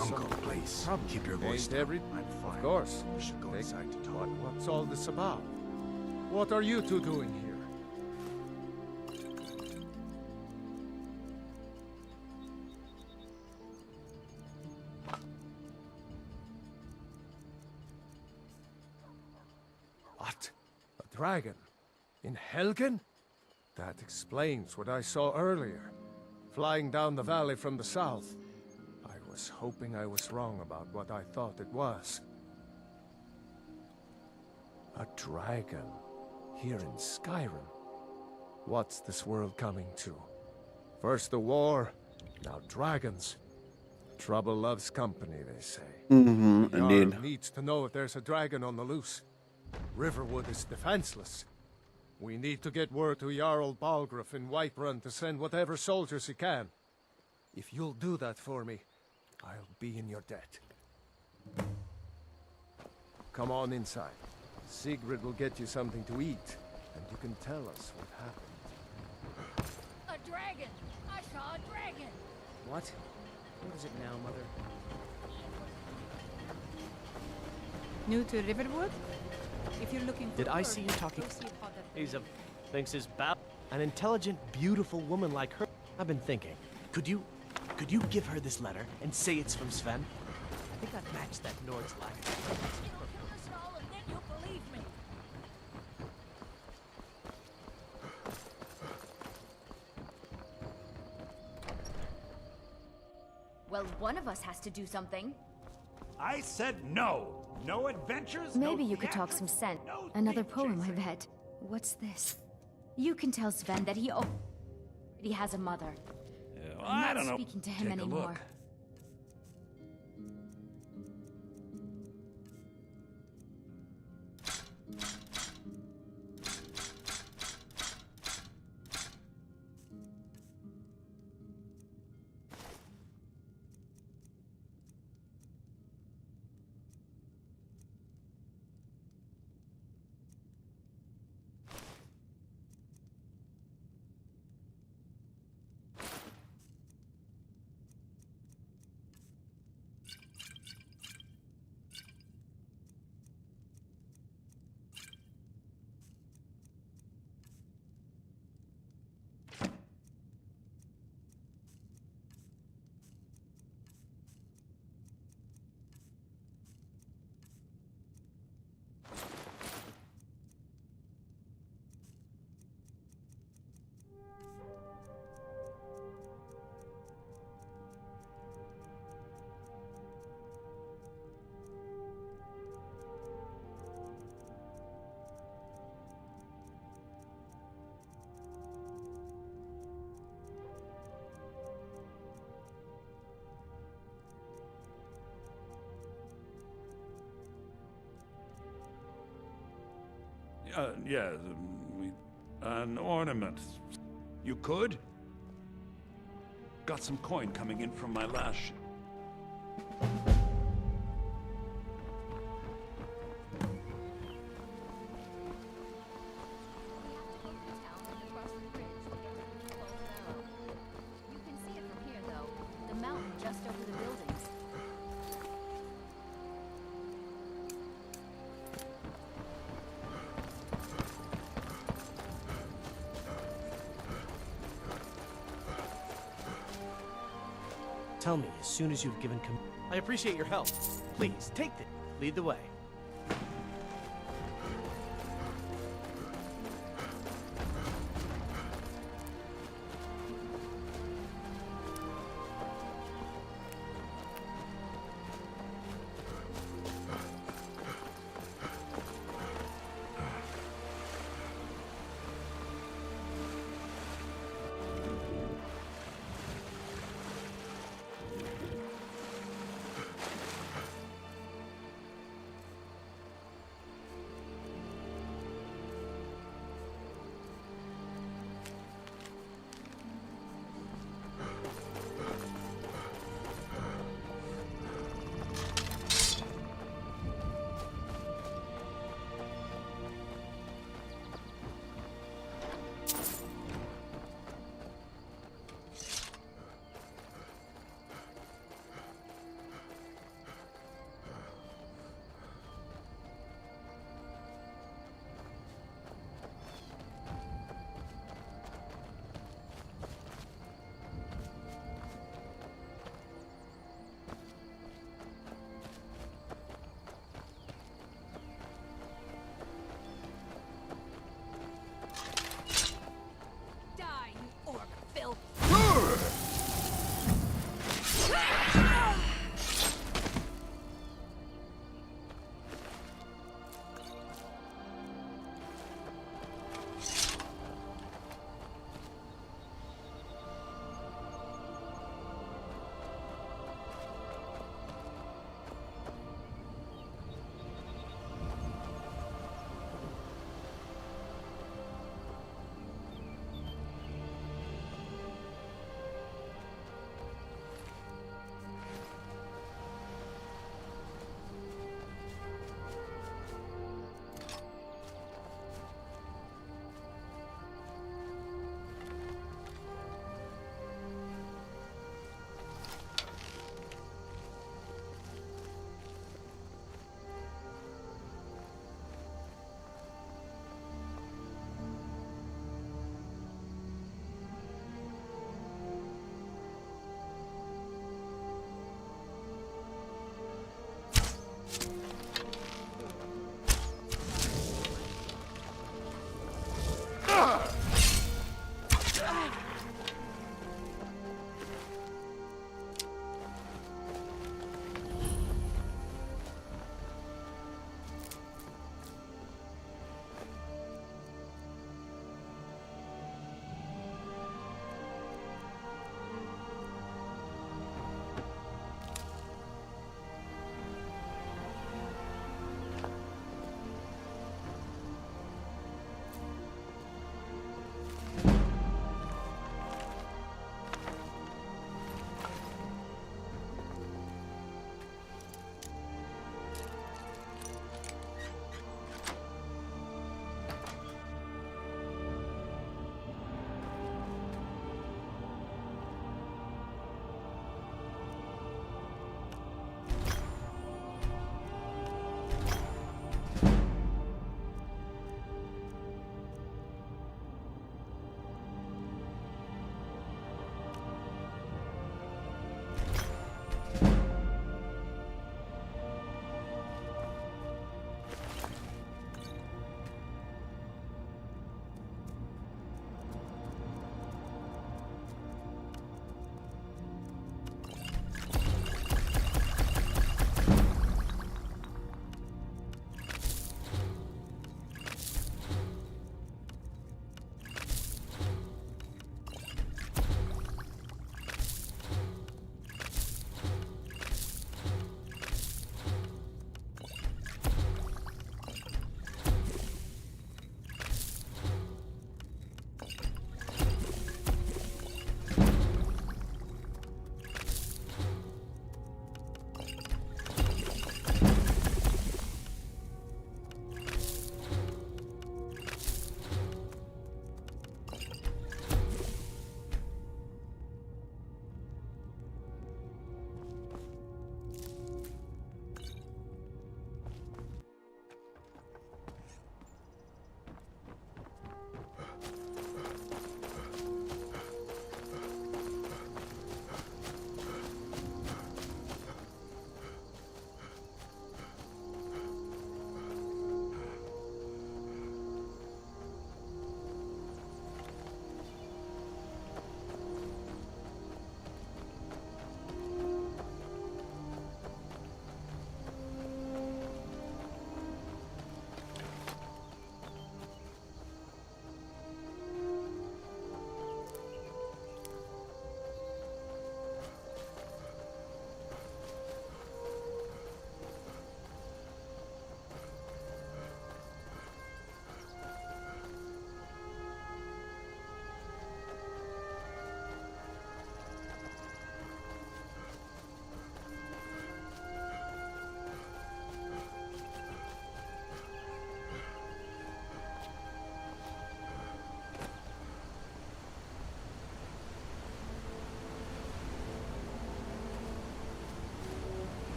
Uncle, please. Keep your voice Ain't down. every... I'm fine. Of course. We should go inside to talk. What's all this about? What are you two doing here? What? A dragon? In Helgen? That explains what I saw earlier. Flying down the valley from the south. I was hoping I was wrong about what I thought it was. A dragon. Here in Skyrim. What's this world coming to? First the war, now dragons. Trouble loves company, they say. Mm-hmm, The Jarl indeed. needs to know if there's a dragon on the loose. Riverwood is defenseless. We need to get word to Jarl Balgruuf in Whiterun to send whatever soldiers he can. If you'll do that for me, I'll be in your debt. Come on inside. Sigrid will get you something to eat, and you can tell us what happened. A dragon! I saw a dragon! What? What is it now, Mother? New to Riverwood? If you're looking for Did I work, see you talking? go see a pod that- He's a... thinks his an intelligent, beautiful woman like her. I've been thinking, could you give her this letter and say it's from Sven? I think I'd match that Nord's lack. It'll kill us all and then you'll believe me. Well, one of us has to do something. I said no. No adventures. Maybe no you could talk some sense. no Another thief poem, I chasing. bet. What's this? You can tell Sven that he already has a mother. I'm I not don't know. speaking to him Take a anymore. look. Yeah, an ornament. You could? Got some coin coming in from my last ship. You can see it from here, though. The mountain just over the buildings. Tell me as soon as you've given I appreciate your help. Please, take this. Lead the way.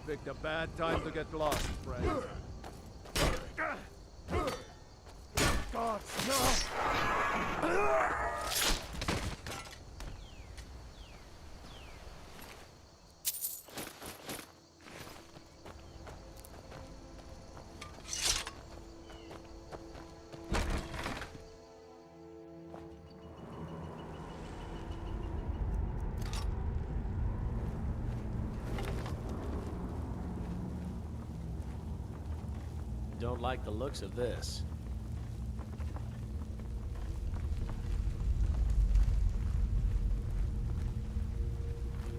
picked a bad time to get lost, friend. God, no! Don't like the looks of this.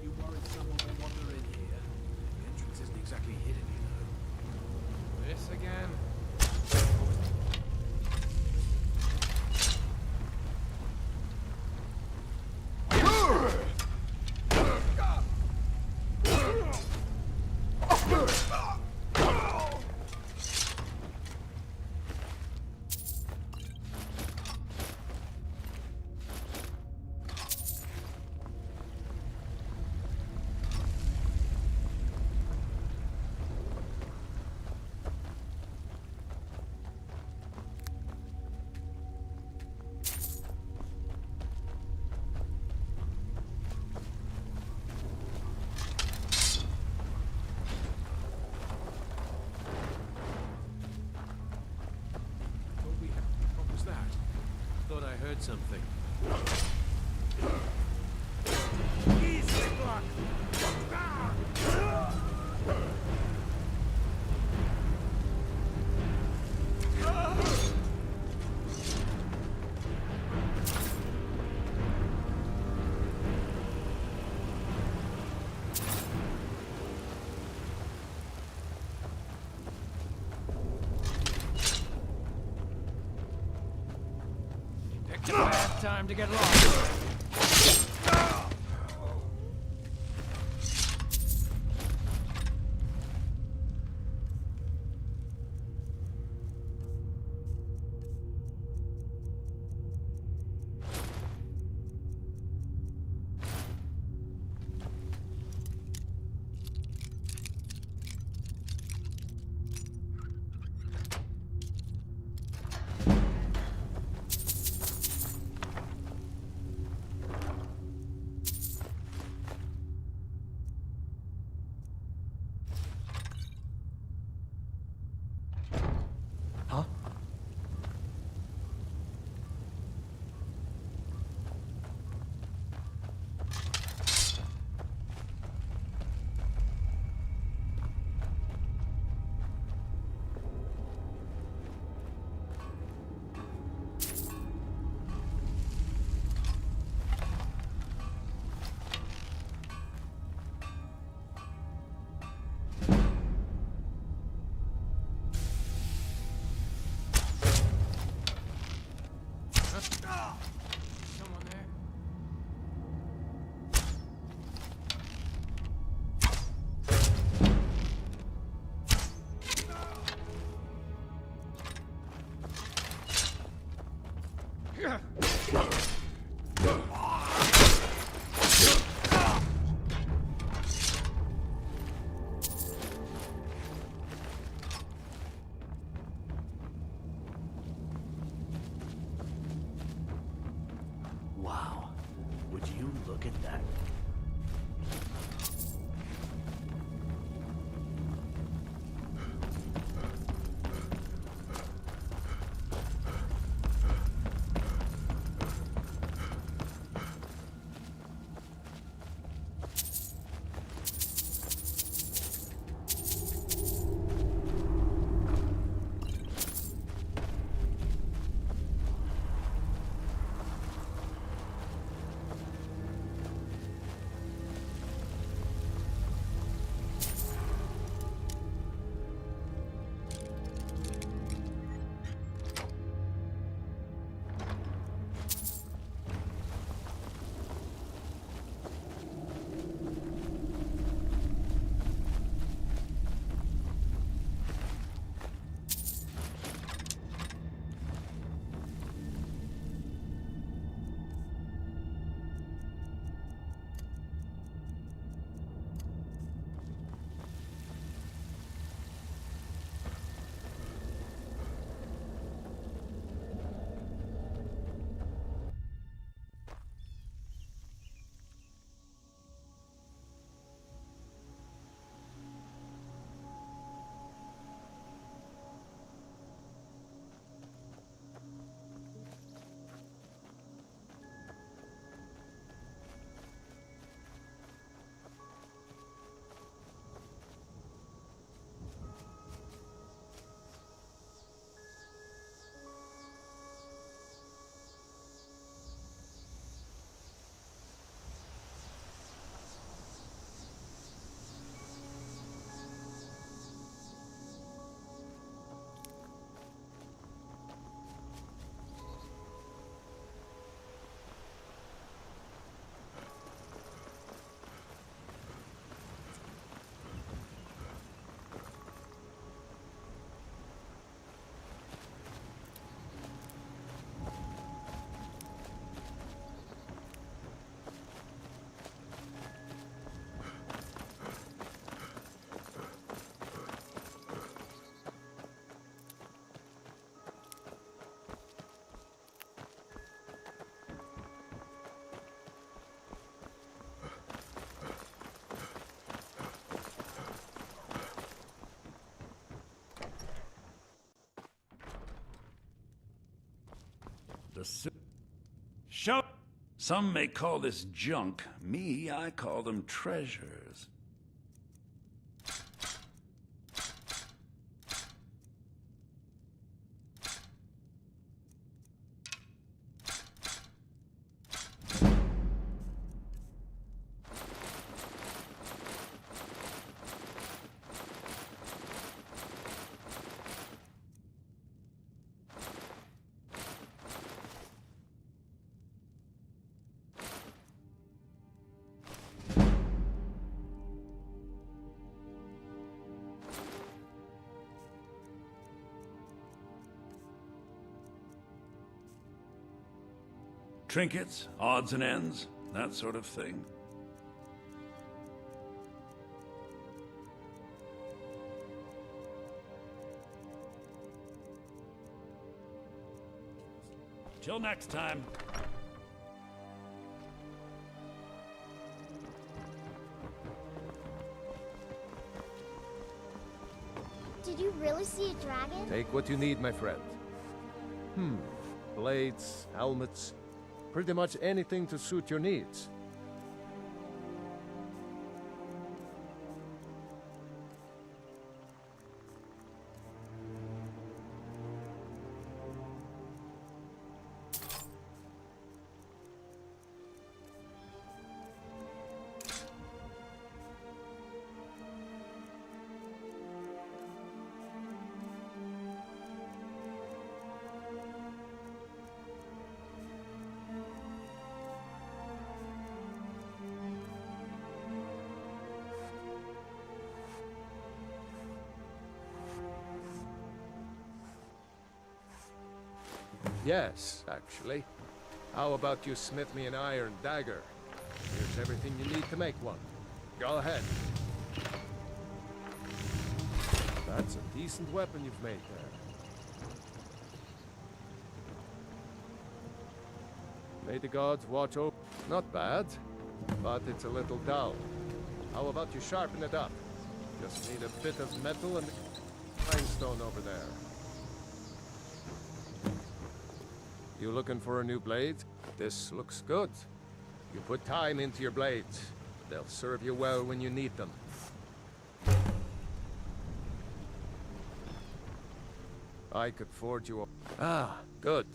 You worried someone will wander in here? The entrance isn't exactly hidden, you know. This again? What was that? Thought I heard something. Easy, Block! Picked a bad time to get lost. Someone there? Wow. Would you look at that? The show. Some may call this junk. Me, I call them treasures. Trinkets, odds and ends, that sort of thing. Till next time. Did you really see a dragon? Take what you need, my friend. Blades, helmets, pretty much anything to suit your needs. Yes, actually. How about you smith me an iron dagger? Here's everything you need to make one. Go ahead. That's a decent weapon you've made there. May the gods watch over. Not bad, but it's a little dull. How about you sharpen it up? Just need a bit of metal and limestone over there. You looking for a new blade? This looks good. You put time into your blades. They'll serve you well when you need them. I could forge you a... Ah, good.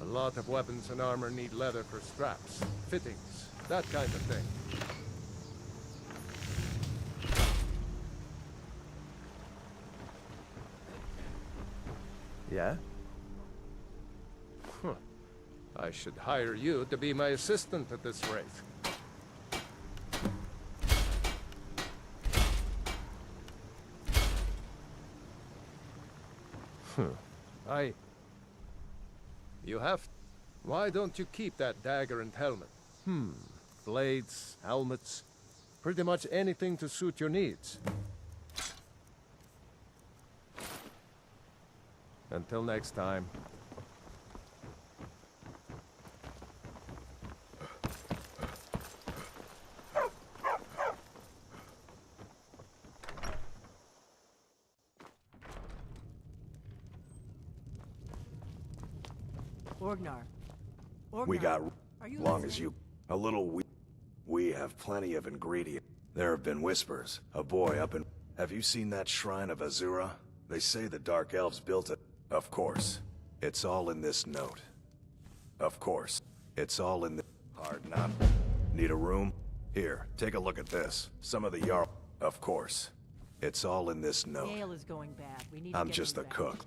A lot of weapons and armor need leather for straps, fittings, that kind of thing. Yeah? Huh. I should hire you to be my assistant at this rate. You have... Why don't you keep that dagger and helmet? Blades, helmets, pretty much anything to suit your needs. Until next time. Orgnar. We got, Are you long as you, a little we have plenty of ingredients. There have been whispers. A boy up in, have you seen that shrine of Azura? They say the Dark Elves built it. Of course. It's all in this note. Of course. It's all in the, hard not. Need a room? Here, take a look at this. Some of the Jarl, of course. It's all in this note. Gale is going bad. We need to I'm get just him the back. cook.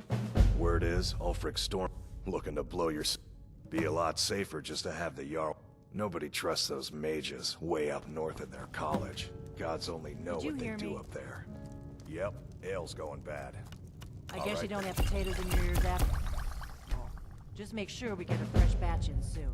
Word is, Ulfric Storm, looking to blow your... Be a lot safer just to have the Jarl. Nobody trusts those mages way up north in their college. Gods only know Did you what they hear do me? up there. Yep, ale's going bad. I All guess right you don't then. have potatoes in your ears after. Oh, just make sure we get a fresh batch in soon.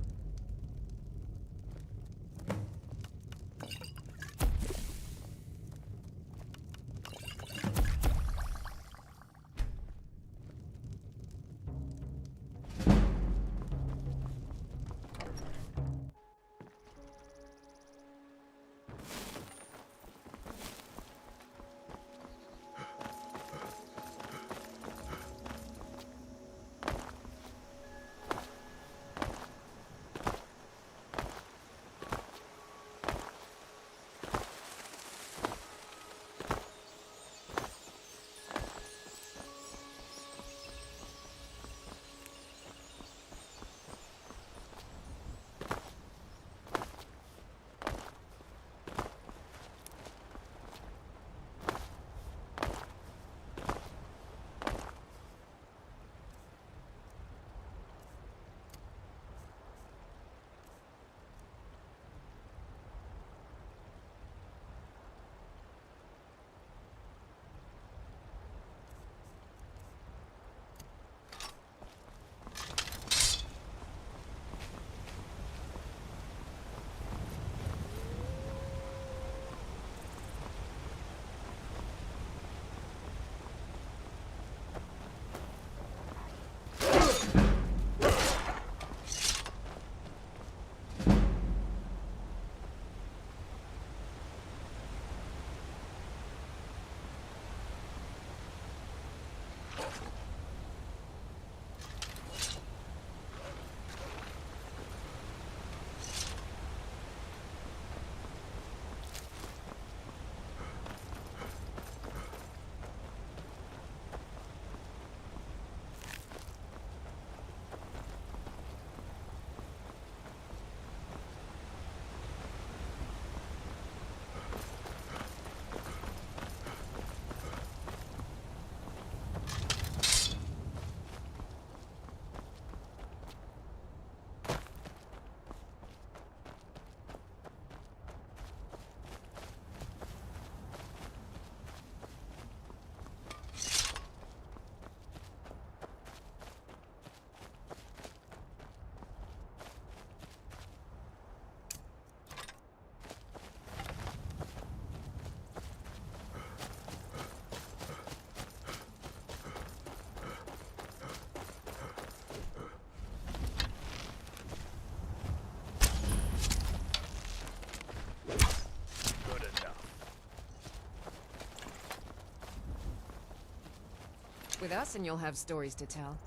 With us and you'll have stories to tell.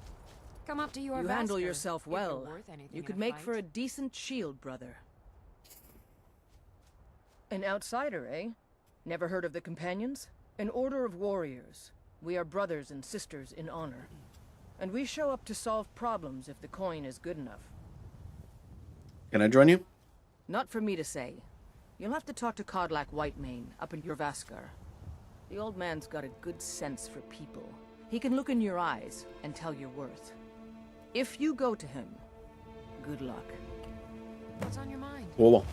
Come up to your You handle Vasker, yourself if you're well. worth anything You in could a make fight. for a decent shield, brother. An outsider, eh? Never heard of the Companions? An order of warriors. We are brothers and sisters in honor. And we show up to solve problems if the coin is good enough. Can I join you? Not for me to say. You'll have to talk to Kodlak Whitemane up in your Vaskar. The old man's got a good sense for people. He can look in your eyes and tell your worth. If you go to him, good luck. What's on your mind? Cool.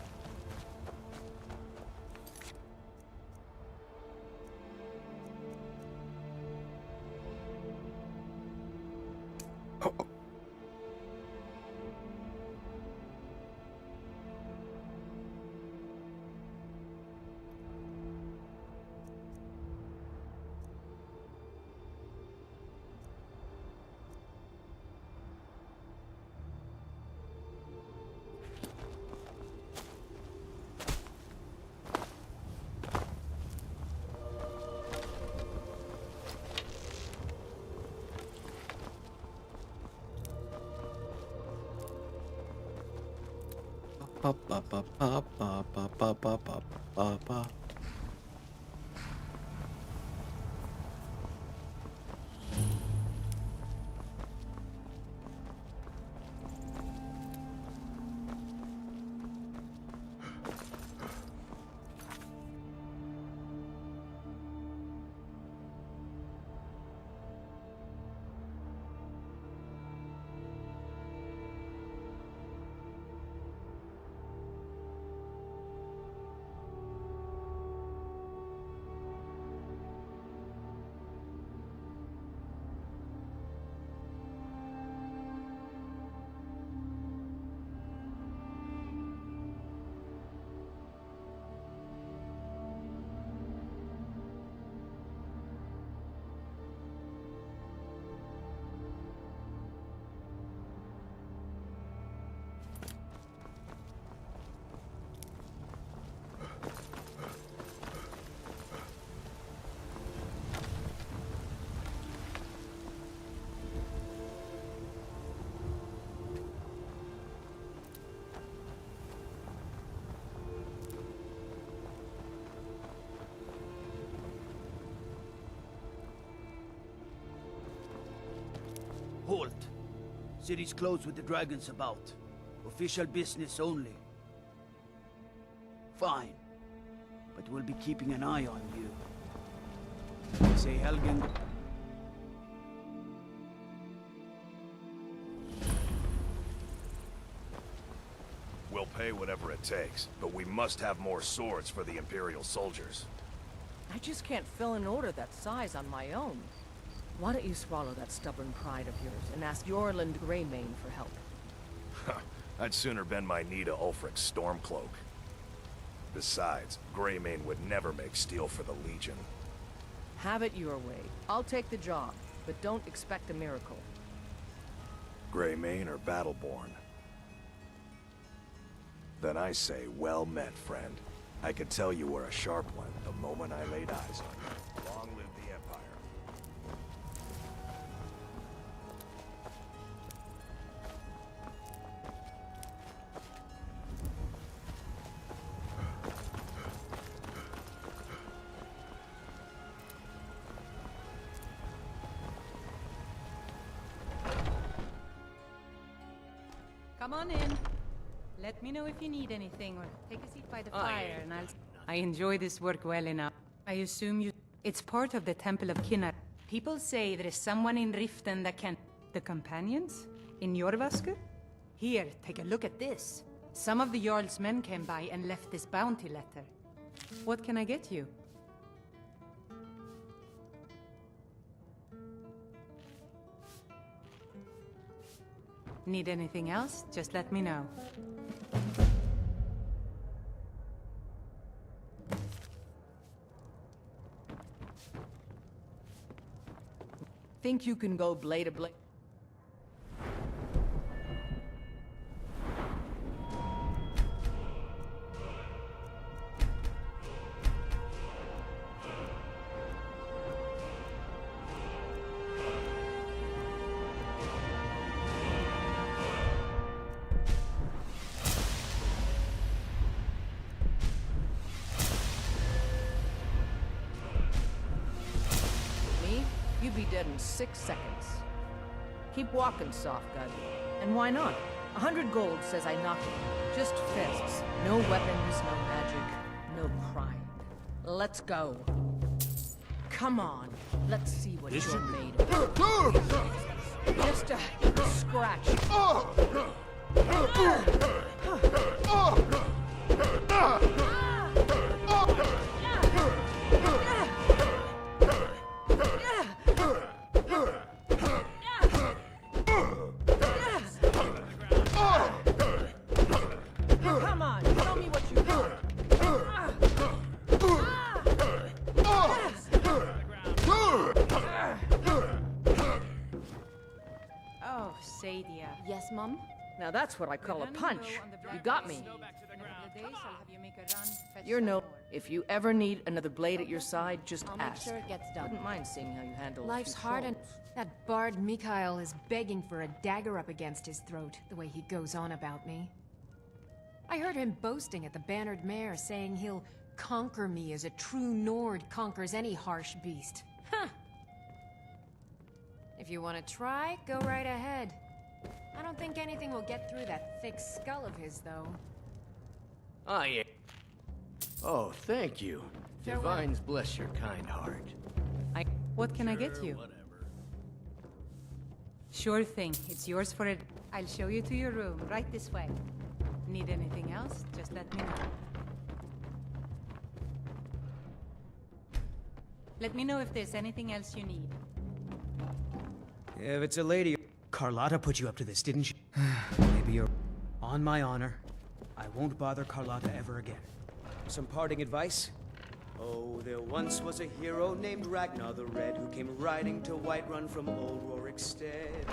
Ba, ba, ba, ba, ba, ba, ba, ba, ba, ba, ba. Halt! City's closed with the dragons about. Official business only. Fine. But we'll be keeping an eye on you. Say Helgen... We'll pay whatever it takes, but we must have more swords for the Imperial soldiers. I just can't fill an order that size on my own. Why don't you swallow that stubborn pride of yours and ask Yorland Greymane for help? I'd sooner bend my knee to Ulfric's Stormcloak. Besides, Greymane would never make steel for the Legion. Have it your way. I'll take the job, but don't expect a miracle. Greymane or Battleborn? Then I say, well met, friend. I could tell you were a sharp one the moment I laid eyes on you. Long live the Empire. Come on in. Let me know if you need anything, or take a seat by the fire, and I enjoy this work well enough. I assume you... It's part of the Temple of Kinnar. People say there is someone in Riften that can... The Companions? In Jorvaskr? Here, take a look at this. Some of the Jarl's men came by and left this bounty letter. What can I get you? Need anything else? Just let me know. Think you can go blade to blade? You'd be dead in 6 seconds. Keep walking, soft gun. And why not? 100 gold says I knock it. Just fists. No weapons, no magic, no crime. Let's go. Come on. Let's see what you're made of. Just a scratch. Come on, tell me what you want. Oh, Sadia. Yes, Mom? Now that's what I call a punch. You got me. You're no... If you ever need another blade at your side, just I'll make ask. sure it gets done. Wouldn't mind seeing how you handle a Life's few hard and trolls. that bard Mikhail is begging for a dagger up against his throat, the way he goes on about me. I heard him boasting at the Bannered Mare, saying he'll conquer me as a true Nord conquers any harsh beast. Huh. If you want to try, go right ahead. I don't think anything will get through that thick skull of his, though. Oh, yeah. Oh, thank you. Farewell. Divines bless your kind heart. What can I get you? Sure thing. It's yours for it. I'll show you to your room, right this way. Need anything else? Just let me know. Let me know if there's anything else you need. If it's a lady... Carlotta put you up to this, didn't she? Maybe you're... On my honor, I won't bother Carlotta ever again. Some parting advice? Oh, there once was a hero named Ragnar the Red who came riding to Whiterun from old Rorikstead.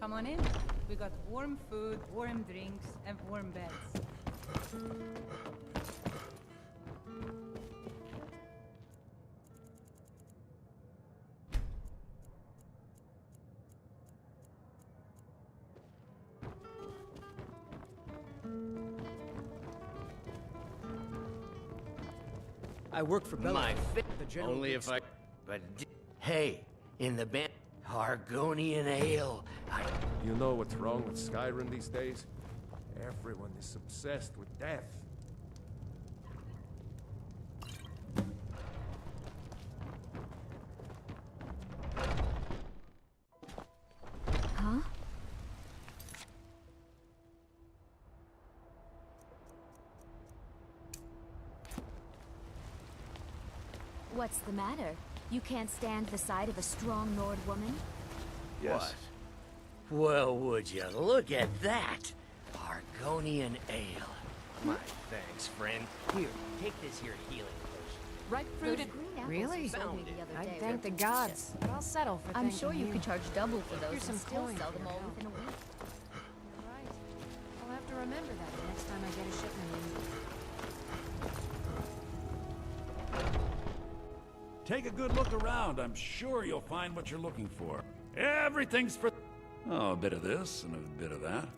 Come on in. We got warm food, warm drinks, and warm beds. I work for Bella. My fit. The general Only thinks- if I... But... Hey, in the band... Argonian ale. You know what's wrong with Skyrim these days? Everyone is obsessed with death. Huh? What's the matter? You can't stand the sight of a strong Nord woman? What? Well, would you look at that? Argonian ale. My thanks, friend. Here, take this here healing potion. Ripe fruit and... Really? I'd thank the gods, but I'll settle for I'm thanking sure you could charge double for those Here's some and still coins sell for them your all help. within a week. Right. I'll have to remember that the next time I get a shipment in. Take a good look around. I'm sure you'll find what you're looking for. Everything's for... Oh, a bit of this and a bit of that.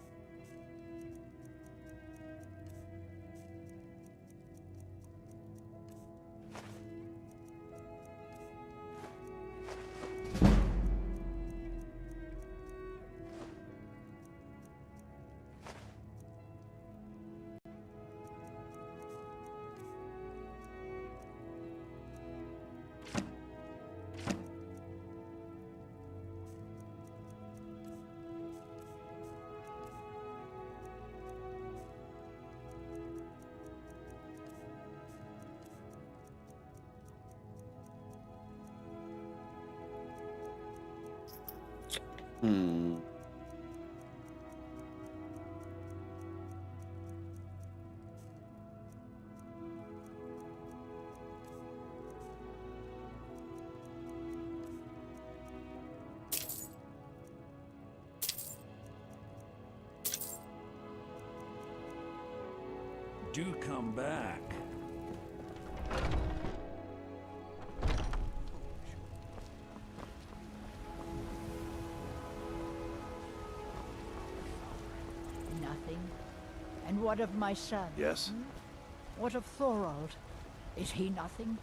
Hmm. Do come back. nothing? And what of my son? Yes? What of Thorald? Is he nothing?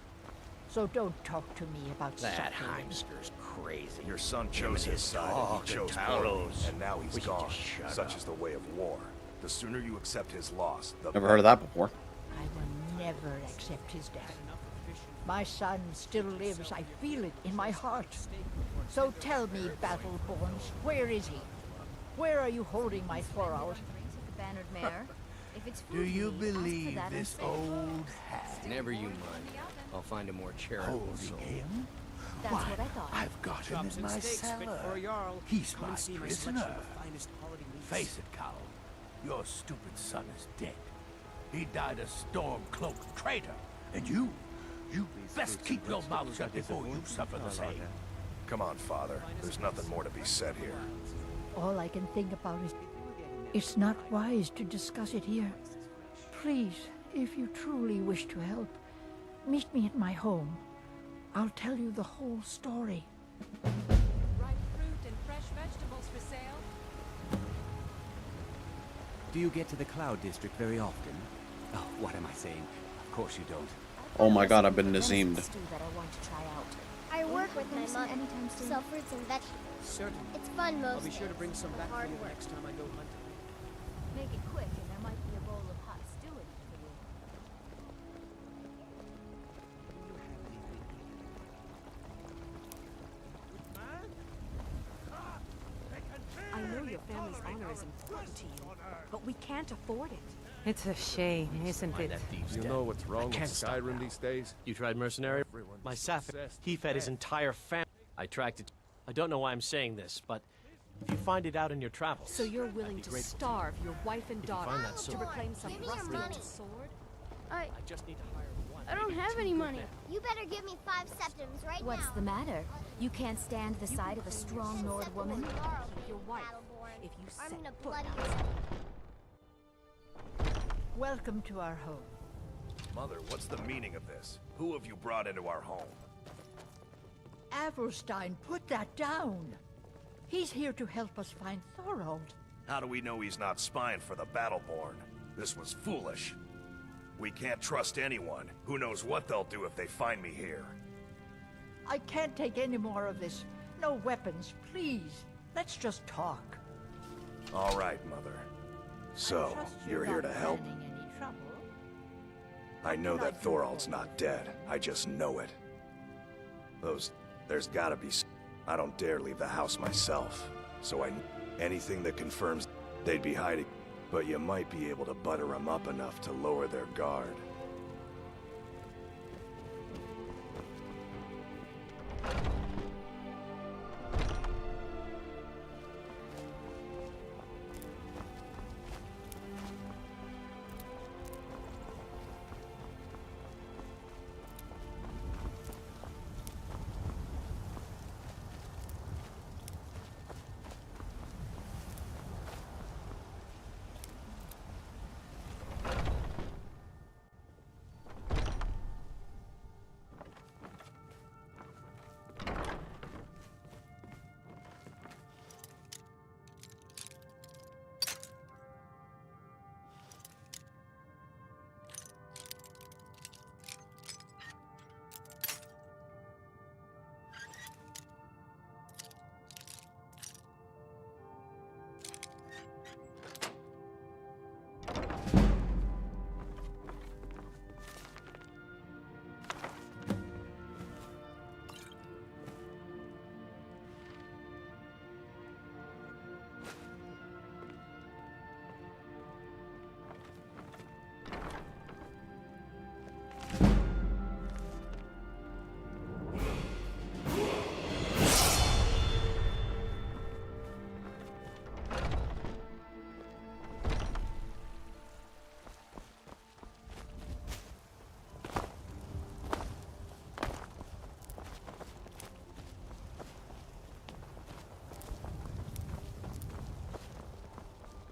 So don't talk to me about That suffering. Heimsker's crazy. Your son chose his side, and he chose poorly, and now he's gone. Such is the way of war. The sooner you accept his loss, the Never heard of that before. I will never accept his death. My son still lives. I feel it in my heart. So tell me, Battleborns, where is he? Where are you holding my Thorald? The bannered mare. If it's Do you food, ask for believe that this instead. old hag? Never you mind. I'll find a more charitable soul. him? That's Why, what I thought. I've got him Chops in and my steaks fit cellar. for a jarl. He's Come my and see my prisoner. selection of the finest quality meats. Face it, Carl. Your stupid son is dead. He died a storm-cloaked traitor. And you best keep your mouth shut before you suffer the same. Come on, Father. There's nothing more to be said here. All I can think about is it's not wise to discuss it here. Please, if you truly wish to help, meet me at my home. I'll tell you the whole story. Ripe fruit and fresh vegetables for sale. Do you get to the Cloud District very often? Oh, what am I saying? Of course you don't. Oh my god, I've been nazeemed. That I want to try out. I work with my mother. Anytime soon. Sell fruits and vegetables. Certainly. It's fun most I'll be sure to bring some days, back but for hard you work. next time I go hunting. Make it quick, and there might be a bowl of hot stew in it for you. I know your family's honor is important to you, but we can't afford it. It's a shame, isn't it? You know what's wrong with can't stop Skyrim these days? You tried mercenary? My Safik, he fed his entire family. I tracked it. I don't know why I'm saying this, but if you find it out in your travels... So you're willing to starve your wife and daughter find that to sword. reclaim some Give me your rusty money. old sword? I just need to hire one. I don't maybe have two any good money. men. You better give me 5 septims right What's now. the matter? You can't stand the sight of a strong Nord woman? Keep Your wife. If you I'm set gonna foot bloody outside. Welcome to our home. Mother, what's the meaning of this? Who have you brought into our home? Avelstein, put that down. He's here to help us find Thorald. How do we know he's not spying for the Battleborn? This was foolish. We can't trust anyone. Who knows what they'll do if they find me here? I can't take any more of this. No weapons, please. Let's just talk. All right, Mother. So, Trust you're here not to help? planning any trouble. I know that Thorald's not dead. I just know it. There's gotta be I don't dare leave the house myself. So anything that confirms they'd be hiding. But you might be able to butter them up enough to lower their guard.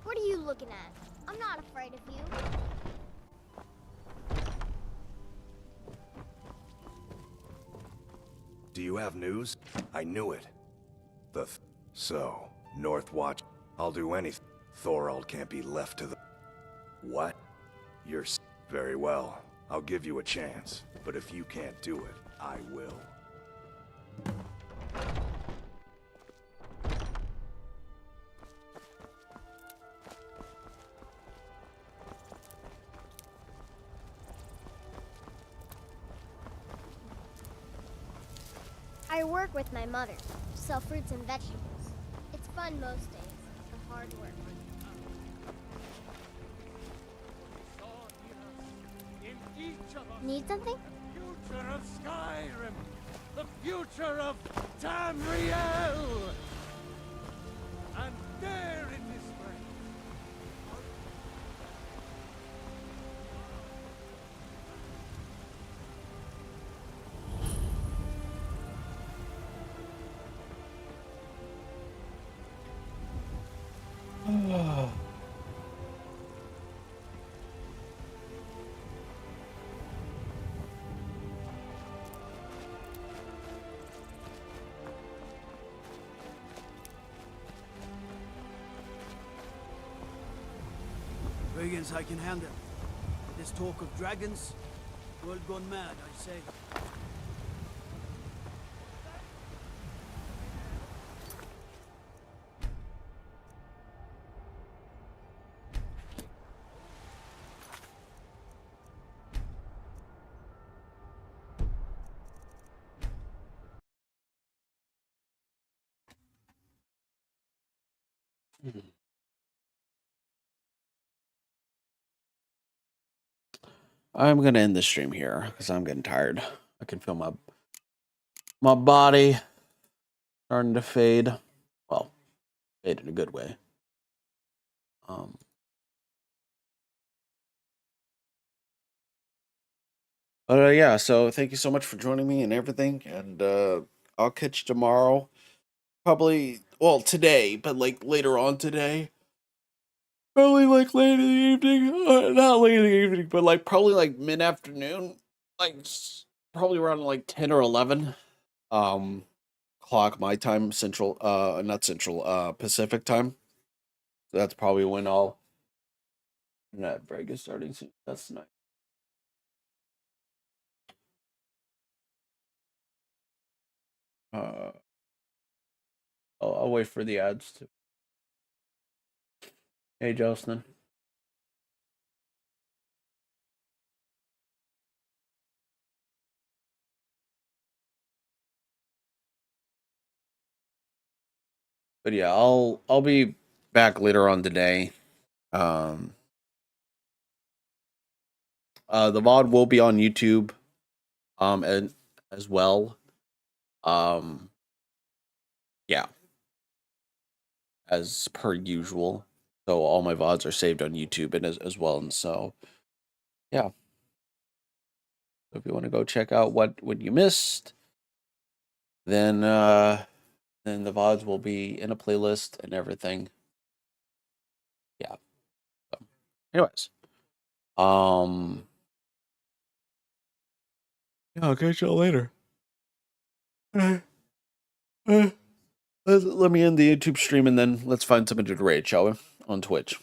What are you looking at? I'm not afraid of you. Do you have news? I knew it. So, North Watch. I'll do anything. Thorald can't be left to the... What? You're very well. I'll give you a chance. But if you can't do it, I will. I work with my mother. Sell fruits and vegetables. It's fun most days. The hard work. Need something? The future of Skyrim! The future of Tamriel! And there it is, friend. Brigands I can handle. This talk of dragons, world gone mad, I say. I'm gonna end the stream here because I'm getting tired. I can feel my body starting to fade. Well, fade in a good way. But yeah, so thank you so much for joining me and everything, and I'll catch you tomorrow. Probably, well, today, but like later on today. Probably like late in the evening, not late in the evening, but like probably like mid-afternoon, like probably around like 10 or 11 clock my time, central, not central, Pacific time. So that's probably when I'll net break is starting soon. That's nice. I'll wait for the ads to. Hey, Justin. But yeah, I'll be back later on today. The VOD will be on YouTube, and as well. Yeah, as per usual. So all my VODs are saved on YouTube and as well, and so yeah. If you want to go check out what you missed, then the VODs will be in a playlist and everything. Yeah. So, anyways, yeah, I'll catch y'all later. Let me end the YouTube stream and then let's find something to rate, shall we? On Twitch.